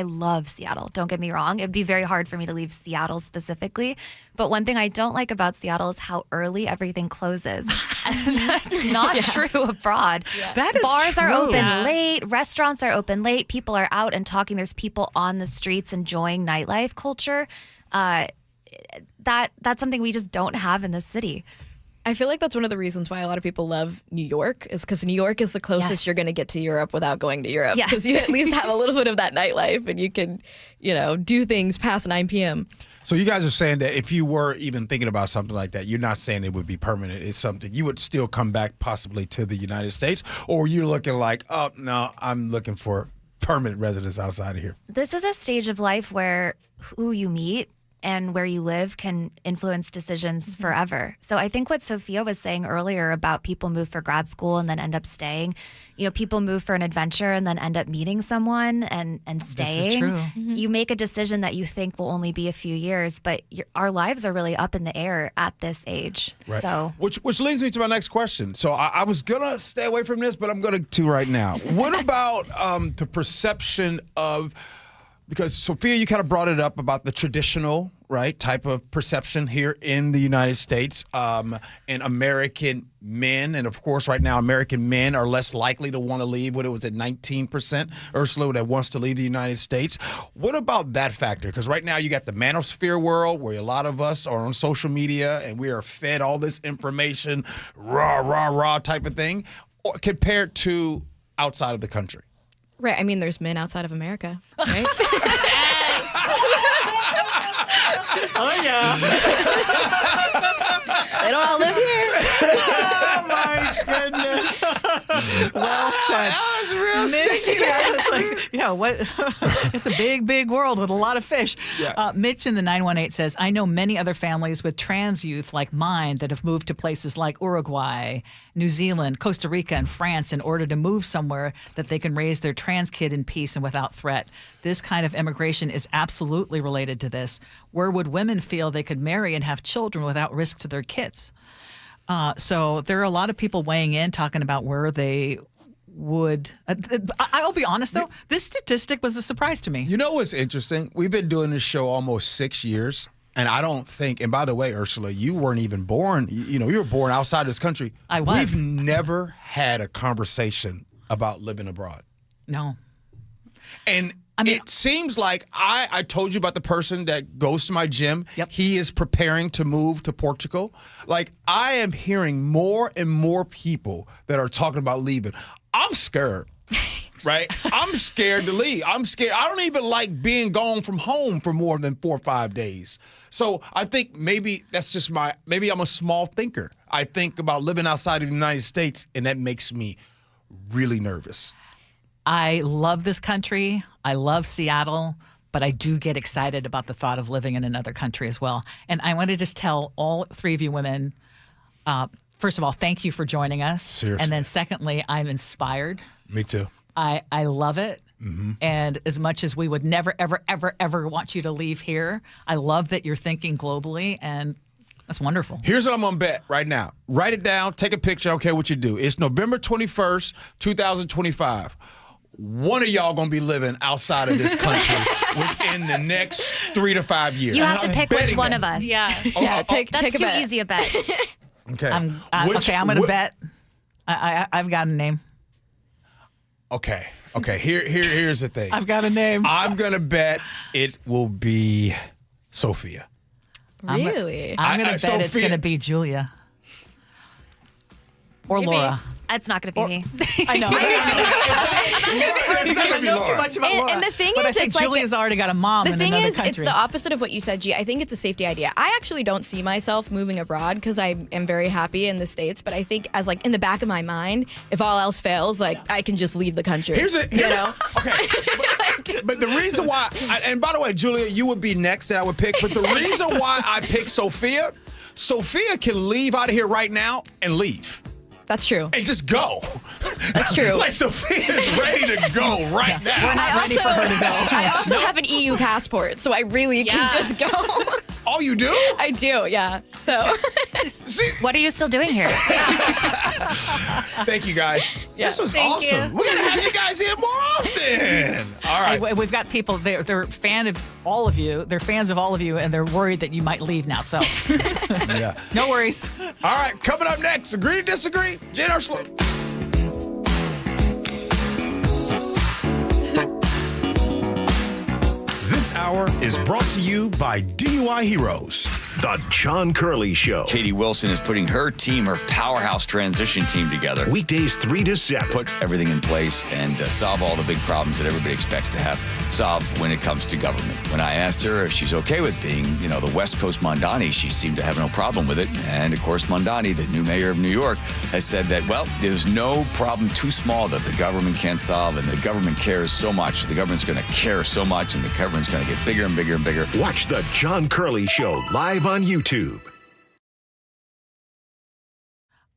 love Seattle. Don't get me wrong. It'd be very hard for me to leave Seattle specifically. But one thing I don't like about Seattle is how early everything closes. And that's not true abroad. Yeah. That is Bars true. are open late. Restaurants are open late. People are out and talking. There's people on the streets enjoying nightlife culture. That's something we just don't have in this city. I feel like that's one of the reasons why a lot of people love New York is because New York is the closest you're going to get to Europe without going to Europe. Because you at least have a little bit of that nightlife and you can, do things past 9 p.m. So you guys are saying that if you were even thinking about something like that, you're not saying it would be permanent. It's something you would still come back possibly to the United States, or you're looking like, oh, no, I'm looking for permanent residence outside of here. This is a stage of life where who you meet and where you live can influence decisions forever. So I think what Sophia was saying earlier about people move for grad school and then end up staying, people move for an adventure and then end up meeting someone and staying. This is true. You make a decision that you think will only be a few years, but our lives are really up in the air at this age. Right. So, which leads me to my next question. So I was going to stay away from this, but I'm going to right now. What about the perception of, because Sophia, you kind of brought it up about the traditional, type of perception here in the United States, and American men. And of course, right now, American men are less likely to want to leave. What it was at 19%, Ursula, that wants to leave the United States. What about that factor? Because right now you got the manosphere world where a lot of us are on social media and we are fed all this information, rah type of thing, compared to outside of the country. Right. I mean, there's men outside of America, right? Oh, yeah. They don't all live here. Oh, my goodness. Well said. Oh, it's real Mitch, sneaky. it's like, yeah, what? It's a big, big world with a lot of fish. Yeah. Mitch in the 918 says, I know many other families with trans youth like mine that have moved to places like Uruguay, New Zealand, Costa Rica, and France in order to move somewhere that they can raise their trans kid in peace and without threat. This kind of immigration is absolutely related to this. Where would women feel they could marry and have children without risk to their kids? So there are a lot of people weighing in, talking about where they would. I'll be honest, though, this statistic was a surprise to me. You know what's interesting? We've been doing this show almost 6 years, and I don't think, and by the way, Ursula, you weren't even born, you were born outside this country. I was. We've never had a conversation about living abroad. No. And it seems like I told you about the person that goes to my gym. Yep. He is preparing to move to Portugal. Like, I am hearing more and more people that are talking about leaving. I'm scared, right? I'm scared to leave. I'm scared. I don't even like being gone from home for more than 4 or 5 days. So I think maybe that's just maybe I'm a small thinker. I think about living outside of the United States, and that makes me really nervous. I love this country. I love Seattle, but I do get excited about the thought of living in another country as well. And I want to just tell all three of you women, first of all, thank you for joining us. Seriously. And then secondly, I'm inspired. Me too. I love it. Mm-hmm. And as much as we would never, ever, ever, ever want you to leave here, I love that you're thinking globally, and that's wonderful. Here's what I'm going to bet right now. Write it down. Take a picture. I don't care what you do. It's November 21st, 2025. One of y'all going to be living outside of this country within the next 3 to 5 years. You have to I'm pick which betting one that. of us. Yeah. That's too easy a bet. Okay. I'm going to bet. I've got a name. Okay. Here's the thing. I've got a name. I'm going to bet it will be Sophia. Really? I'm going to bet it's going to be Julia. Or Maybe. Laura. It's not going to be me. I know. Because I know too much about Laura. And the thing but is, I think it's like Julia's already got a mom in The thing another is, country. it's the opposite of what you said, G. I think it's a safety idea. I actually don't see myself moving abroad because I am very happy in the States. But I think as like in the back of my mind, if all else fails, like I can just leave the country. Okay. But the reason why, and by the way, Julia, you would be next that I would pick. But the reason why I picked Sophia can leave out of here right now and leave. That's true. And just go. That's true. Like Sophia's ready to go right now. We're not ready for her to go. I also have an EU passport, so I really can just go. Oh, you do? I do, yeah. So, What are you still doing here? Thank you, guys. Yeah. This was Thank awesome. you. We're going to have you guys here more often. All right. And we've got people, they're a fan of all of you. They're fans of all of you, and they're worried that you might leave now. So, Yeah. no worries. All right, coming up next, agree to disagree, Gee and Ursula. This hour is brought to you by DUI Heroes. The John Curley Show. Katie Wilson is putting her team, her powerhouse transition team together. Weekdays 3 to 7. Put everything in place and solve all the big problems that everybody expects to have solved when it comes to government. When I asked her if she's okay with being, the West Coast Mondani, she seemed to have no problem with it. And of course, Mondani, the new mayor of New York, has said that, well, there's no problem too small that the government can't solve. And the government cares so much. The government's going to care so much, and the government's going to get bigger and bigger and bigger. Watch The John Curley Show live on YouTube.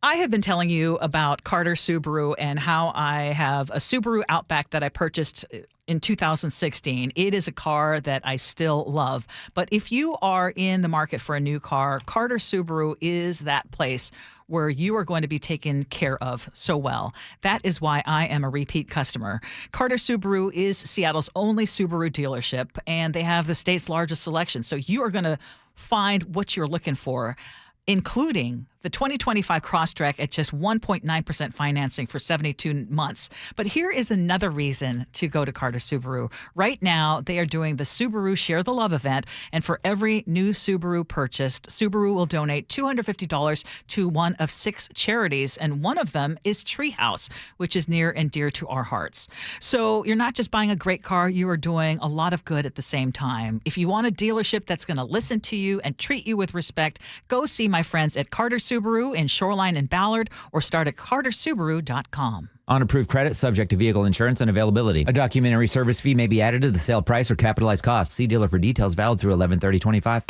I have been telling you about Carter Subaru and how I have a Subaru Outback that I purchased in 2016. It is a car that I still love. But if you are in the market for a new car, Carter Subaru is that place where you are going to be taken care of so well. That is why I am a repeat customer. Carter Subaru is Seattle's only Subaru dealership, and they have the state's largest selection. So you are going to find what you're looking for, including the 2025 Crosstrek at just 1.9% financing for 72 months. But here is another reason to go to Carter Subaru. Right now, they are doing the Subaru Share the Love event, and for every new Subaru purchased, Subaru will donate $250 to one of 6 charities, and one of them is Treehouse, which is near and dear to our hearts. So you're not just buying a great car, you are doing a lot of good at the same time. If you want a dealership that's going to listen to you and treat you with respect, go see my friends at Carter Subaru in Shoreline and Ballard, or start at cartersubaru.com. On approved credit, subject to vehicle insurance and availability. A documentary service fee may be added to the sale price or capitalized costs. See dealer for details. Valid through 11/30/25.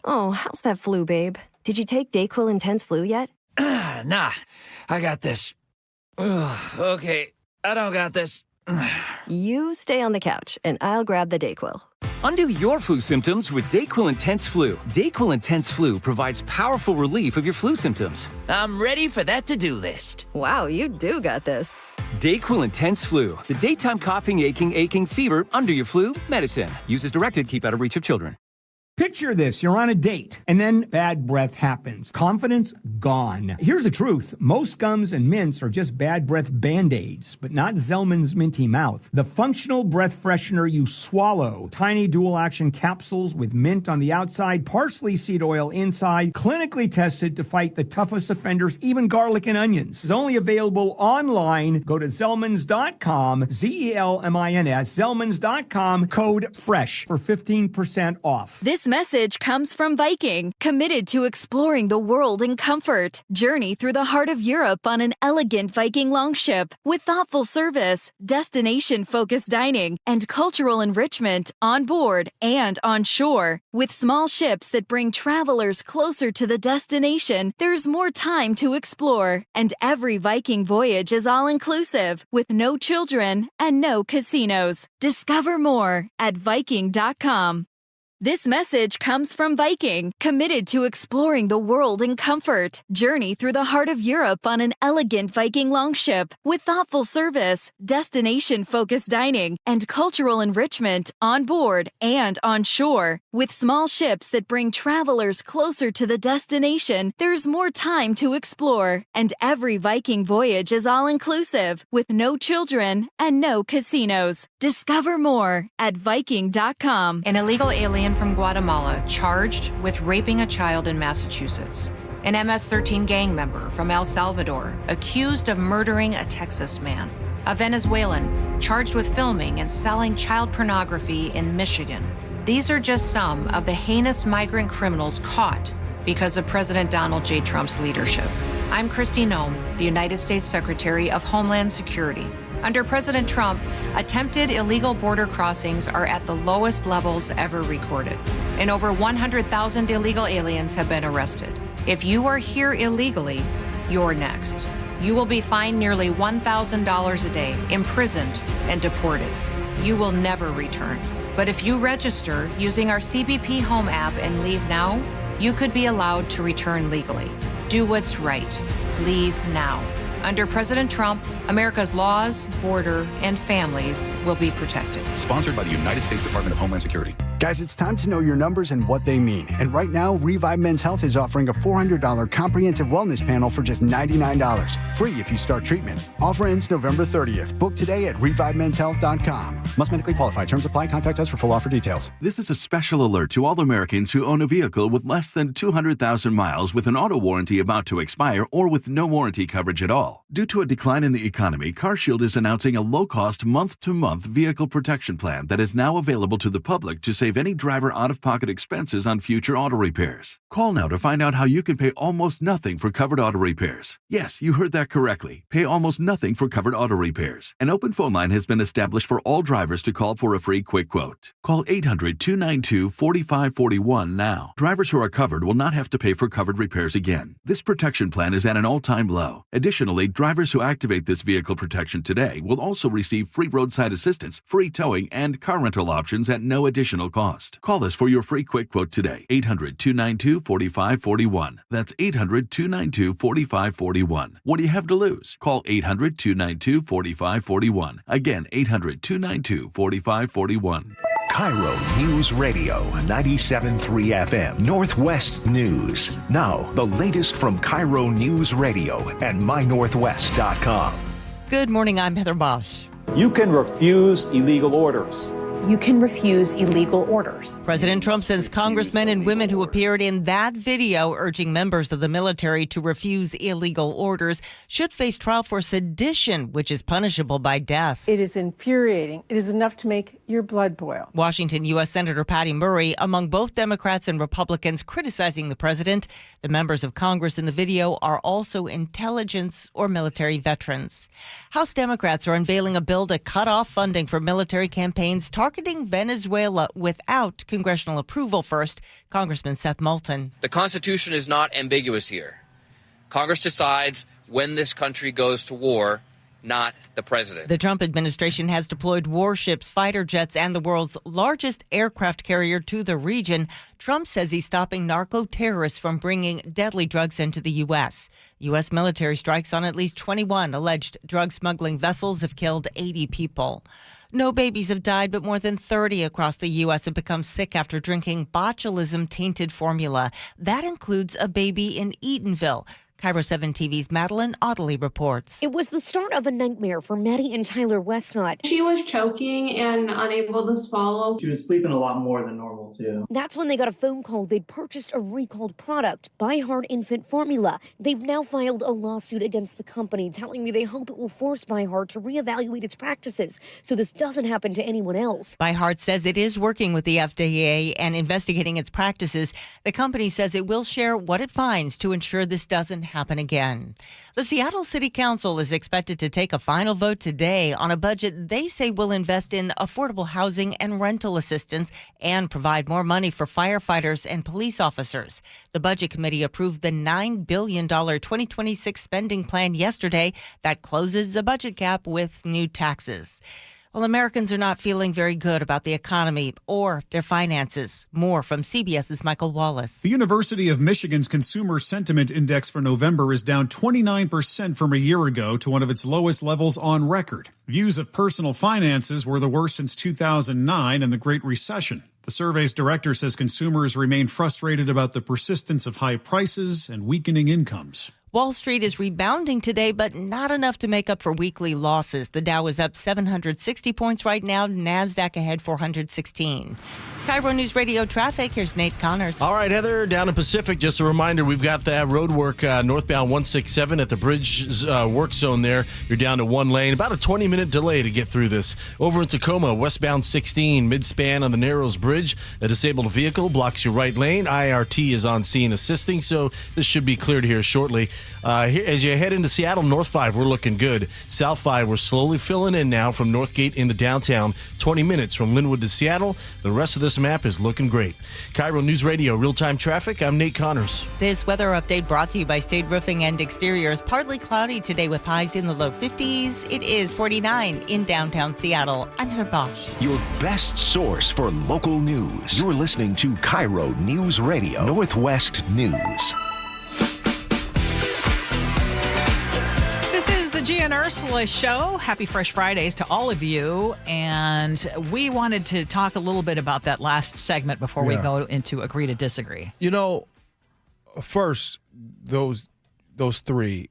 Oh, how's that flu, babe? Did you take Dayquil Intense Flu yet? Nah, I got this. Ugh, okay, I don't got this. You stay on the couch, and I'll grab the Dayquil. Undo your flu symptoms with Dayquil Intense Flu. Dayquil Intense Flu provides powerful relief of your flu symptoms. I'm ready for that to-do list. Wow, you do got this. Dayquil Intense Flu, the daytime coughing, aching, fever, under your flu medicine. Use as directed, keep out of reach of children. Picture this, you're on a date, and then bad breath happens. Confidence gone. Here's the truth. Most gums and mints are just bad breath Band-Aids, but not Zellman's Minty Mouth. The functional breath freshener you swallow. Tiny dual-action capsules with mint on the outside, parsley seed oil inside, clinically tested to fight the toughest offenders, even garlic and onions. It's only available online. Go to Zellmans.com, Zelmins, Zellmans.com, code FRESH for 15% off. This message comes from Viking, committed to exploring the world in comfort. Journey through the heart of Europe on an elegant Viking longship with thoughtful service, destination-focused dining, and cultural enrichment on board and on shore. With small ships that bring travelers closer to the destination, there's more time to explore. And every Viking voyage is all-inclusive, with no children and no casinos. Discover more at Viking.com. This message comes from Viking, committed to exploring the world in comfort. Journey through the heart of Europe on an elegant Viking longship with thoughtful service, destination-focused dining, and cultural enrichment on board and on shore. With small ships that bring travelers closer to the destination, there's more time to explore. And every Viking voyage is all-inclusive, with no children and no casinos. Discover more at Viking.com. An illegal alien from Guatemala charged with raping a child in Massachusetts. An MS-13 gang member from El Salvador accused of murdering a Texas man. A Venezuelan charged with filming and selling child pornography in Michigan. These are just some of the heinous migrant criminals caught because of President Donald J. Trump's leadership. I'm Kristi Noem, the United States Secretary of Homeland Security. Under President Trump, attempted illegal border crossings are at the lowest levels ever recorded, and over 100,000 illegal aliens have been arrested. If you are here illegally, you're next. You will be fined nearly $1,000 a day, imprisoned, and deported. You will never return. But if you register using our CBP Home app and leave now, you could be allowed to return legally. Do what's right. Leave now. Under President Trump, America's laws, border, and families will be protected. Sponsored by the United States Department of Homeland Security. Guys, it's time to know your numbers and what they mean. And right now, Revive Men's Health is offering a $400 comprehensive wellness panel for just $99. Free if you start treatment. Offer ends November 30th. Book today at ReviveMen'sHealth.com. Must medically qualify. Terms apply. Contact us for full offer details. This is a special alert to all Americans who own a vehicle with less than 200,000 miles with an auto warranty about to expire or with no warranty coverage at all. Due to a decline in the economy, CarShield is announcing a low-cost month-to-month vehicle protection plan that is now available to the public to save any driver out-of-pocket expenses on future auto repairs. Call now to find out how you can pay almost nothing for covered auto repairs. Yes, you heard that correctly. Pay almost nothing for covered auto repairs. An open phone line has been established for all drivers to call for a free quick quote. Call 800-292-4541 now. Drivers who are covered will not have to pay for covered repairs again. This protection plan is at an all-time low. Additionally, drivers who activate this vehicle protection today will also receive free roadside assistance, free towing, and car rental options at no additional cost. Call us for your free quick quote today. 800-292-4541. That's 800-292-4541. What do you have to lose? Call 800-292-4541. Again, 800-292-4541. KIRO News Radio 97.3 FM Northwest News. Now, the latest from KIRO News Radio and mynorthwest.com. Good morning, I'm Heather Bosch. You can refuse illegal orders. you can refuse illegal orders. President Trump says congressmen and women who appeared in that video urging members of the military to refuse illegal orders should face trial for sedition, which is punishable by death. It is infuriating. It is enough to make your blood boil. Washington U.S. Senator Patty Murray, among both Democrats and Republicans criticizing the president. The members of Congress in the video are also intelligence or military veterans. House Democrats are unveiling a bill to cut off funding for military campaigns targeting Venezuela without congressional approval. First, Congressman Seth Moulton. The Constitution is not ambiguous here. Congress decides when this country goes to war, not the president. The Trump administration has deployed warships, fighter jets, and the world's largest aircraft carrier to the region. Trump says he's stopping narco-terrorists from bringing deadly drugs into the U.S. U.S. military strikes on at least 21 alleged drug smuggling vessels have killed 80 people. No babies have died, but more than 30 across the U.S. have become sick after drinking botulism-tainted formula. That includes a baby in Eatonville. KIRO 7 TV's Madeline Audley reports. It was the start of a nightmare for Maddie and Tyler Westcott. She was choking and unable to swallow. She was sleeping a lot more than normal, too. That's when they got a phone call they'd purchased a recalled product, By Heart Infant Formula. They've now filed a lawsuit against the company, telling me they hope it will force By Heart to reevaluate its practices so this doesn't happen to anyone else. By Heart says it is working with the FDA and investigating its practices. The company says it will share what it finds to ensure this doesn't happen again. The Seattle City Council is expected to take a final vote today on a budget they say will invest in affordable housing and rental assistance and provide more money for firefighters and police officers. The Budget Committee approved the $9 billion 2026 spending plan yesterday that closes a budget gap with new taxes. Well, Americans are not feeling very good about the economy or their finances. More from CBS's Michael Wallace. The University of Michigan's Consumer Sentiment Index for November is down 29% from a year ago to one of its lowest levels on record. Views of personal finances were the worst since 2009 and the Great Recession. The survey's director says consumers remain frustrated about the persistence of high prices and weakening incomes. Wall Street is rebounding today, but not enough to make up for weekly losses. The Dow is up 760 points right now. NASDAQ ahead 416. KIRO News Radio traffic. Here's Nate Connors. All right, Heather, down in Pacific, just a reminder, we've got that road work northbound 167 at the bridge work zone there. You're down to one lane. About a 20-minute delay to get through this. Over in Tacoma, westbound 16, mid-span on the Narrows Bridge. A disabled vehicle blocks your right lane. IRT is on scene assisting, so this should be cleared here shortly. Here, as you head into Seattle, North 5, we're looking good. South 5, we're slowly filling in now from Northgate into downtown. 20 minutes from Linwood to Seattle. The rest of this map is looking great. KIRO News Radio, real-time traffic. I'm Nate Connors. This weather update brought to you by State Roofing and Exteriors. Partly cloudy today with highs in the low 50s. It is 49 in downtown Seattle. I'm Heather Bosch. Your best source for local news. You're listening to KIRO News Radio, Northwest News. This is the Gee and Ursula Show. Happy Fresh Fridays to all of you. And we wanted to talk a little bit about that last segment before we go into Agree to Disagree. You know, first, those three,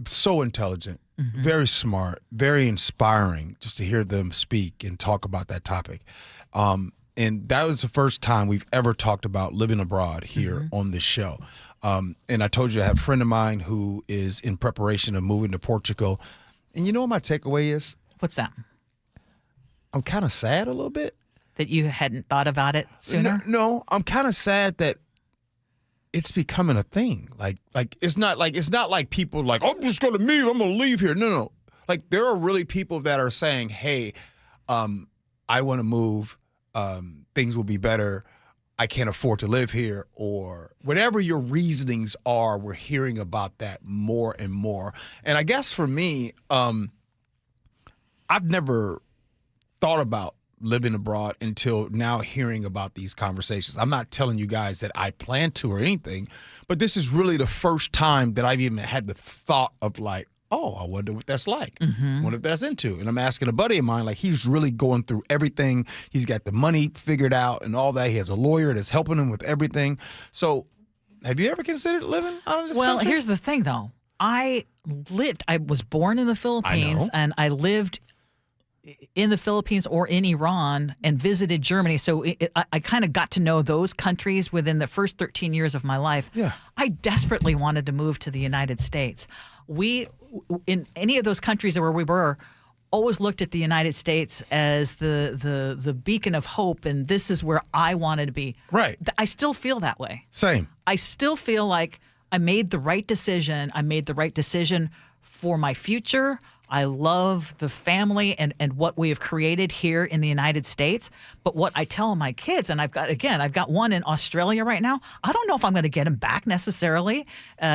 so intelligent, very smart, very inspiring just to hear them speak and talk about that topic. And that was the first time we've ever talked about living abroad here on this show. And I told you I have a friend of mine who is in preparation of moving to Portugal. And you know what my takeaway is? What's that? I'm kind of sad a little bit. That you hadn't thought about it sooner? No, I'm kind of sad that it's becoming a thing. Like it's not like people like, oh, I'm just going to move, I'm going to leave here. No. Like there are really people that are saying, hey, I want to move. Things will be better. I can't afford to live here, or whatever your reasonings are, we're hearing about that more and more. And I guess for me, I've never thought about living abroad until now hearing about these conversations. I'm not telling you guys that I plan to or anything, but this is really the first time that I've even had the thought of like, oh, I wonder what that's like. I wonder if that's into. And I'm asking a buddy of mine, like he's really going through everything. He's got the money figured out and all that. He has a lawyer that's helping him with everything. So have you ever considered living out of this country? Well, here's the thing, though. I was born in the Philippines, and I lived in the Philippines or in Iran and visited Germany. So I kind of got to know those countries within the first 13 years of my life. Yeah. I desperately wanted to move to the United States. We, in any of those countries where we were, always looked at the United States as the beacon of hope, and this is where I wanted to be. Right. I still feel that way. Same. I still feel like I made the right decision. I made the right decision for my future. I love the family and what we have created here in the United States. But what I tell my kids, and I've got one in Australia right now. I don't know if I'm going to get him back necessarily.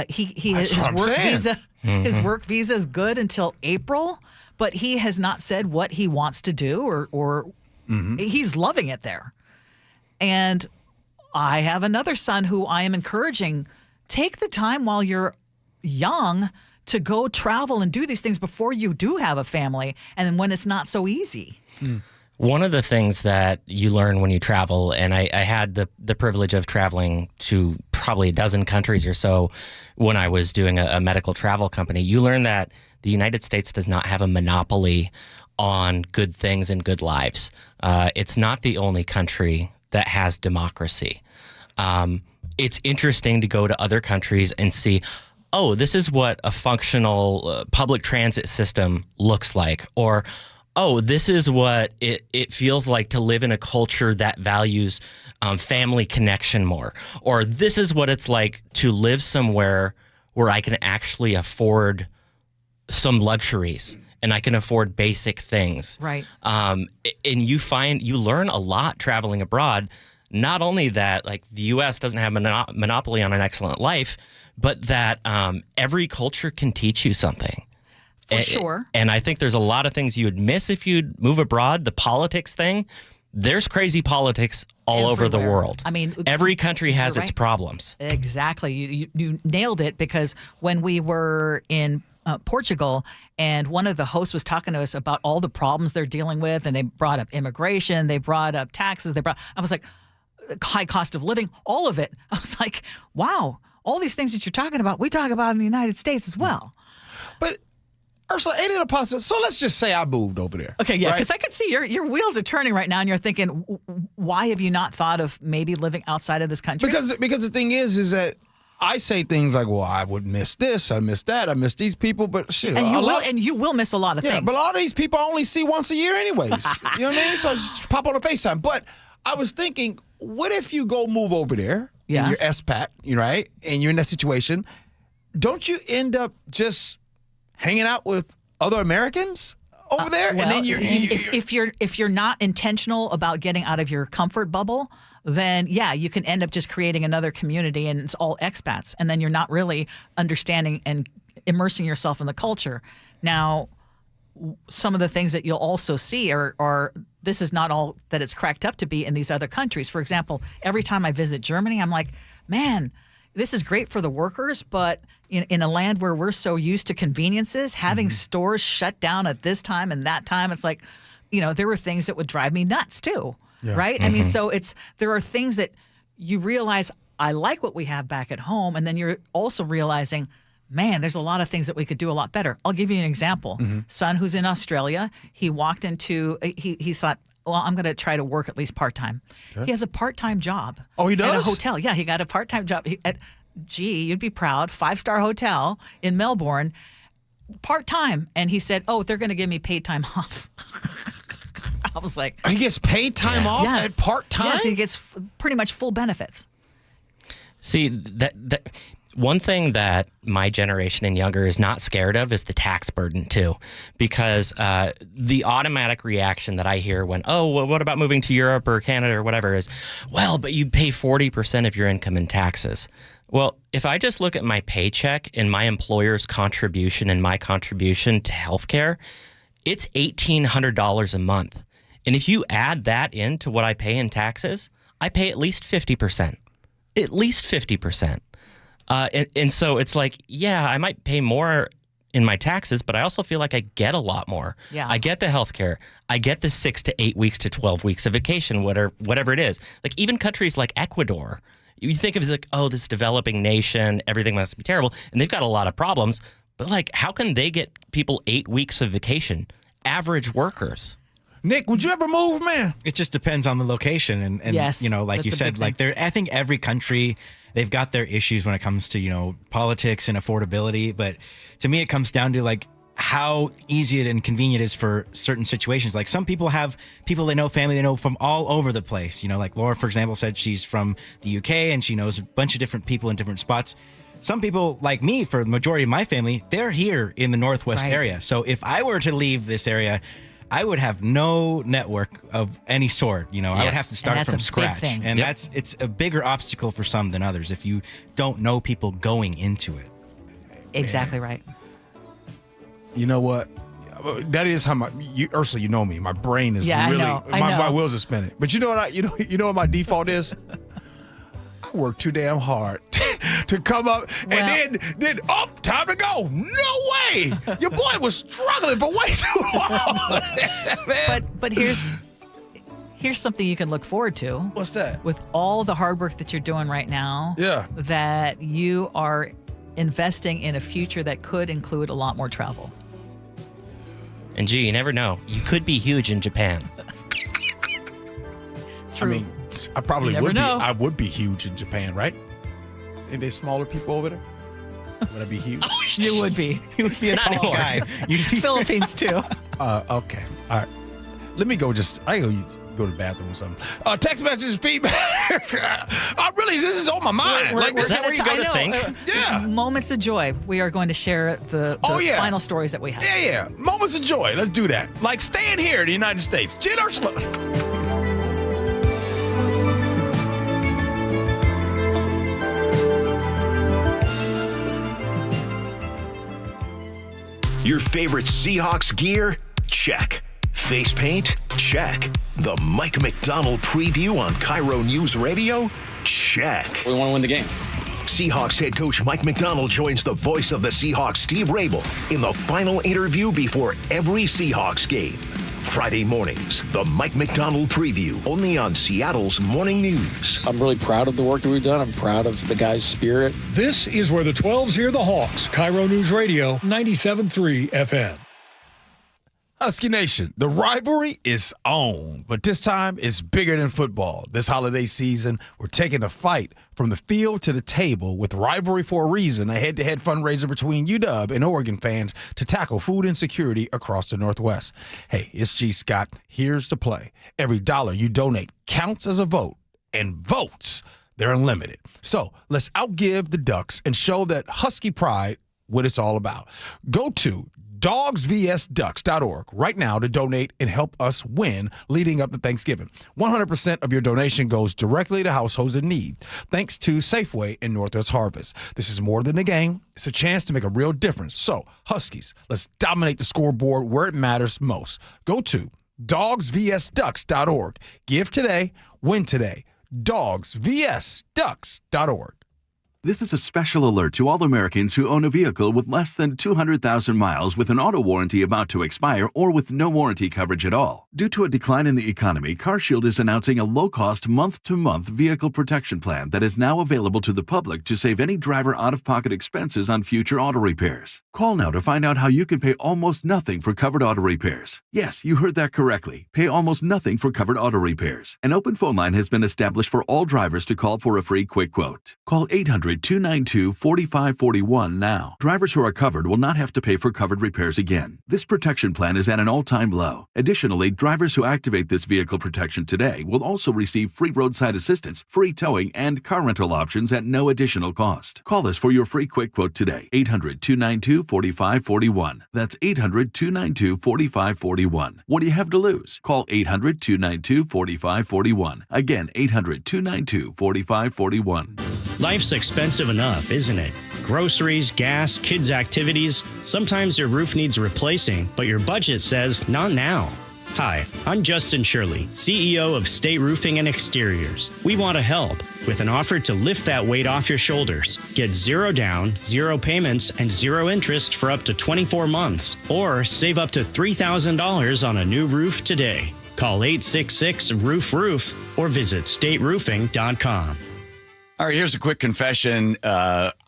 His work visa is good until April, but he has not said what he wants to do or he's loving it there. And I have another son who I am encouraging, take the time while you're young to go travel and do these things before you do have a family and then when it's not so easy. One of the things that you learn when you travel, and I had the privilege of traveling to probably a dozen countries or so when I was doing a medical travel company, you learn that the United States does not have a monopoly on good things and good lives. It's not the only country that has democracy. It's interesting to go to other countries and see, oh, this is what a functional public transit system looks like. Or, oh, this is what it feels like to live in a culture that values family connection more. Or this is what it's like to live somewhere where I can actually afford some luxuries and I can afford basic things. Right. And you learn a lot traveling abroad. Not only that, like the U.S. doesn't have a monopoly on an excellent life, but that every culture can teach you something. For sure. And I think there's a lot of things you would miss if you'd move abroad. The politics thing, there's crazy politics all over the world. I mean, every country has right. its problems. Exactly. You nailed it, because when we were in Portugal and one of the hosts was talking to us about all the problems they're dealing with, and they brought up immigration, they brought up taxes, I was like, high cost of living, all of it. I was like, wow, all these things that you're talking about, we talk about in the United States as well. But Ursula, ain't it a possibility? So let's just say I moved over there. Okay, yeah, right? because I can see your wheels are turning right now, and you're thinking, why have you not thought of maybe living outside of this country? Because the thing is that I say things like, well, I would miss this, I miss that, I miss these people, but shit. And you will miss a lot of things. But a lot of these people I only see once a year anyways. You know what I mean? So I just pop on a FaceTime. But I was thinking, what if you go move over there in your SPAC, right? And you're in that situation, don't you end up just hanging out with other Americans over there? Well, and then if you're not intentional about getting out of your comfort bubble, then yeah, you can end up just creating another community and it's all expats, and then you're not really understanding and immersing yourself in the culture. Now, some of the things that you'll also see are this is not all that it's cracked up to be in these other countries. For example, every time I visit Germany, I'm like, man, this is great for the workers, but in a land where we're so used to conveniences, having stores shut down at this time and that time, it's like, there were things that would drive me nuts too, right? I mean, so there are things that you realize, I like what we have back at home, and then you're also realizing, man, there's a lot of things that we could do a lot better. I'll give you an example. Son who's in Australia, he walked into, he thought, well, I'm going to try to work at least part-time. Okay. He has a part-time job. Oh, he does? At a hotel. Yeah, he got a part-time job at, you'd be proud, 5-star hotel in Melbourne, part-time. And he said, oh, they're going to give me paid time off. I was like. He gets paid time off at part-time? Yes, he gets pretty much full benefits. See, that one thing that my generation and younger is not scared of is the tax burden too, because the automatic reaction that I hear when, oh, well, what about moving to Europe or Canada or whatever is, well, but you pay 40% of your income in taxes. Well, if I just look at my paycheck and my employer's contribution and my contribution to healthcare, it's $1,800 a month. And if you add that into what I pay in taxes, I pay at least 50%. At least 50%. And so it's like, yeah, I might pay more in my taxes, but I also feel like I get a lot more. Yeah. I get the healthcare. I get the 6 to 8 weeks to 12 weeks of vacation, whatever it is. Like even countries like Ecuador, you think of it as like, oh, this developing nation, everything must be terrible. And they've got a lot of problems. But like, how can they get people 8 weeks of vacation? Average workers. Nick, would you ever move, man? It just depends on the location. And Yes, you know, like that's you a said, big like I think every country, they've got their issues when it comes to, you know, politics and affordability. But to me, it comes down to like how easy and convenient it is for certain situations. Like some people have people they know, family they know from all over the place. You know, like Laura, for example, said she's from the UK and she knows a bunch of different people in different spots. Some people like me, for the majority of my family, they're here in the Northwest area. So if I were to leave this area, I would have no network of any sort. You know, I would have to start from scratch. And it's a bigger obstacle for some than others if you don't know people going into it. Exactly right. You know what? That is how Ursula, you know me. My brain is really my wheels are spinning. But you know what? You know what my default is? I work too damn hard to come up and then time to go. No way! Your boy was struggling for way too long. But here's something you can look forward to. What's that? With all the hard work that you're doing right now, that you are investing in a future that could include a lot more travel. And gee, you never know. You could be huge in Japan. I mean, I probably would know. be. I would be huge in Japan, right? Ain't there smaller people over there? Would I be huge? You would be. You would be a tall guy. Philippines too. Okay. All right. Let me go. I go to the bathroom or something. Text messages, feedback. This is on my mind. We're moments of joy. We are going to share the final stories that we have. Yeah. Moments of joy. Let's do that. Like staying here in the United States. Gee Ursula. Your favorite Seahawks gear? Check. Face paint? Check. The Mike McDonald preview on KIRO Newsradio? Check. We want to win the game. Seahawks head coach Mike McDonald joins the voice of the Seahawks, Steve Rabel, in the final interview before every Seahawks game. Friday mornings, the Mike McDonald preview, only on Seattle's Morning News. I'm really proud of the work that we've done. I'm proud of the guys' spirit. This is where the 12s hear the Hawks. KIRO News Radio, 97.3 FM. Husky Nation, the rivalry is on, but this time it's bigger than football. This holiday season, we're taking the fight from the field to the table with Rivalry for a Reason, a head-to-head fundraiser between UW and Oregon fans to tackle food insecurity across the Northwest. Hey, it's G. Scott. Here's the play. Every dollar you donate counts as a vote, and votes, they're unlimited. So let's outgive the Ducks and show that Husky pride what it's all about. Go to dogsvsducks.org right now to donate and help us win leading up to Thanksgiving. 100% of your donation goes directly to households in need, thanks to Safeway and Northwest Harvest. This is more than a game. It's a chance to make a real difference. So, Huskies, let's dominate the scoreboard where it matters most. Go to dogsvsducks.org. Give today, win today. dogsvsducks.org. This is a special alert to all Americans who own a vehicle with less than 200,000 miles with an auto warranty about to expire or with no warranty coverage at all. Due to a decline in the economy, CarShield is announcing a low-cost month-to-month vehicle protection plan that is now available to the public to save any driver out-of-pocket expenses on future auto repairs. Call now to find out how you can pay almost nothing for covered auto repairs. Yes, you heard that correctly. Pay almost nothing for covered auto repairs. An open phone line has been established for all drivers to call for a free quick quote. Call 800-292-4541 now. Drivers who are covered will not have to pay for covered repairs again. This protection plan is at an all-time low. Additionally, drivers who activate this vehicle protection today will also receive free roadside assistance, free towing, and car rental options at no additional cost. Call us for your free quick quote today. 800-292-4541. That's 800-292-4541. What do you have to lose? Call 800-292-4541. Again, 800-292-4541. Life's expensive enough, isn't it? Groceries, gas, kids' activities. Sometimes your roof needs replacing, but your budget says not now. Hi, I'm Justin Shirley, CEO of State Roofing and Exteriors. We want to help with an offer to lift that weight off your shoulders. Get 0 down, 0 payments, and 0 interest for up to 24 months. Or save up to $3,000 on a new roof today. Call 866-ROOF-ROOF or visit stateroofing.com. All right, here's a quick confession.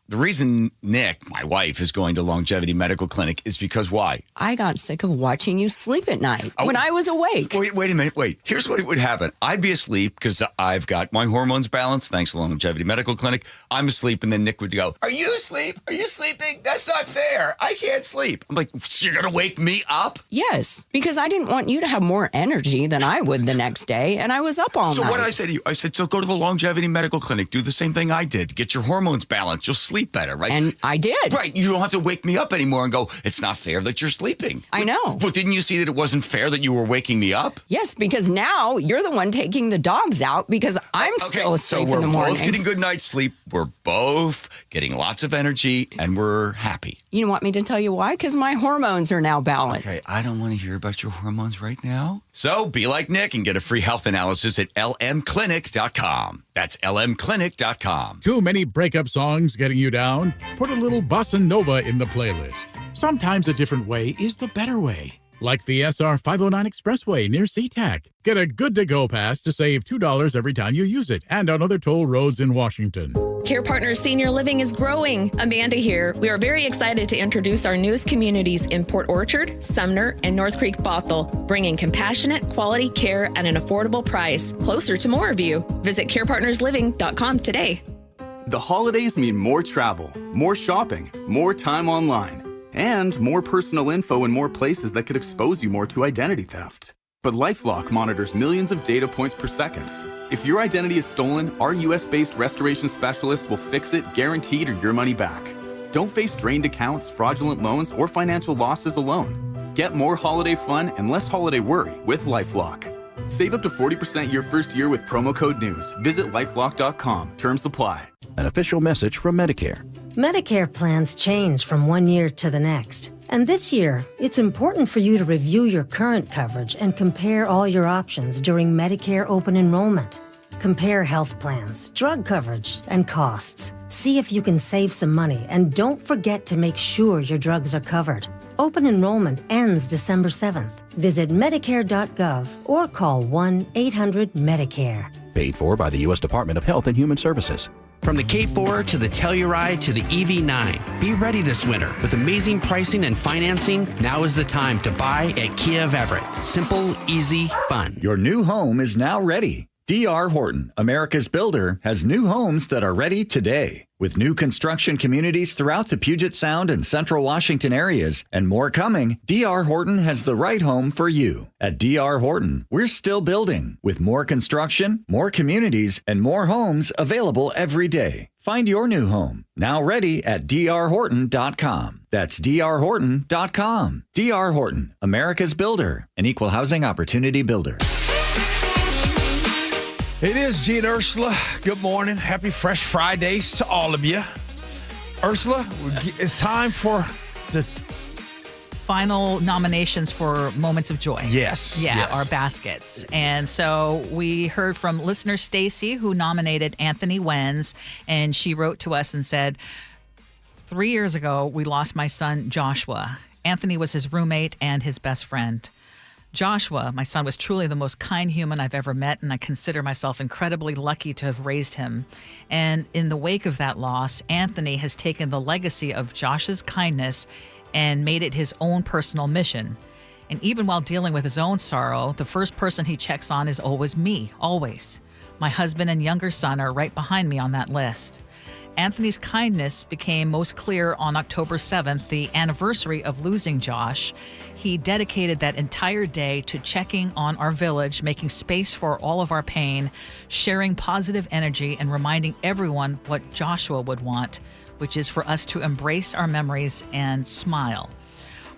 The reason Nick, my wife, is going to Longevity Medical Clinic is because why? I got sick of watching you sleep at night when I was awake. Wait a minute. Wait. Here's what would happen. I'd be asleep because I've got my hormones balanced thanks to Longevity Medical Clinic. I'm asleep, and then Nick would go, "Are you asleep? Are you sleeping? That's not fair. I can't sleep." I'm like, "So you're going to wake me up?" Yes, because I didn't want you to have more energy than I would the next day, and I was up all night. So what did I say to you? I said, so go to the Longevity Medical Clinic. Do the same thing I did. Get your hormones balanced. You'll sleep better, right? And I did. Right. You don't have to wake me up anymore and go, it's not fair that you're sleeping. I know. But didn't you see that it wasn't fair that you were waking me up? Yes, because now you're the one taking the dogs out because I'm still asleep in the morning. So we're both getting good night's sleep. We're both getting lots of energy, and we're happy. You want me to tell you why? Because my hormones are now balanced. Okay, I don't want to hear about your hormones right now. So be like Nick and get a free health analysis at lmclinic.com. That's lmclinic.com. Too many breakup songs getting you down? Put a little bossa nova in the playlist. Sometimes a different way is the better way. Like the SR 509 Expressway near SeaTac. Get a good-to-go pass to save $2 every time you use it and on other toll roads in Washington. Care Partners Senior Living is growing. Amanda here. We are very excited to introduce our newest communities in Port Orchard, Sumner, and North Creek Bothell, bringing compassionate, quality care at an affordable price, closer to more of you. Visit carepartnersliving.com today. The holidays mean more travel, more shopping, more time online, and more personal info in more places that could expose you more to identity theft. But LifeLock monitors millions of data points per second. If your identity is stolen, our US-based restoration specialists will fix it, guaranteed, or your money back. Don't face drained accounts, fraudulent loans, or financial losses alone. Get more holiday fun and less holiday worry with LifeLock. Save up to 40% your first year with promo code NEWS. Visit lifelock.com. Terms apply. An official message from Medicare. Medicare plans change from one year to the next. And this year, it's important for you to review your current coverage and compare all your options during Medicare open enrollment. Compare health plans, drug coverage, and costs. See if you can save some money, and don't forget to make sure your drugs are covered. Open enrollment ends December 7th. Visit Medicare.gov or call 1-800-MEDICARE. Paid for by the U.S. Department of Health and Human Services. From the K4 to the Telluride to the EV9, be ready this winter with amazing pricing and financing. Now is the time to buy at Kia of Everett. Simple, easy, fun. Your new home is now ready. D.R. Horton, America's builder, has new homes that are ready today. With new construction communities throughout the Puget Sound and Central Washington areas and more coming, D.R. Horton has the right home for you. At D.R. Horton, we're still building with more construction, more communities, and more homes available every day. Find your new home, now ready at drhorton.com. That's drhorton.com. D.R. Horton, America's builder, an equal housing opportunity builder. It is Gee and Ursula. Good morning. Happy Fresh Fridays to all of you. Ursula, it's time for the final nominations for Moments of Joy. Yes. Yeah, yes. Our baskets. And so we heard from listener Stacy, who nominated Anthony Wenz, and she wrote to us and said, 3 years ago, we lost my son, Joshua. Anthony was his roommate and his best friend. Joshua, my son, was truly the most kind human I've ever met, and I consider myself incredibly lucky to have raised him. And in the wake of that loss, Anthony has taken the legacy of Josh's kindness and made it his own personal mission. And even while dealing with his own sorrow, the first person he checks on is always me, always. My husband and younger son are right behind me on that list. Anthony's kindness became most clear on October 7th, the anniversary of losing Josh. He dedicated that entire day to checking on our village, making space for all of our pain, sharing positive energy, and reminding everyone what Joshua would want, which is for us to embrace our memories and smile.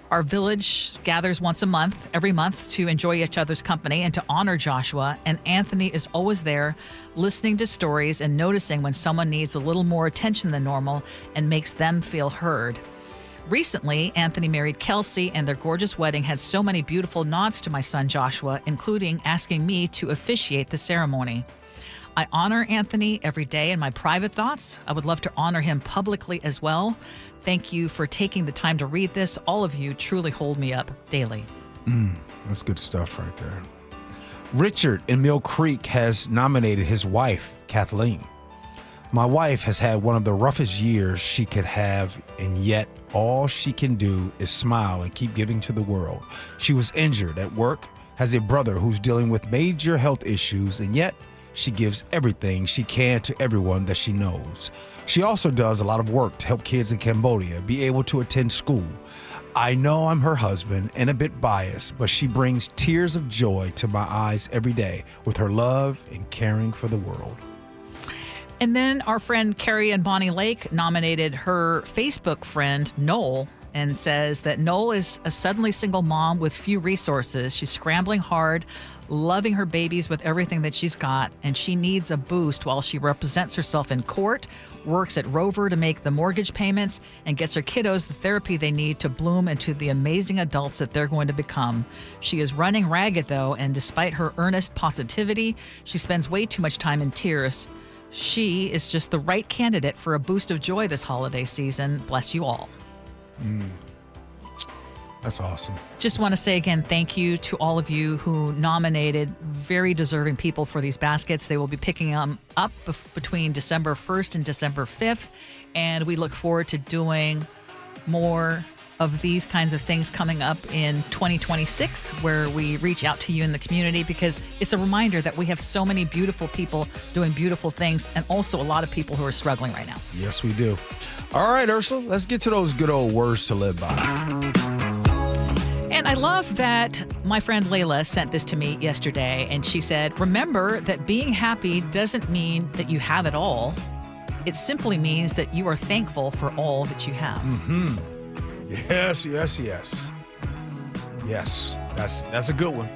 Our village gathers once a month, every month, to enjoy each other's company and to honor Joshua, and Anthony is always there, listening to stories and noticing when someone needs a little more attention than normal and makes them feel heard. Recently, Anthony married Kelsey, and their gorgeous wedding had so many beautiful nods to my son Joshua, including asking me to officiate the ceremony. I honor Anthony every day in my private thoughts. I would love to honor him publicly as well. Thank you for taking the time to read this. All of you truly hold me up daily. That's good stuff right there. Richard in Mill Creek has nominated his wife, Kathleen. My wife has had one of the roughest years she could have, and yet all she can do is smile and keep giving to the world. She was injured at work, has a brother who's dealing with major health issues, and yet she gives everything she can to everyone that she knows. She also does a lot of work to help kids in Cambodia be able to attend school. I know I'm her husband and a bit biased, but she brings tears of joy to my eyes every day with her love and caring for the world. And then our friend Carrie and Bonnie Lake nominated her Facebook friend, Noel, and says that Noel is a suddenly single mom with few resources. She's scrambling hard, loving her babies with everything that she's got, and she needs a boost while she represents herself in court, works at Rover to make the mortgage payments, and gets her kiddos the therapy they need to bloom into the amazing adults that they're going to become. She is running ragged, though, and despite her earnest positivity, she spends way too much time in tears. She is just the right candidate for a boost of joy this holiday season. Bless you all. That's awesome. Just want to say again, thank you to all of you who nominated very deserving people for these baskets. They will be picking them up between December 1st and December 5th. And we look forward to doing more of these kinds of things coming up in 2026, where we reach out to you in the community, because it's a reminder that we have so many beautiful people doing beautiful things, and also a lot of people who are struggling right now. Yes, we do. All right, Ursula, let's get to those good old words to live by. And I love that my friend Layla sent this to me yesterday, and she said, remember that being happy doesn't mean that you have it all. It simply means that you are thankful for all that you have. Mm-hmm. Yes. Yes, that's a good one.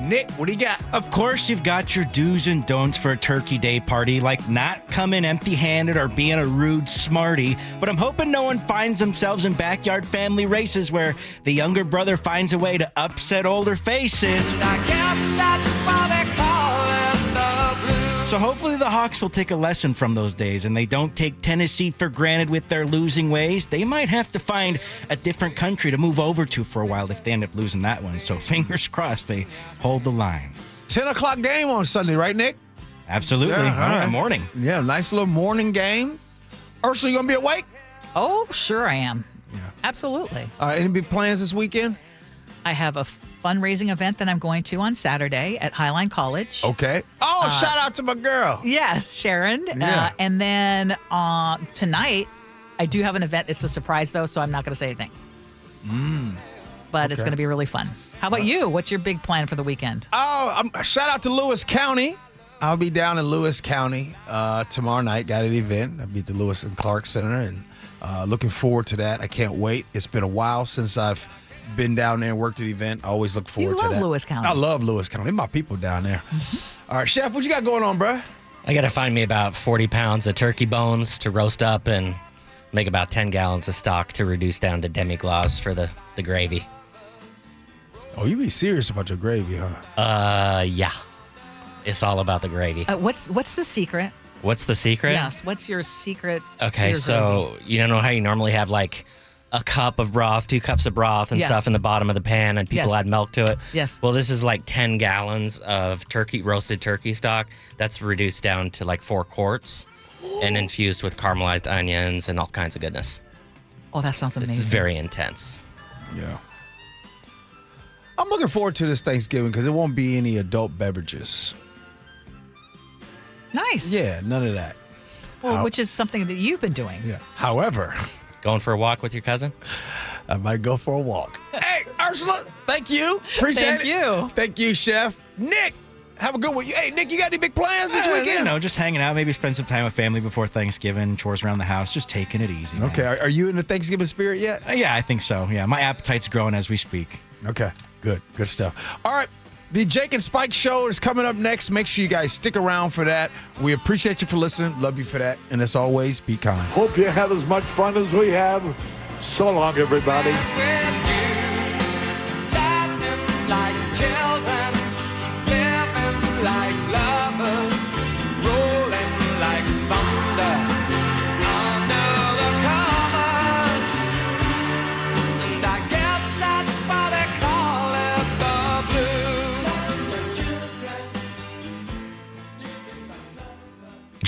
Nick, what do you got? Of course, you've got your do's and don'ts for a Turkey Day party, like not coming empty-handed or being a rude smarty. But I'm hoping no one finds themselves in backyard family races where the younger brother finds a way to upset older faces. I guess that's why they call it the blues. So hopefully the Hawks will take a lesson from those days and they don't take Tennessee for granted with their losing ways. They might have to find a different country to move over to for a while if they end up losing that one. So fingers crossed they hold the line. 10 o'clock game on Sunday, right, Nick? Absolutely. Yeah, all right. Morning. Yeah, nice little morning game. Ursula, you going to be awake? Oh, sure I am. Yeah. Absolutely. Any big plans this weekend? I have a fundraising event that I'm going to on Saturday at Highline College. Okay. Oh, shout out to my girl. Yes, Sharon. Yeah. And then tonight, I do have an event. It's a surprise, though, so I'm not going to say anything. But it's going to be really fun. How about you? What's your big plan for the weekend? Oh, shout out to Lewis County. I'll be down in Lewis County tomorrow night. Got an event. I'll be at the Lewis and Clark Center, and looking forward to that. I can't wait. It's been a while since I've been down there and worked at the event. I always look forward to that. You love Lewis County. I love Lewis County. They're my people down there. All right, Chef, what you got going on, bro? I got to find me about 40 pounds of turkey bones to roast up and make about 10 gallons of stock to reduce down to demi-glace for the gravy. Oh, you be serious about your gravy, huh? Yeah. It's all about the gravy. What's the secret? What's the secret? Yes. What's your secret? Okay, your so gravy? you don't know how you normally have like a cup of broth, 2 cups of broth and stuff in the bottom of the pan, and people add milk to it? Yes. Well, this is like 10 gallons of roasted turkey stock. That's reduced down to like 4 quarts and infused with caramelized onions and all kinds of goodness. Oh, that sounds amazing. This is very intense. Yeah. I'm looking forward to this Thanksgiving because there won't be any adult beverages. Nice. Yeah, none of that. Well, which is something that you've been doing. Yeah. However, going for a walk with your cousin? I might go for a walk. Hey, Ursula, thank you. Appreciate it. Thank you. Thank you, Chef. Nick, have a good one. Hey, Nick, you got any big plans this weekend? You know, just hanging out, maybe spend some time with family before Thanksgiving, chores around the house, just taking it easy. Man. Okay, are you in the Thanksgiving spirit yet? Yeah, I think so. Yeah, my appetite's growing as we speak. Okay, good stuff. All right, the Jake and Spike Show is coming up next. Make sure you guys stick around for that. We appreciate you for listening. Love you for that. And as always, be kind. Hope you have as much fun as we have. So long, everybody. Like children, living like lovers, rolling like thunder under the covers. And I guess that's why they call it the blues.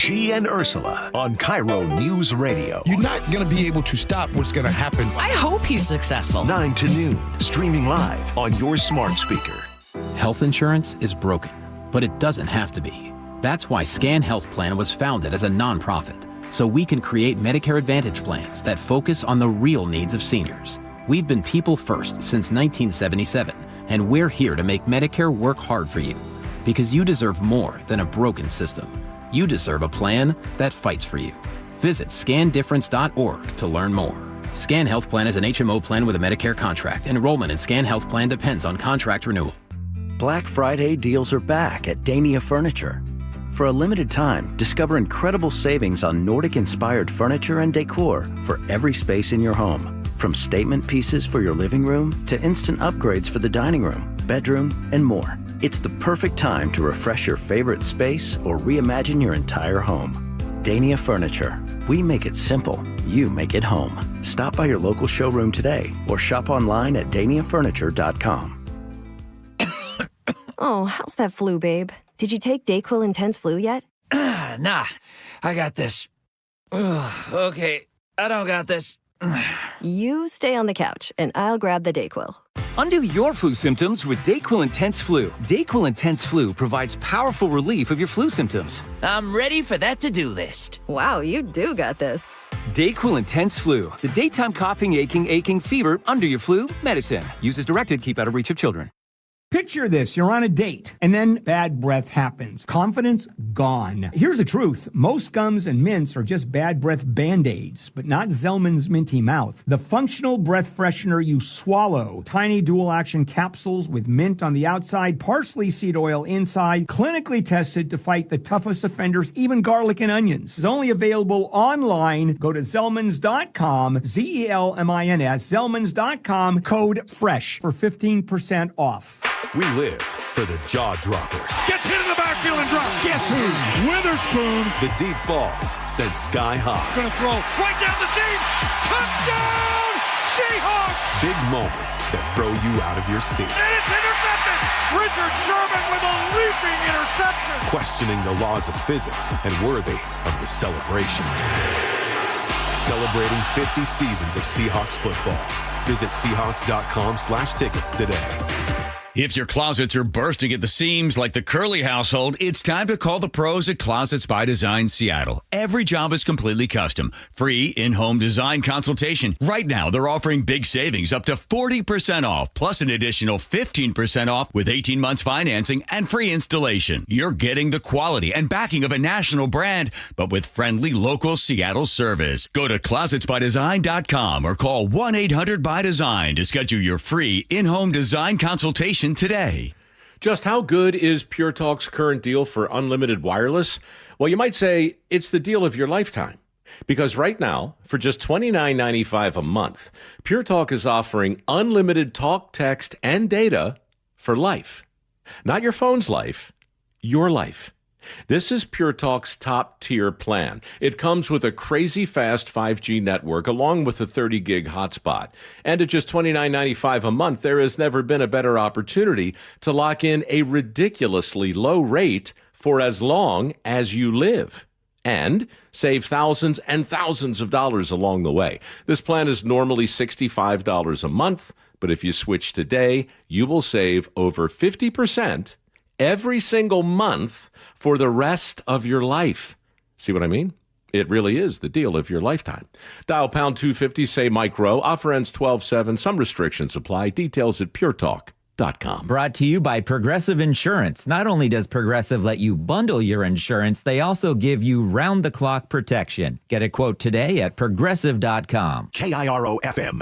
Gee and Ursula on KIRO News Radio. You're not going to be able to stop what's going to happen. I hope he's successful. 9 to noon, streaming live on your smart speaker. Health insurance is broken, but it doesn't have to be. That's why Scan Health Plan was founded as a nonprofit, so we can create Medicare Advantage plans that focus on the real needs of seniors. We've been people first since 1977, and we're here to make Medicare work hard for you, because you deserve more than a broken system. You deserve a plan that fights for you. Visit scandifference.org to learn more. Scan Health Plan is an HMO plan with a Medicare contract. Enrollment in Scan Health Plan depends on contract renewal. Black Friday deals are back at Dania Furniture. For a limited time, discover incredible savings on Nordic-inspired furniture and decor for every space in your home. From statement pieces for your living room to instant upgrades for the dining room, bedroom, and more. It's the perfect time to refresh your favorite space or reimagine your entire home. Dania Furniture. We make it simple. You make it home. Stop by your local showroom today or shop online at daniafurniture.com. Oh, how's that flu, babe? Did you take DayQuil Intense Flu yet? Nah, I got this. Ugh, okay, I don't got this. You stay on the couch, and I'll grab the DayQuil. Undo your flu symptoms with DayQuil Intense Flu. DayQuil Intense Flu provides powerful relief of your flu symptoms. I'm ready for that to-do list. Wow, you do got this. DayQuil Intense Flu. The daytime coughing, aching, fever, under your flu medicine. Use as directed, keep out of reach of children. Picture this, you're on a date, and then bad breath happens. Confidence gone. Here's the truth. Most gums and mints are just bad breath Band-Aids, but not Zellman's Minty Mouth. The functional breath freshener you swallow. Tiny dual-action capsules with mint on the outside, parsley seed oil inside, clinically tested to fight the toughest offenders, even garlic and onions. It's only available online. Go to Zellmans.com, Zelmins, Zellmans.com, code FRESH for 15% off. We live for the jaw droppers. Gets hit in the backfield and dropped. Guess who? Witherspoon. The deep balls sent sky high. Gonna throw right down the seam. Touchdown, Seahawks! Big moments that throw you out of your seat. And it's intercepted. Richard Sherman with a leaping interception. Questioning the laws of physics and worthy of the celebration. Celebrating 50 seasons of Seahawks football. Visit Seahawks.com/tickets today. If your closets are bursting at the seams like the Curly household, it's time to call the pros at Closets by Design Seattle. Every job is completely custom. Free in-home design consultation. Right now, they're offering big savings up to 40% off, plus an additional 15% off with 18 months financing and free installation. You're getting the quality and backing of a national brand, but with friendly local Seattle service. Go to closetsbydesign.com or call 1-800-BY-DESIGN to schedule your free in-home design consultation today. Just how good is Pure Talk's current deal for unlimited wireless? Well, you might say it's the deal of your lifetime. Because right now, for just $29.95 a month, Pure Talk is offering unlimited talk, text, and data for life. Not your phone's life, your life. This is Pure Talk's top-tier plan. It comes with a crazy fast 5G network along with a 30-gig hotspot. And at just $29.95 a month, there has never been a better opportunity to lock in a ridiculously low rate for as long as you live. And save thousands and thousands of dollars along the way. This plan is normally $65 a month, but if you switch today, you will save over 50% every single month for the rest of your life. See what I mean? It really is the deal of your lifetime. Dial pound 250, say Mike Rowe. Offer ends 12/7. Some restrictions apply. Details at puretalk.com. Brought to you by Progressive Insurance. Not only does Progressive let you bundle your insurance, they also give you round-the-clock protection. Get a quote today at progressive.com. KIRO FM.